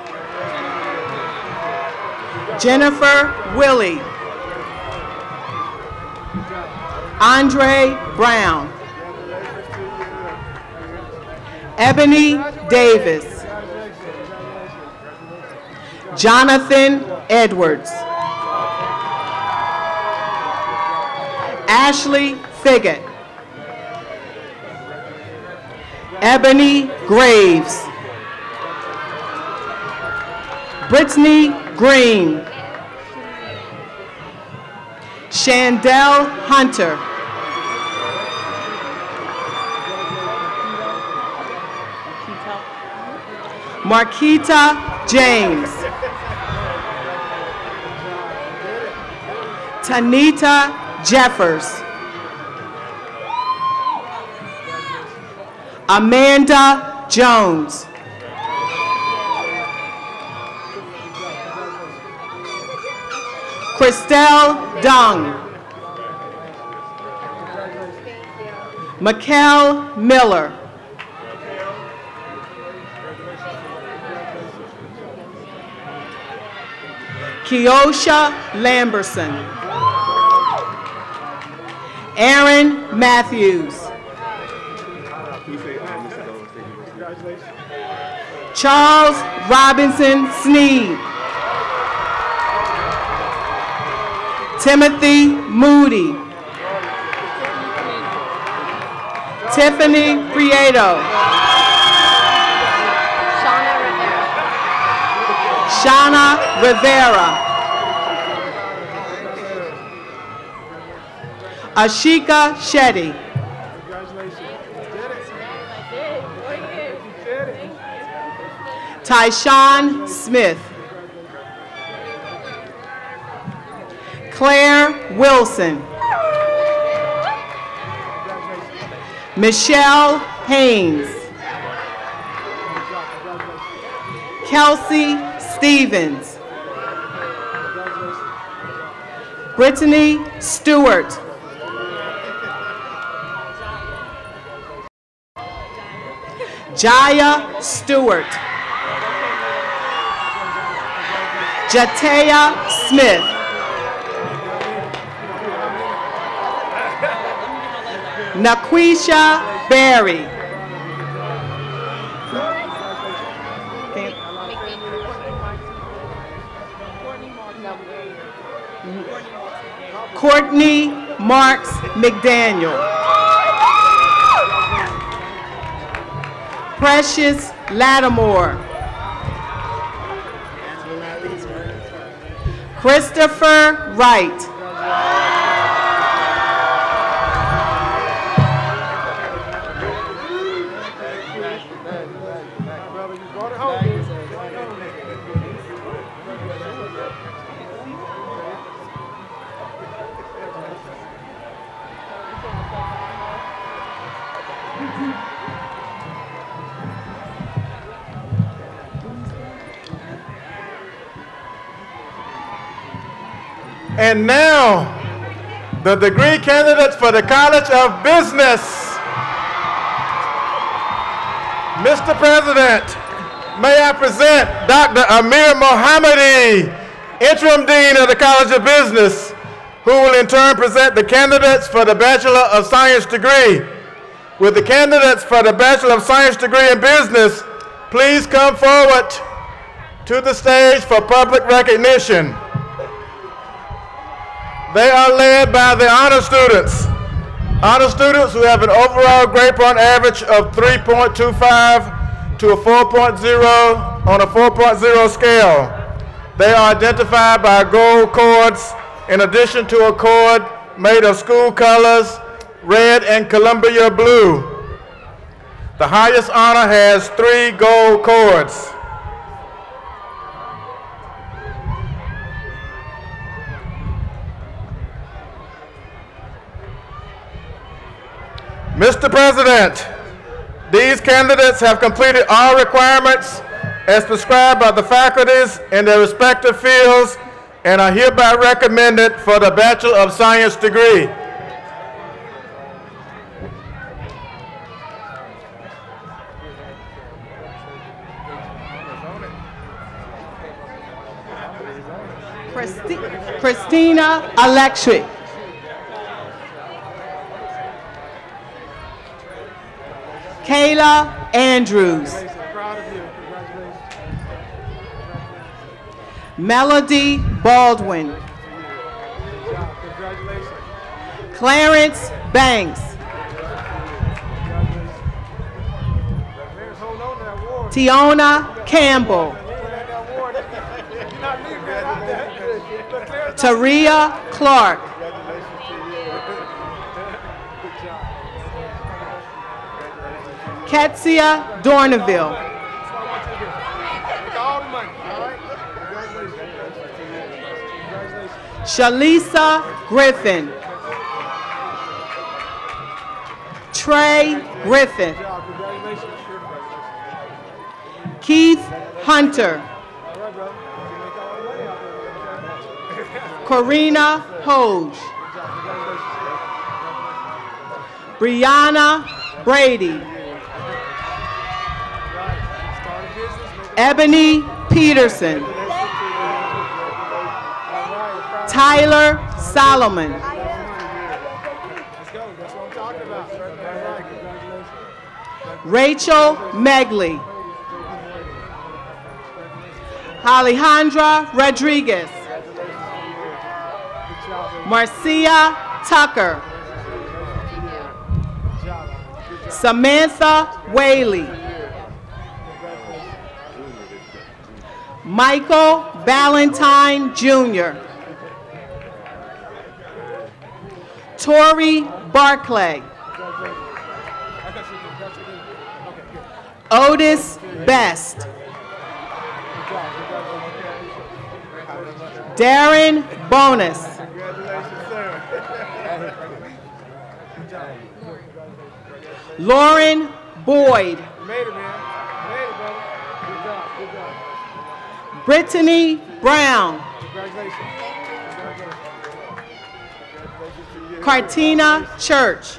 Jennifer Willie. Andre Brown. Ebony Davis. Jonathan Edwards. Ashley Figgett. Ebony Graves. Brittany Green. Shandell Hunter. Marquita James. Tanita Jeffers. Amanda Jones. Christelle Dung. Mikkel Miller. Keosha Lamberson. Aaron Matthews. Charles Robinson Sneed. Timothy Moody. Tiffany Prieto. Shauna Rivera. Ashika Shetty. Tyshawn Smith. Claire Wilson. Michelle Haynes. Kelsey Stevens. Brittany Stewart. Jaya Stewart. Jatea Smith. Naquisha Berry. Courtney Marks McDaniel. Precious Lattimore. Christopher Wright. And now, the degree candidates for the College of Business. Mr. President, may I present Dr. Amir Mohammadi, Interim Dean of the College of Business, who will in turn present the candidates for the Bachelor of Science degree. Will the candidates for the Bachelor of Science degree in Business please come forward to the stage for public recognition. They are led by the honor students. Honor students who have an overall grade point average of 3.25 to a 4.0 on a 4.0 scale. They are identified by gold cords in addition to a cord made of school colors, red and Columbia blue. The highest honor has 3 gold cords. Mr. President, These candidates have completed all requirements as prescribed by the faculties in their respective fields and are hereby recommended for the Bachelor of Science degree. Christina Electric. Kayla Andrews. Melody Baldwin. Clarence Banks. Tiona Campbell. Taria Clark. Ketsia Dorneville. Shalisa Griffin. Trey Griffin. Keith Hunter. Corina Hoge. Brianna Brady. Ebony Peterson. Tyler Solomon. Rachel Megley. Alejandra Rodriguez. Marcia Tucker. Samantha Whaley. Michael Ballantyne Jr. Tori Barclay. Otis Best. Darren Bonus. Lauren Boyd. Brittany Brown. Cartina Church.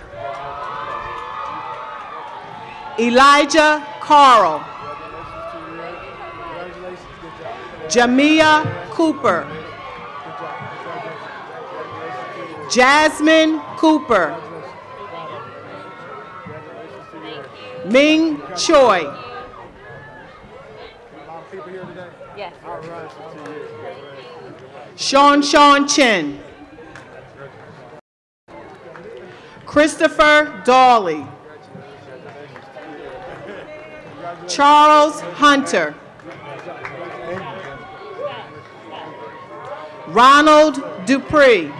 Elijah Carl. Jamia Cooper. Jasmine Cooper. Ming Choi. Yes. Sean Chen. Christopher Dawley. Charles Hunter. Ronald Dupree.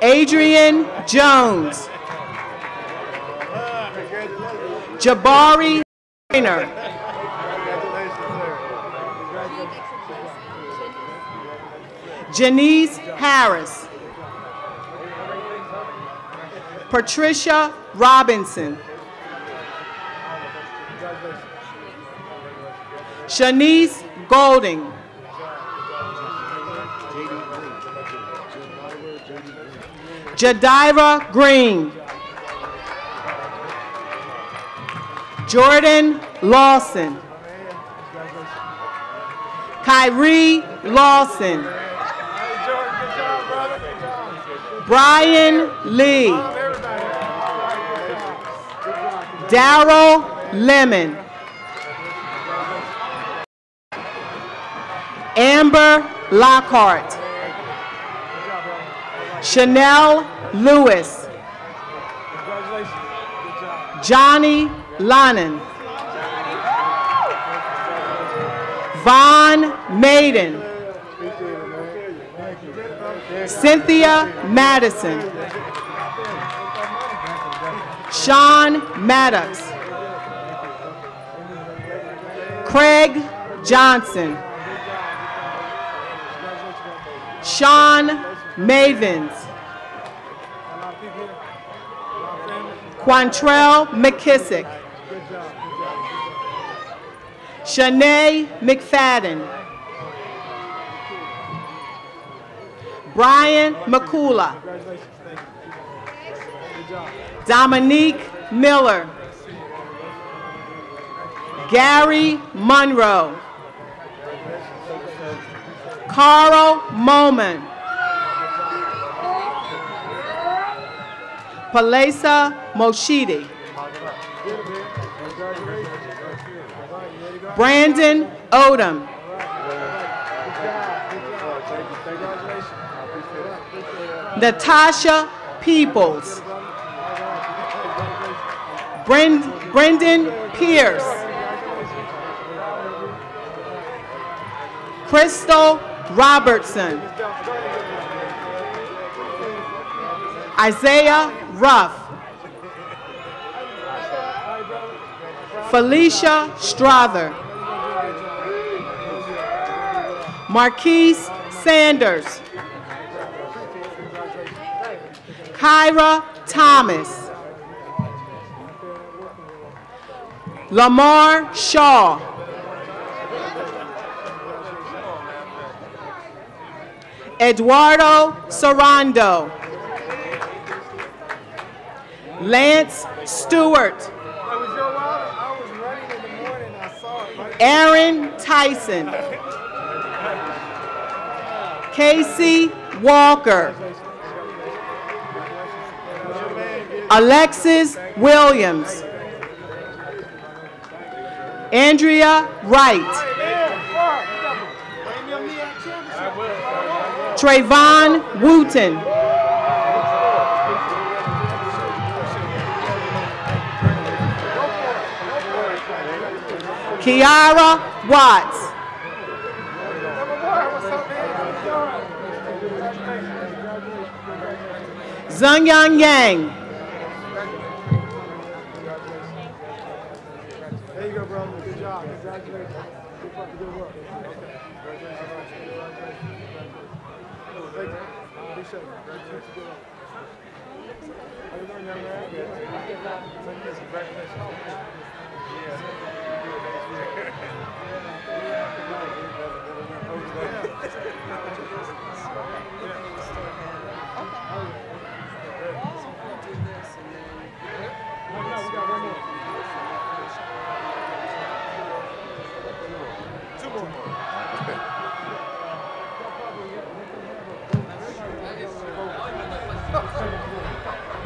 Adrian Jones. Jabari Trainer. Janice Harris. Patricia Robinson. Shanice Golding. Jadira Green. Jordan Lawson. Kyrie Lawson. Brian Lee. Darrell Lemon. Amber Lockhart. Chanel Lewis. Johnny Lannon. Vaughn Maiden. Cynthia Madison. Sean Maddox. Craig Johnson. Sean Mavens. Quantrell McKissick. Shanae McFadden. Brian McCula. Dominique Miller. Gary Monroe. Carl Moman. Palesa Moshidi. Brandon Odom. Natasha Peoples. Brendan Pierce. Crystal Robertson. Isaiah Ruff. Felicia Strother. Marquise Sanders. Kyra Thomas. Lamar Shaw. Eduardo Sarando. Lance Stewart. Aaron Tyson. Casey Walker. Alexis Williams. Andrea Wright. Trayvon Wooten. Kiara Watts. Zhongyang Yang. There you go, brother. Good job. Congratulations. Keep up the good work. Thank you. Appreciate it. Congratulations. Good work. How you doing, young man?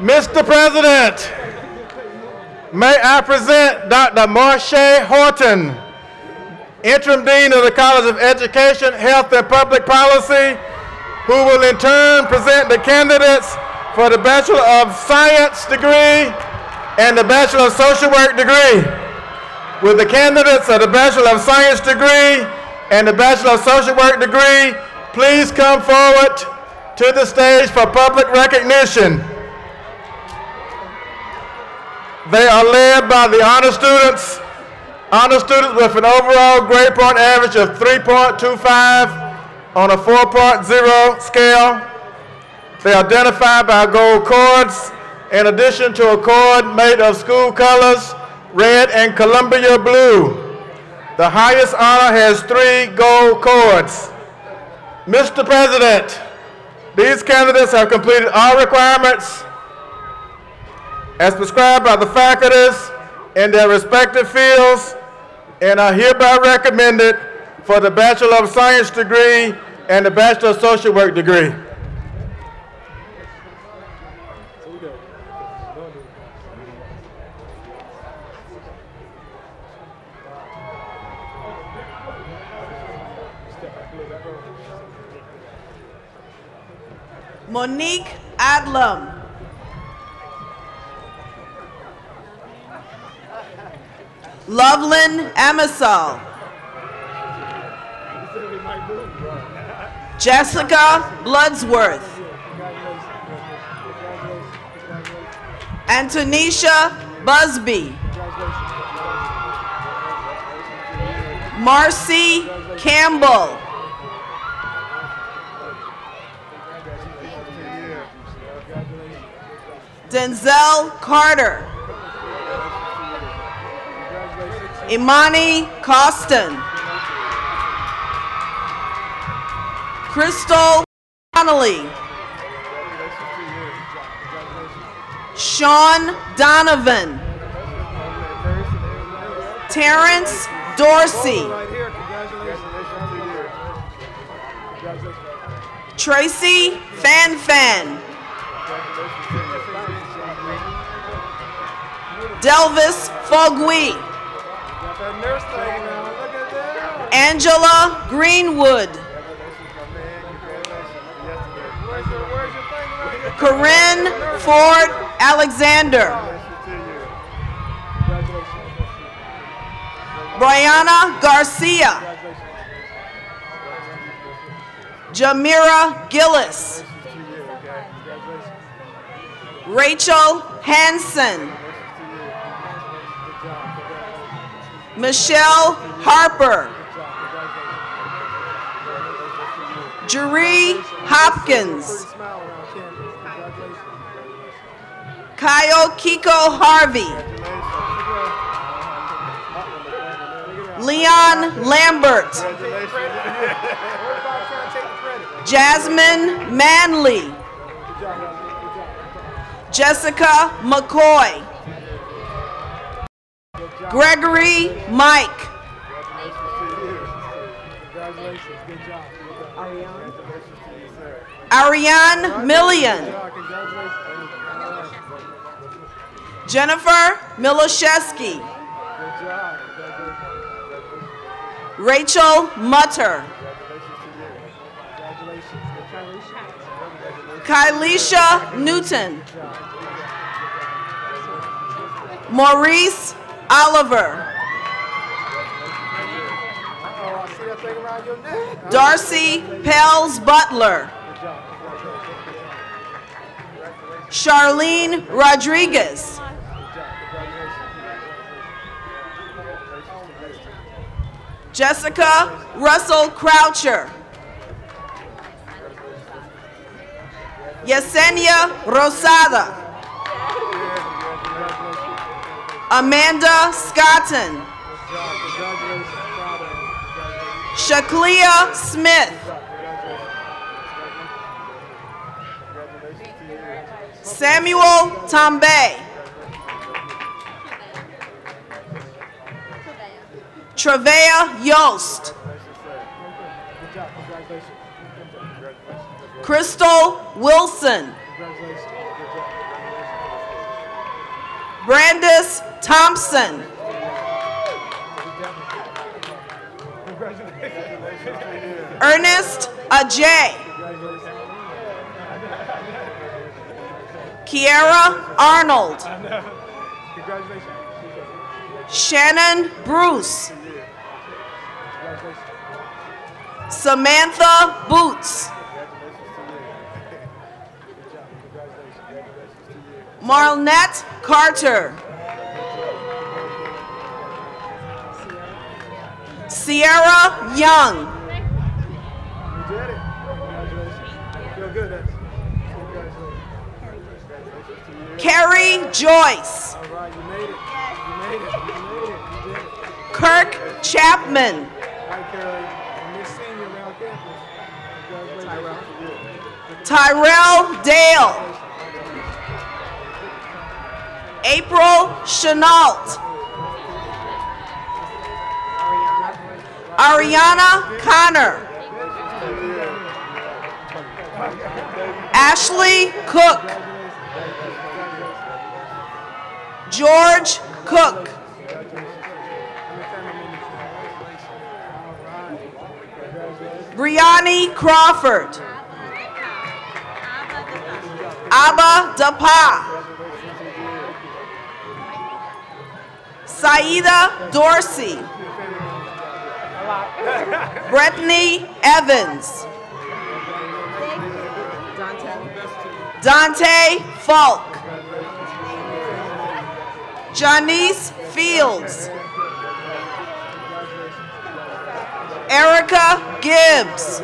Mr. President, may I present Dr. Marche Horton, Interim Dean of the College of Education, Health, and Public Policy, who will in turn present the candidates for the Bachelor of Science degree and the Bachelor of Social Work degree. Will the candidates of the Bachelor of Science degree and the Bachelor of Social Work degree please come forward to the stage for public recognition. They are led by the honor students with an overall grade point average of 3.25 on a 4.0 scale. They are identified by gold cords, in addition to a cord made of school colors, red and Columbia blue. The highest honor has 3 gold cords. Mr. President, these candidates have completed all requirements as prescribed by the faculties in their respective fields and are hereby recommended for the Bachelor of Science degree and the Bachelor of Social Work degree. Monique Adlam. Loveland Amisal. Jessica Bloodsworth. Antonisha Busby. Marcy Campbell. Denzel Carter. Imani Costin. Crystal Connolly. Sean Donovan. Terrence Dorsey. Tracy Fan. Delvis Fogui. Angela Greenwood. Corinne Ford Alexander. Brianna Garcia. Jamira Gillis. Rachel Hansen. Michelle Harper. Jeree Hopkins. Kyle Kiko Harvey. Leon Lambert. Jasmine Manley. Jessica McCoy. Gregory Mike. Ariane Million. Jennifer Milosheski. Rachel Mutter. Kylisha Newton. Maurice Oliver. Darcy Pels Butler. Charlene Rodriguez. Jessica Russell Croucher. Yesenia Rosada. Amanda Scotton. Shaklia Smith. Samuel Tambe. Travea Yost. Crystal Wilson. Brandis Thompson. Ernest Ajay. Kiara Arnold. Shannon Bruce. Samantha Boots. Marlnette Carter. Sierra Young. Carrie Joyce. Kirk Chapman. Tyrell Dale. April Chenault. Ariana Connor. Ashley Cook. George Cook. Brianni Crawford. Abba Dapa. Saida Dorsey. Brittany Evans. Dante Falk. Janice Fields. Erica Gibbs.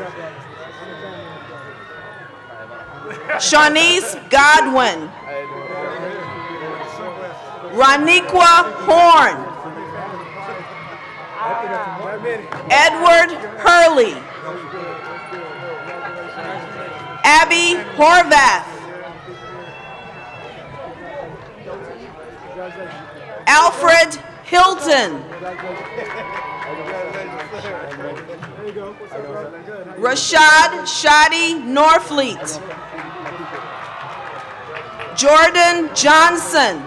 Shanice Godwin. Roniqua Horn. Edward Hurley. Abby Horvath. Alfred Hilton. Rashad Shadi Norfleet. Jordan Johnson.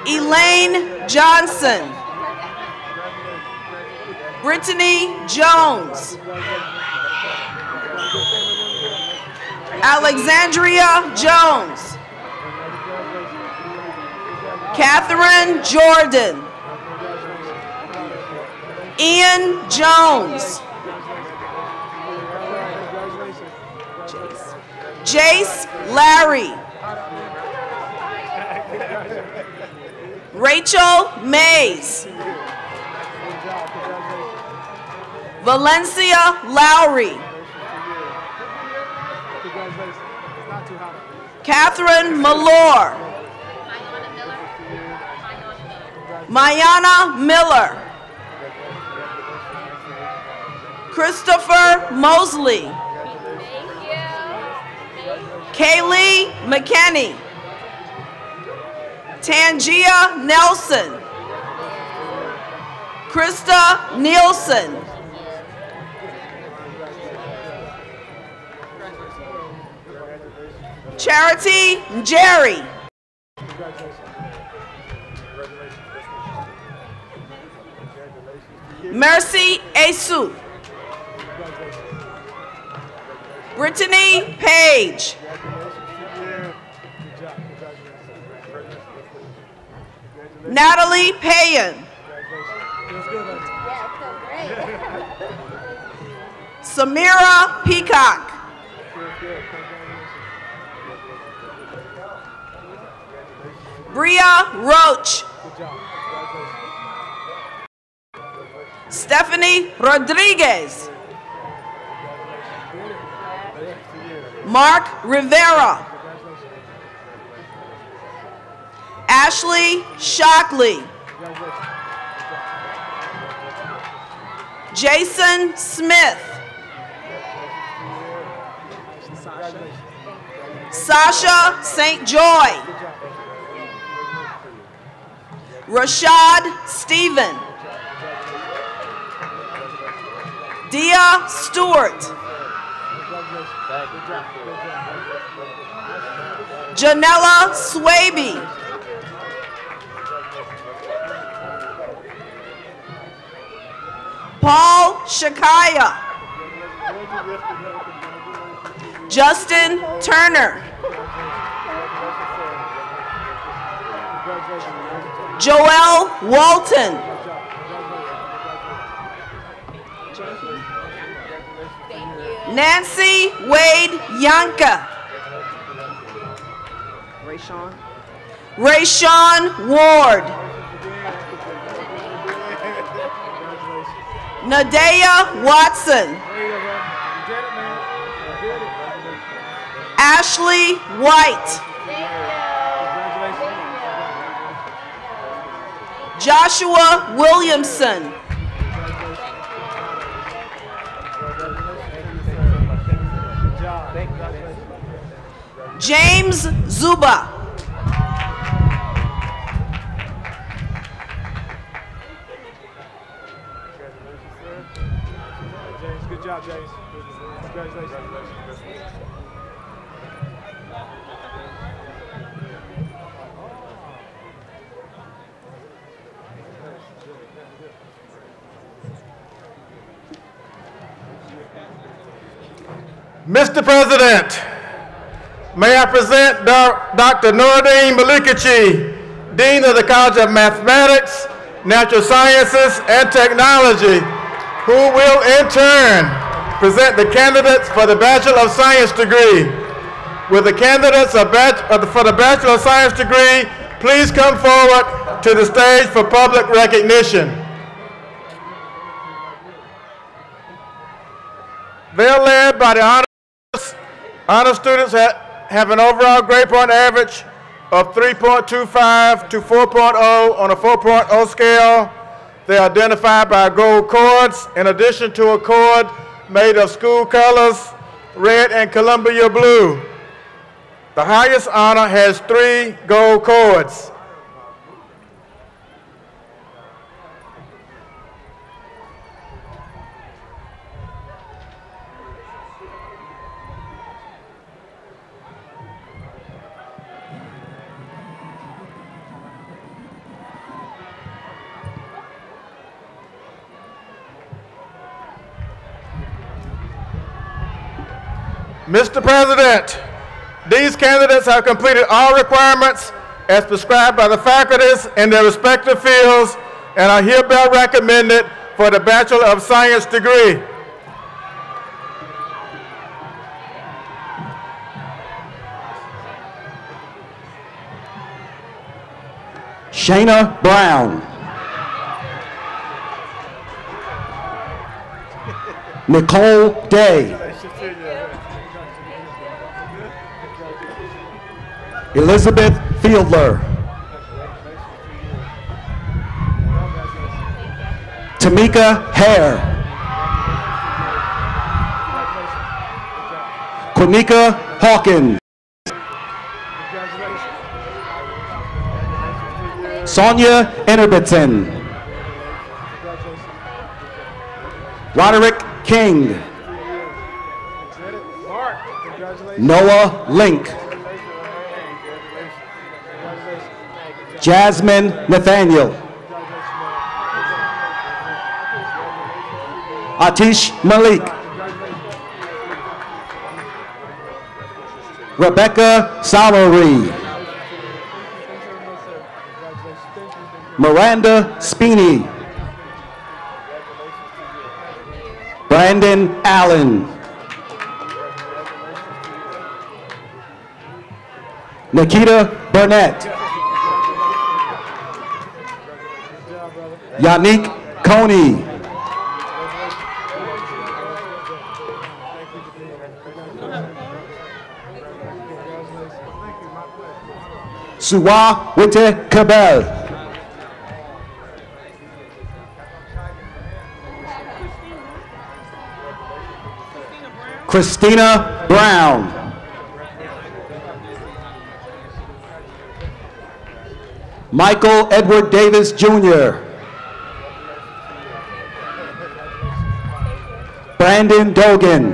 Elaine Johnson. Brittany Jones. Alexandria Jones. Catherine Jordan. Ian Jones. Jace Larry. Rachel Mays. Valencia Lowry. Catherine Malore. Mayana Miller. Christopher Mosley. Kaylee McKinney. Tangia Nelson. Krista Nielsen. Charity Jerry. Mercy Asu. Brittany Page. Natalie Payan. Samira Peacock. Bria Roach. Stephanie Rodriguez. Mark Rivera. Ashley Shockley. Jason Smith. Sasha St. Joy. Rashad Stephen. Dia Stewart. Janella Swaby. Paul Shakaya. Justin Turner. Joel Walton. Nancy Wade Yanka. Rayshawn Ward. Nadea Watson. Ashley White. Joshua Williamson. James Zuba. Good job, James. Congratulations. Mr. President, may I present Dr. Noordine Malikachi, Dean of the College of Mathematics, Natural Sciences, and Technology, who will in turn present the candidates for the Bachelor of Science degree. Will the candidates for the Bachelor of Science degree please come forward to the stage for public recognition. They're led by the honor students that have an overall grade point average of 3.25 to 4.0 on a 4.0 scale. They are identified by gold cords, in addition to a cord made of school colors, red and Columbia blue. The highest honor has 3 gold cords. Mr. President, these candidates have completed all requirements as prescribed by the faculties in their respective fields and are hereby recommended for the Bachelor of Science degree. Shayna Brown. Nicole Day. Elizabeth Fieldler. Tamika Hare. Quanika Hawkins. Sonia Enerbitson. Roderick King. Noah Link. Jasmine Nathaniel. Atish Malik. Rebecca Salary. Miranda Speeney. Brandon Allen. Nikita Burnett. Yannick Coney. Suwa Wite Kabel. Christina Brown. Michael Edward Davis Jr. Brandon Dogan.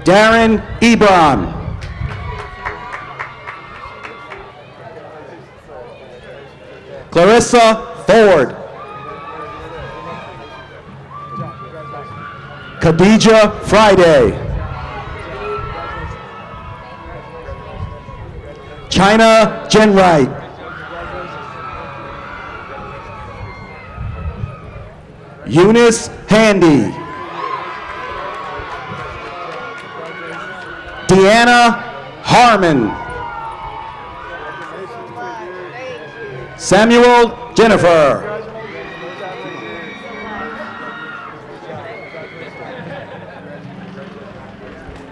Darren Ebron. Clarissa Ford. Khadija Friday. China Jenwright. Eunice Handy. Deanna Harmon. Samuel Jennifer.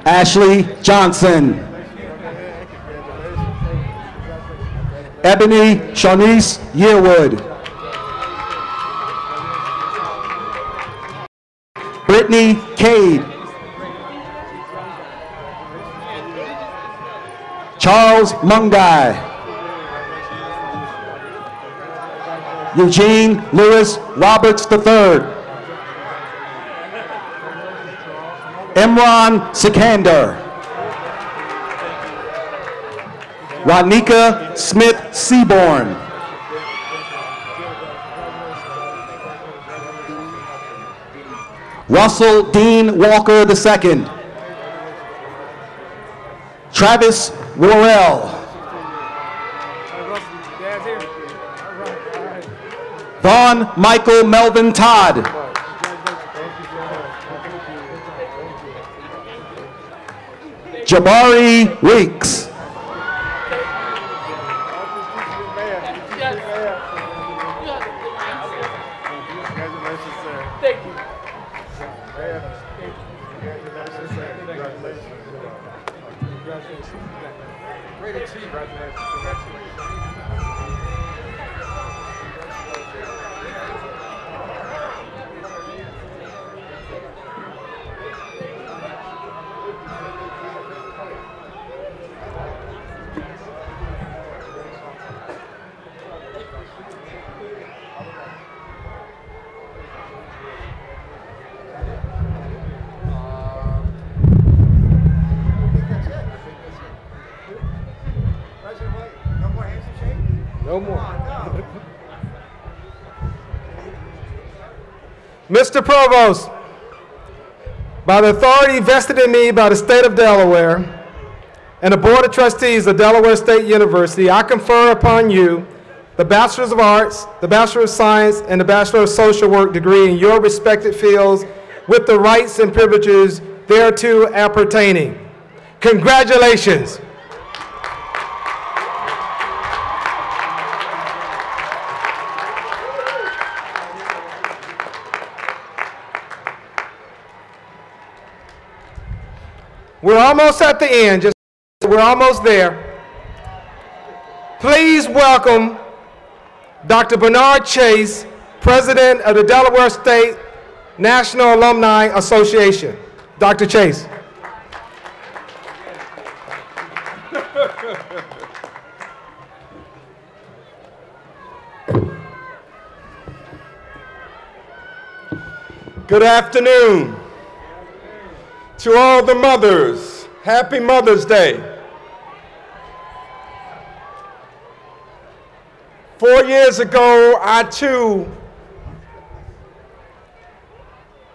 Ashley Johnson. Ebony Shanice Yearwood. Brittany Cade. Charles Mungai. Eugene Lewis Roberts III. Imran Sikander. Ronika Smith Seaborn. Russell Dean Walker II. Travis Worrell. Vaughn Michael Melvin Todd. Jabari Weeks. No more. Mr. Provost, by the authority vested in me by the state of Delaware and the Board of Trustees of Delaware State University, I confer upon you the Bachelor's of Arts, the Bachelor of Science, and the Bachelor of Social Work degree in your respective fields with the rights and privileges thereto appertaining. Congratulations. We're almost at the end, we're almost there. Please welcome Dr. Bernard Chase, President of the Delaware State National Alumni Association. Dr. Chase. Good afternoon. To all the mothers, happy Mother's Day. 4 years ago, I too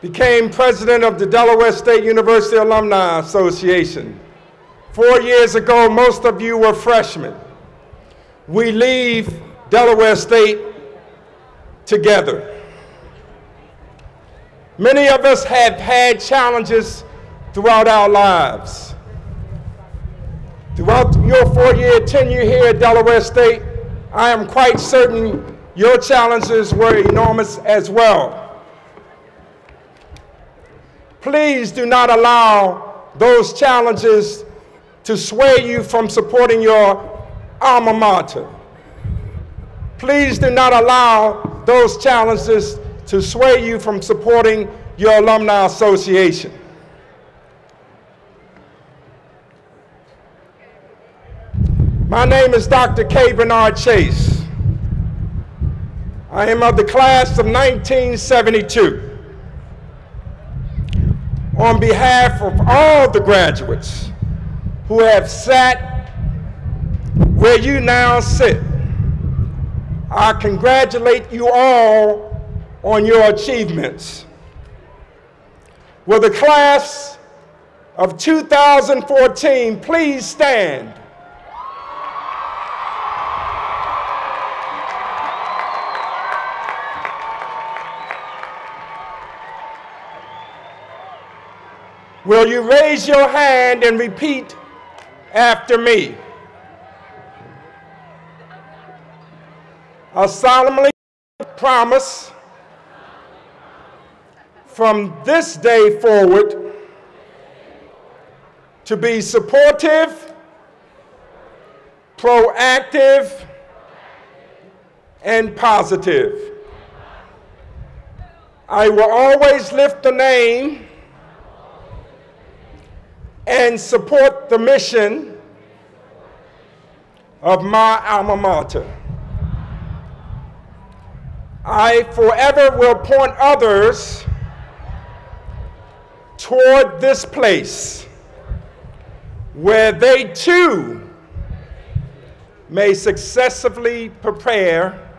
became president of the Delaware State University Alumni Association. 4 years ago, most of you were freshmen. We leave Delaware State together. Many of us have had challenges throughout our lives. Throughout your 4-year tenure here at Delaware State, I am quite certain your challenges were enormous as well. Please do not allow those challenges to sway you from supporting your alma mater. Please do not allow those challenges to sway you from supporting your alumni association. My name is Dr. K. Bernard Chase. I am of the class of 1972. On behalf of all the graduates who have sat where you now sit, I congratulate you all on your achievements. Will the class of 2014 please stand? Will you raise your hand and repeat after me? I solemnly promise from this day forward to be supportive, proactive, and positive. I will always lift the name and support the mission of my alma mater. I forever will point others toward this place where they too may successfully prepare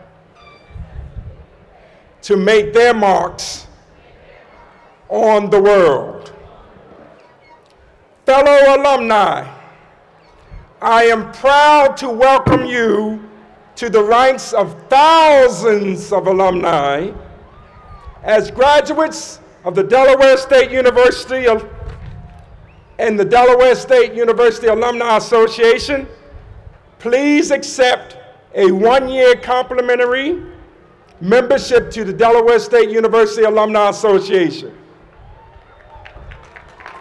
to make their marks on the world. Fellow alumni, I am proud to welcome you to the ranks of thousands of alumni as graduates of the Delaware State University and the Delaware State University Alumni Association. Please accept a one-year complimentary membership to the Delaware State University Alumni Association.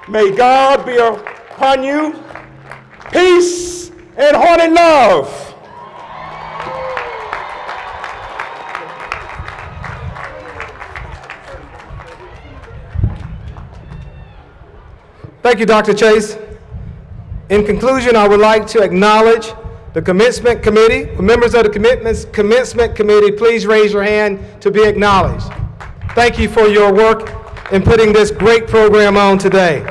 May God be upon you. Peace and hearty love. Thank you, Dr. Chase. In conclusion, I would like to acknowledge the Commencement Committee. Members of the Commencement Committee, please raise your hand to be acknowledged. Thank you for your work in putting this great program on today.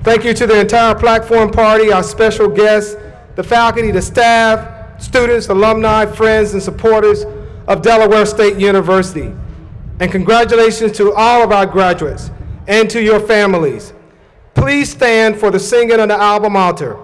Thank you to the entire platform party, our special guests, the faculty, the staff, students, alumni, friends, and supporters of Delaware State University. And congratulations to all of our graduates and to your families. Please stand for the singing of the alma mater.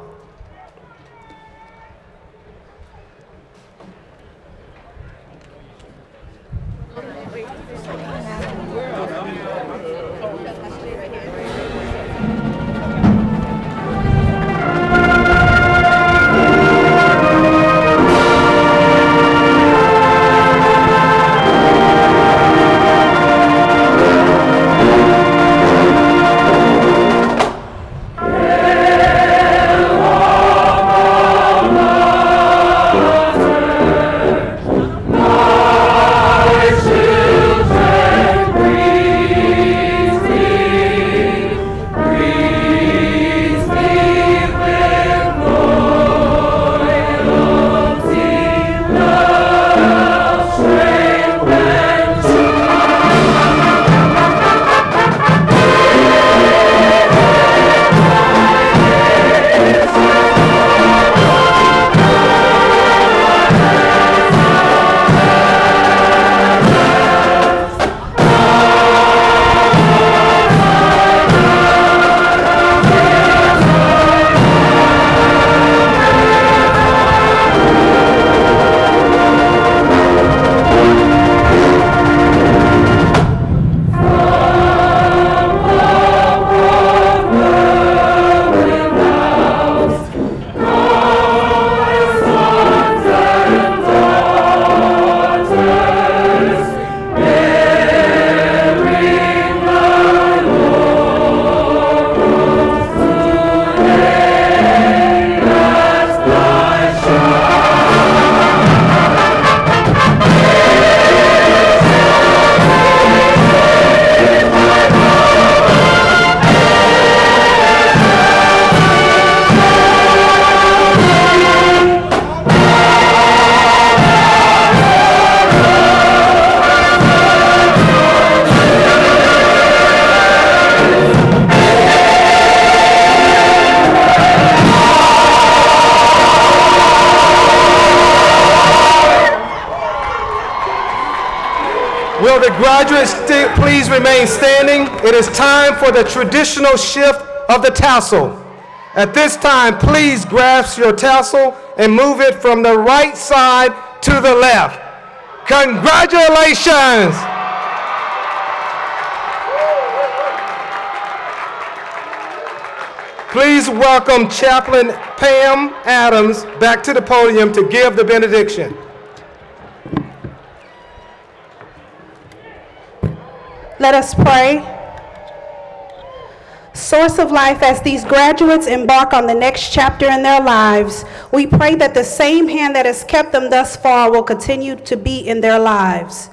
Will the graduates please remain standing? It is time for the traditional shift of the tassel. At this time, please grasp your tassel and move it from the right side to the left. Congratulations! Please welcome Chaplain Pam Adams back to the podium to give the benediction. Let us pray. Source of life, as these graduates embark on the next chapter in their lives, we pray that the same hand that has kept them thus far will continue to be in their lives.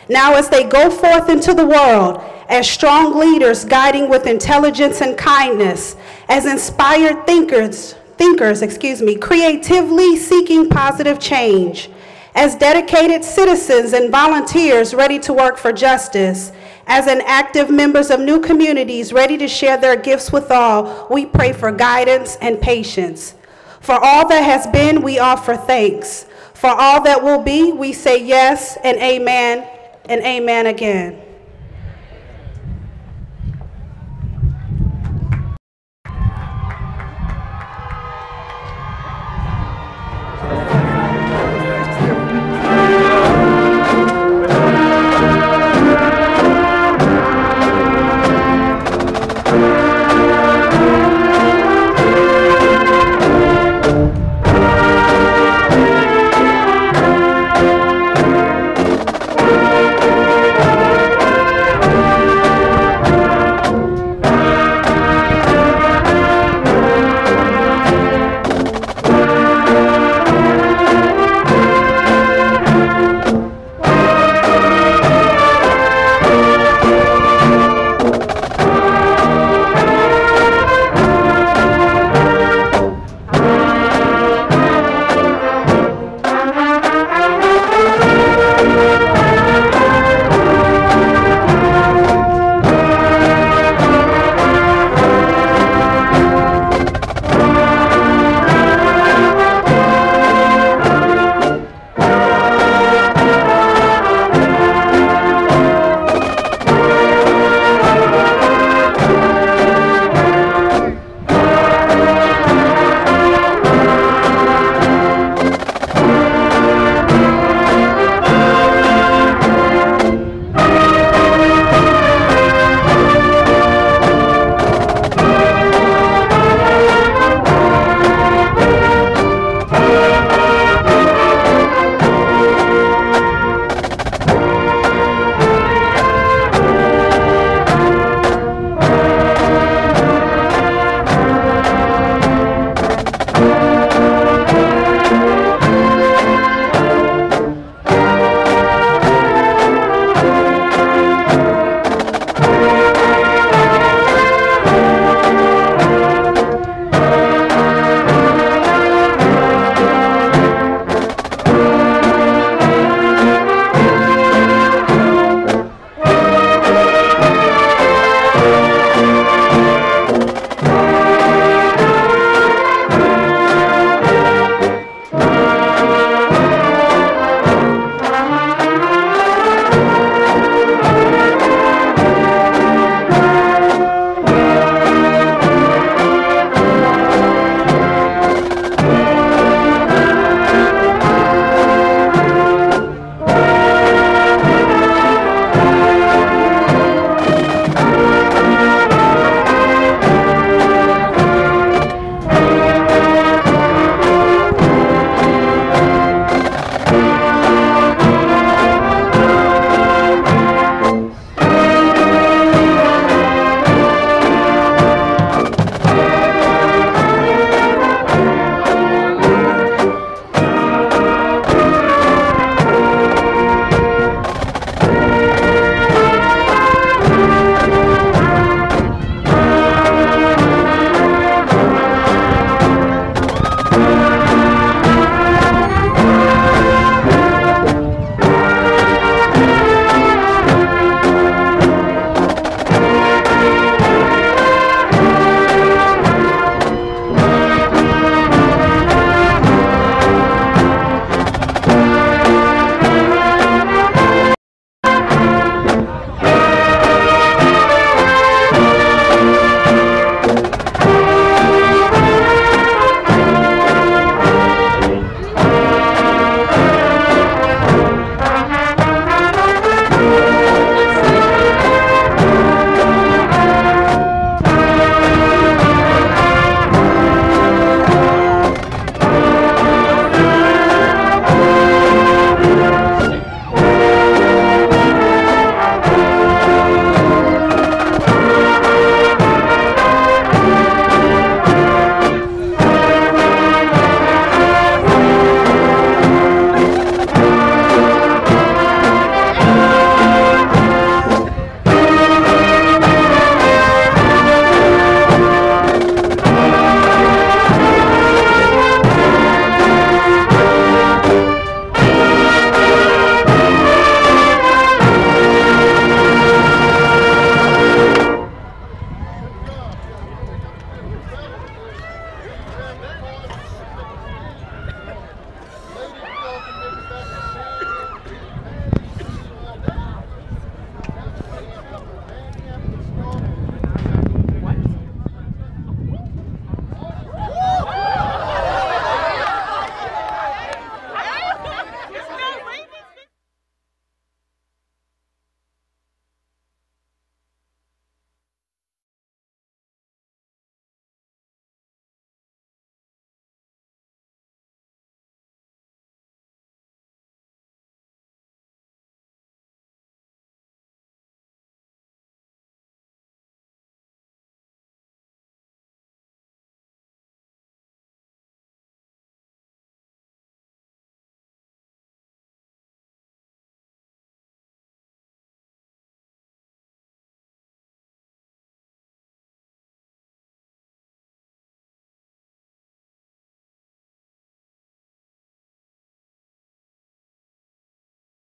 Now as they go forth into the world as strong leaders guiding with intelligence and kindness, as inspired thinkers, creatively seeking positive change, as dedicated citizens and volunteers ready to work for justice, as an active members of new communities ready to share their gifts with all, we pray for guidance and patience. For all that has been, we offer thanks. For all that will be, we say yes and amen again.